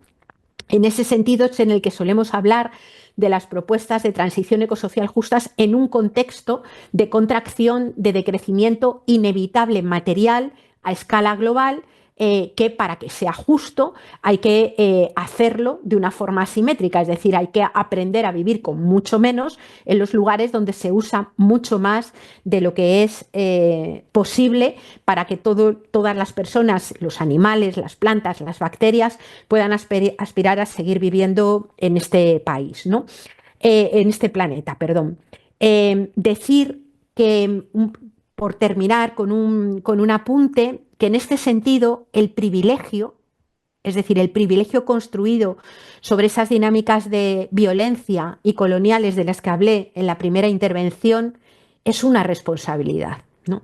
En ese sentido es en el que solemos hablar de las propuestas de transición ecosocial justas en un contexto de contracción, de decrecimiento inevitable material a escala global, que para que sea justo hay que hacerlo de una forma asimétrica, es decir, hay que aprender a vivir con mucho menos en los lugares donde se usa mucho más de lo que es posible para que todas las personas, los animales, las plantas, las bacterias puedan aspirar a seguir viviendo en este país, ¿no? En este planeta, perdón. Decir que, por terminar con un apunte, que en este sentido el privilegio, es decir, el privilegio construido sobre esas dinámicas de violencia y coloniales de las que hablé en la primera intervención, es una responsabilidad, ¿no?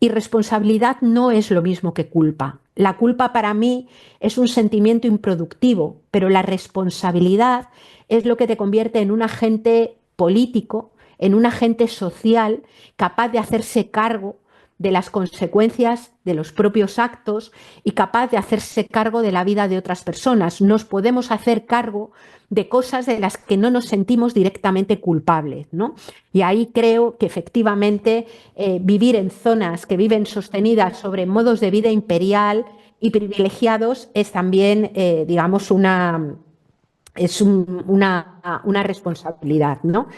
Y responsabilidad no es lo mismo que culpa. La culpa para mí es un sentimiento improductivo, pero la responsabilidad es lo que te convierte en un agente político, en un agente social capaz de hacerse cargo de las consecuencias de los propios actos y capaz de hacerse cargo de la vida de otras personas. Nos podemos hacer cargo de cosas de las que no nos sentimos directamente culpables, ¿no? Y ahí creo que efectivamente vivir en zonas que viven sostenidas sobre modos de vida imperial y privilegiados es también, digamos, una responsabilidad, ¿no?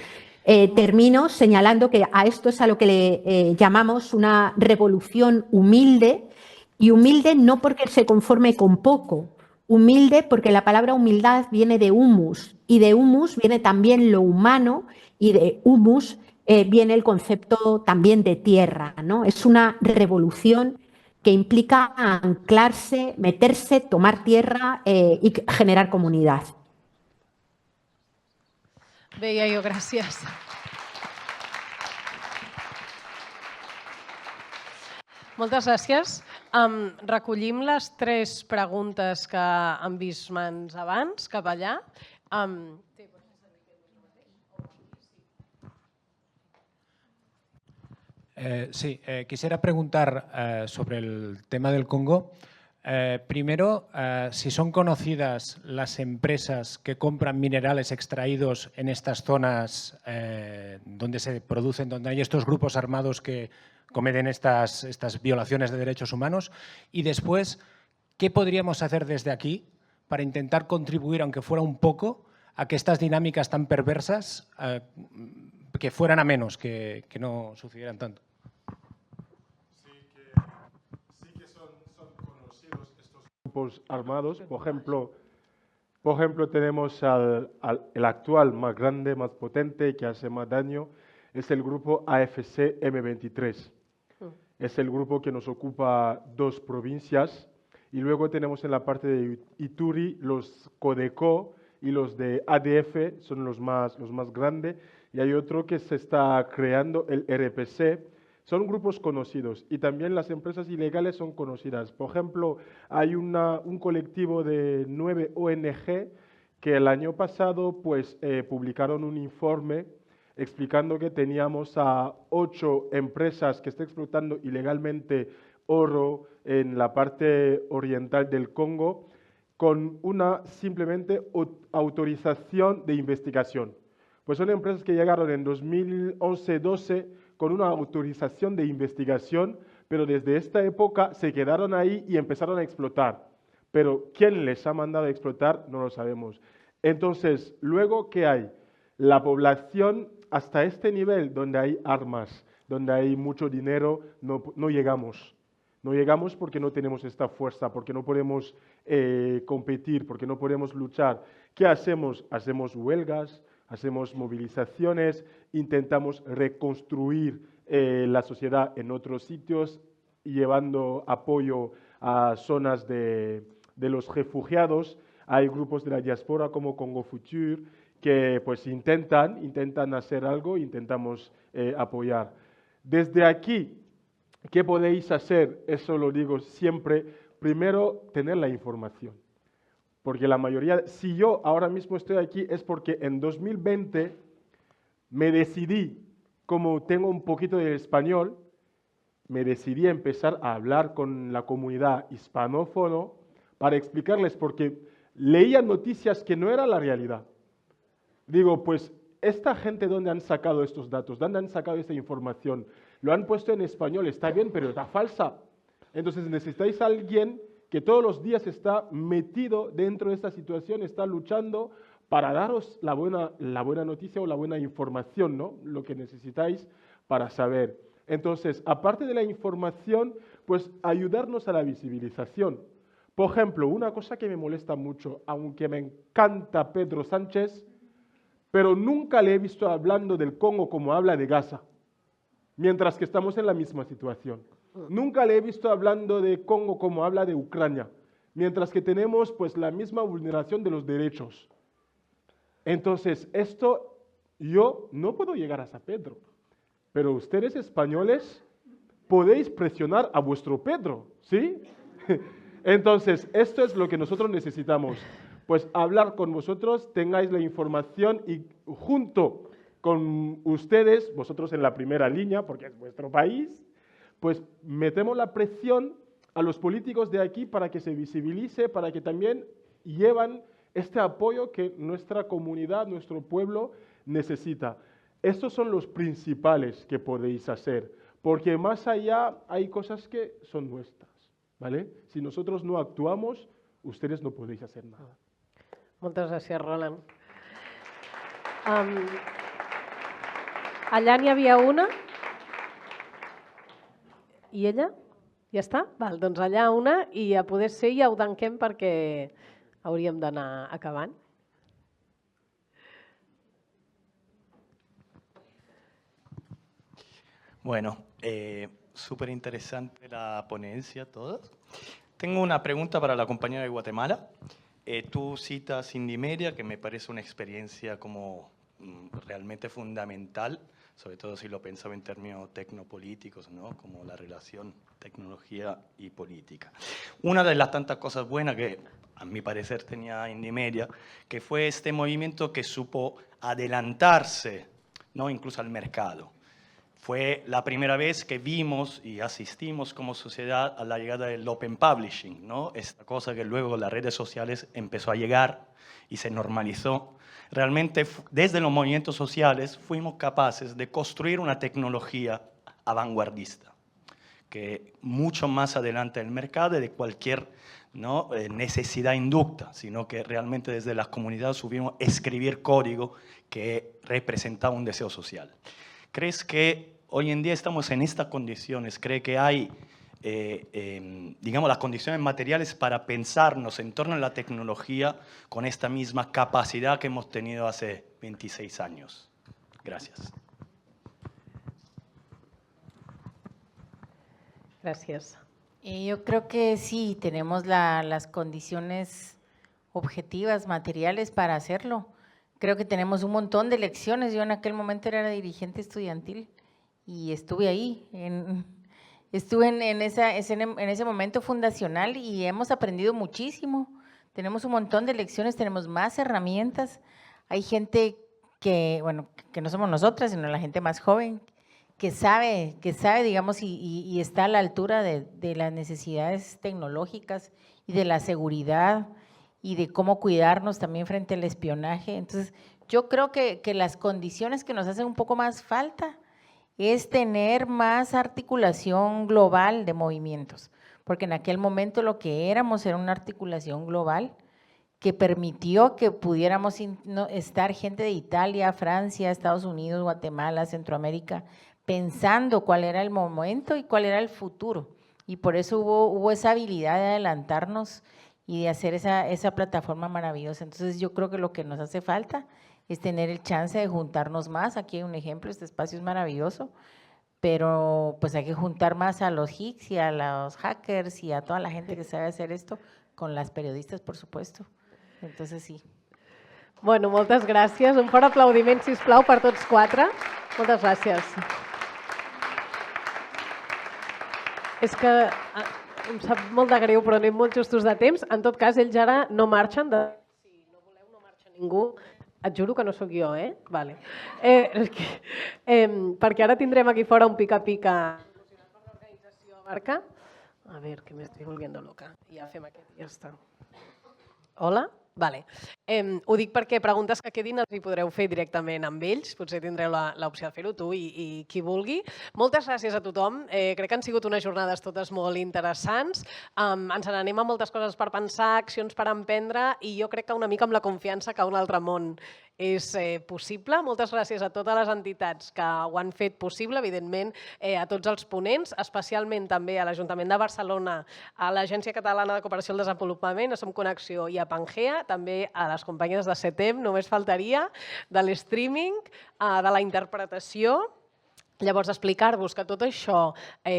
Termino señalando que a esto es a lo que le llamamos una revolución humilde, y humilde no porque se conforme con poco, humilde porque la palabra humildad viene de humus, y de humus viene también lo humano, y de humus viene el concepto también de tierra, ¿no? Es una revolución que implica anclarse, meterse, tomar tierra y generar comunidad. Bé, Iaio, gràcies. Moltes gràcies. Recollim les 3 preguntes que han vist mans abans, cap allà. Sí, quisiera preguntar sobre el tema del Congo. Primero, si son conocidas las empresas que compran minerales extraídos en estas zonas donde se producen, donde hay estos grupos armados que cometen estas violaciones de derechos humanos. Y después, ¿qué podríamos hacer desde aquí para intentar contribuir, aunque fuera un poco, a que estas dinámicas tan perversas que fueran a menos, que no sucedieran tanto? Sí que son conocidos estos grupos armados. Por ejemplo, tenemos el actual más grande, más potente, que hace más daño, es el grupo AFC M23. Es el grupo que nos ocupa 2 provincias, y luego tenemos en la parte de Ituri los Codeco y los de ADF, son los más grandes, y hay otro que se está creando, el RPC. Son grupos conocidos, y también las empresas ilegales son conocidas. Por ejemplo, hay un colectivo de 9 ONG que el año pasado pues, publicaron un informe explicando que teníamos a 8 empresas que están explotando ilegalmente oro en la parte oriental del Congo con una simplemente autorización de investigación. Pues son empresas que llegaron en 2011-12 con una autorización de investigación, pero desde esta época se quedaron ahí y empezaron a explotar. Pero quién les ha mandado a explotar no lo sabemos. Entonces, luego, ¿qué hay? La población hasta este nivel, donde hay armas, donde hay mucho dinero, no llegamos. No llegamos porque no tenemos esta fuerza, porque no podemos competir, porque no podemos luchar. ¿Qué hacemos? Hacemos huelgas, hacemos movilizaciones, intentamos reconstruir la sociedad en otros sitios, llevando apoyo a zonas de los refugiados. Hay grupos de la diáspora como Congo Future que pues intentan hacer algo, intentamos apoyar. Desde aquí, ¿qué podéis hacer? Eso lo digo siempre. Primero, tener la información. Porque la mayoría, si yo ahora mismo estoy aquí, es porque en 2020 me decidí, como tengo un poquito de español, me decidí a empezar a hablar con la comunidad hispanófona para explicarles, porque leía noticias que no era la realidad. Digo, pues, ¿esta gente dónde han sacado estos datos? ¿Dónde han sacado esta información? Lo han puesto en español, está bien, pero está falsa. Entonces necesitáis a alguien que todos los días está metido dentro de esta situación, está luchando para daros la buena noticia o la buena información, ¿no? Lo que necesitáis para saber. Entonces, aparte de la información, pues ayudarnos a la visibilización. Por ejemplo, una cosa que me molesta mucho, aunque me encanta Pedro Sánchez, pero nunca le he visto hablando del Congo como habla de Gaza, mientras que estamos en la misma situación. Nunca le he visto hablando de Congo como habla de Ucrania, mientras que tenemos pues la misma vulneración de los derechos. Entonces, esto yo no puedo llegar a San Pedro, pero ustedes españoles podéis presionar a vuestro Pedro, ¿sí? Entonces, esto es lo que nosotros necesitamos. Pues hablar con vosotros, tengáis la información y junto con ustedes, vosotros en la primera línea, porque es vuestro país, pues metemos la presión a los políticos de aquí para que se visibilice, para que también lleven este apoyo que nuestra comunidad, nuestro pueblo necesita. Estos son los principales que podéis hacer, porque más allá hay cosas que son nuestras. ¿vale? Si nosotros no actuamos, ustedes no podéis hacer nada. Moltes gràcies, Roland. Allà n'hi havia una. I ella? Ja està? Val, doncs allà una i a poder ser ja ho tanquem perquè hauríem d'anar acabant. Bueno, súper interesante la ponencia, todos. Tengo una pregunta para la compañera de Guatemala. Tú citas Indymedia, que me parece una experiencia como realmente fundamental, sobre todo si lo pensaba en términos tecnopolíticos, ¿no? Como la relación tecnología y política. Una de las tantas cosas buenas que a mi parecer tenía Indymedia, que fue este movimiento que supo adelantarse, ¿no? Incluso al mercado. Fue la primera vez que vimos y asistimos como sociedad a la llegada del Open Publishing, ¿no? Esta cosa que luego las redes sociales empezó a llegar y se normalizó. Realmente, desde los movimientos sociales, fuimos capaces de construir una tecnología vanguardista, que mucho más adelante del mercado y de cualquier, ¿no? Necesidad inducta, sino que realmente desde las comunidades supimos escribir código que representaba un deseo social. ¿Crees que hoy en día estamos en estas condiciones? ¿Cree que hay, digamos, las condiciones materiales para pensarnos en torno a la tecnología con esta misma capacidad que hemos tenido hace 26 años? Gracias. Gracias. Yo creo que sí, tenemos las condiciones objetivas, materiales para hacerlo. Creo que tenemos un montón de lecciones. Yo en aquel momento era dirigente estudiantil y estuve ahí, estuve en ese momento fundacional y hemos aprendido muchísimo. Tenemos un montón de lecciones, tenemos más herramientas. Hay gente que, bueno, que no somos nosotras, sino la gente más joven, que sabe, digamos, y está a la altura de las necesidades tecnológicas y de la seguridad y de cómo cuidarnos también frente al espionaje. Entonces, yo creo que las condiciones que nos hacen un poco más falta es tener más articulación global de movimientos, porque en aquel momento lo que éramos era una articulación global que permitió que pudiéramos estar gente de Italia, Francia, Estados Unidos, Guatemala, Centroamérica, pensando cuál era el momento y cuál era el futuro. Y por eso hubo esa habilidad de adelantarnos y de hacer esa plataforma maravillosa. Entonces yo creo que lo que nos hace falta es tener el chance de juntarnos más. Aquí hay un ejemplo, este espacio es maravilloso, pero pues hay que juntar más a los geeks y a los hackers y a toda la gente que sabe hacer esto, con las periodistas, por supuesto. Entonces sí. Bueno, moltes gràcies. Un fort aplaudiment, sisplau, per tots quatre. Moltes gràcies. És que em sap molt de greu, però anem molt justos de temps. En tot cas, ells ara no marxen. Si no voleu, no marxa ningú. Et juro que no sóc jo, eh? Vale. Perquè ara tindrem aquí fora un pica-pica promocionat per l'organització Barca. A veure, que m'estic volviendo loca. Ja fem aquest, ja està. Hola? Vale. Ho dic perquè preguntes que quedin els hi podreu fer directament amb ells, potser tindreu l'opció de fer-ho tu i qui vulgui. Moltes gràcies a tothom, crec que han sigut unes jornades totes molt interessants, ens n'anem a moltes coses per pensar, accions per emprendre i jo crec que una mica amb la confiança que un altre món és possible. Moltes gràcies a totes les entitats que ho han fet possible, evidentment a tots els ponents, especialment també a l'Ajuntament de Barcelona, a l'Agència Catalana de Cooperació al Desenvolupament, a Som Connexió i a Pangea, també a les companyes de CETEM, només faltaria, de l'streaming, de la interpretació. Llavors, explicar-vos que tot això,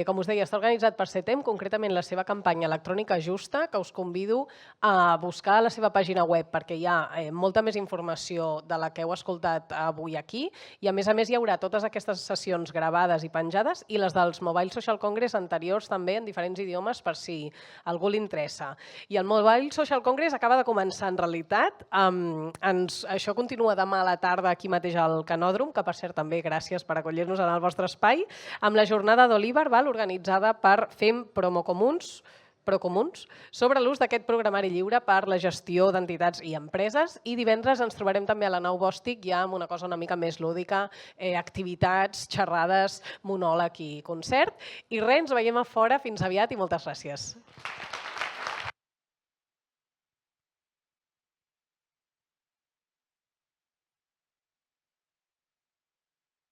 com us deia, està organitzat per CETEM, concretament la seva campanya electrònica justa, que us convido a buscar a la seva pàgina web, perquè hi ha molta més informació de la que heu escoltat avui aquí, i a més hi haurà totes aquestes sessions gravades i penjades, i les dels Mobile Social Congress anteriors també en diferents idiomes, per si algú li interessa. I el Mobile Social Congress acaba de començar, en realitat. Això continua demà a la tarda aquí mateix al Canòdrom, que per cert també gràcies per acollir-nos en el vostre espai, amb la jornada d'Olivar, organitzada per Fem Promo Comuns, però comuns, sobre l'ús d'aquest programari lliure per la gestió d'entitats i empreses. I divendres ens trobarem també a la Nau Bòstic ja amb una cosa una mica més lúdica, activitats, xerrades, monòleg i concert. I res, ens veiem a fora. Fins aviat i moltes gràcies.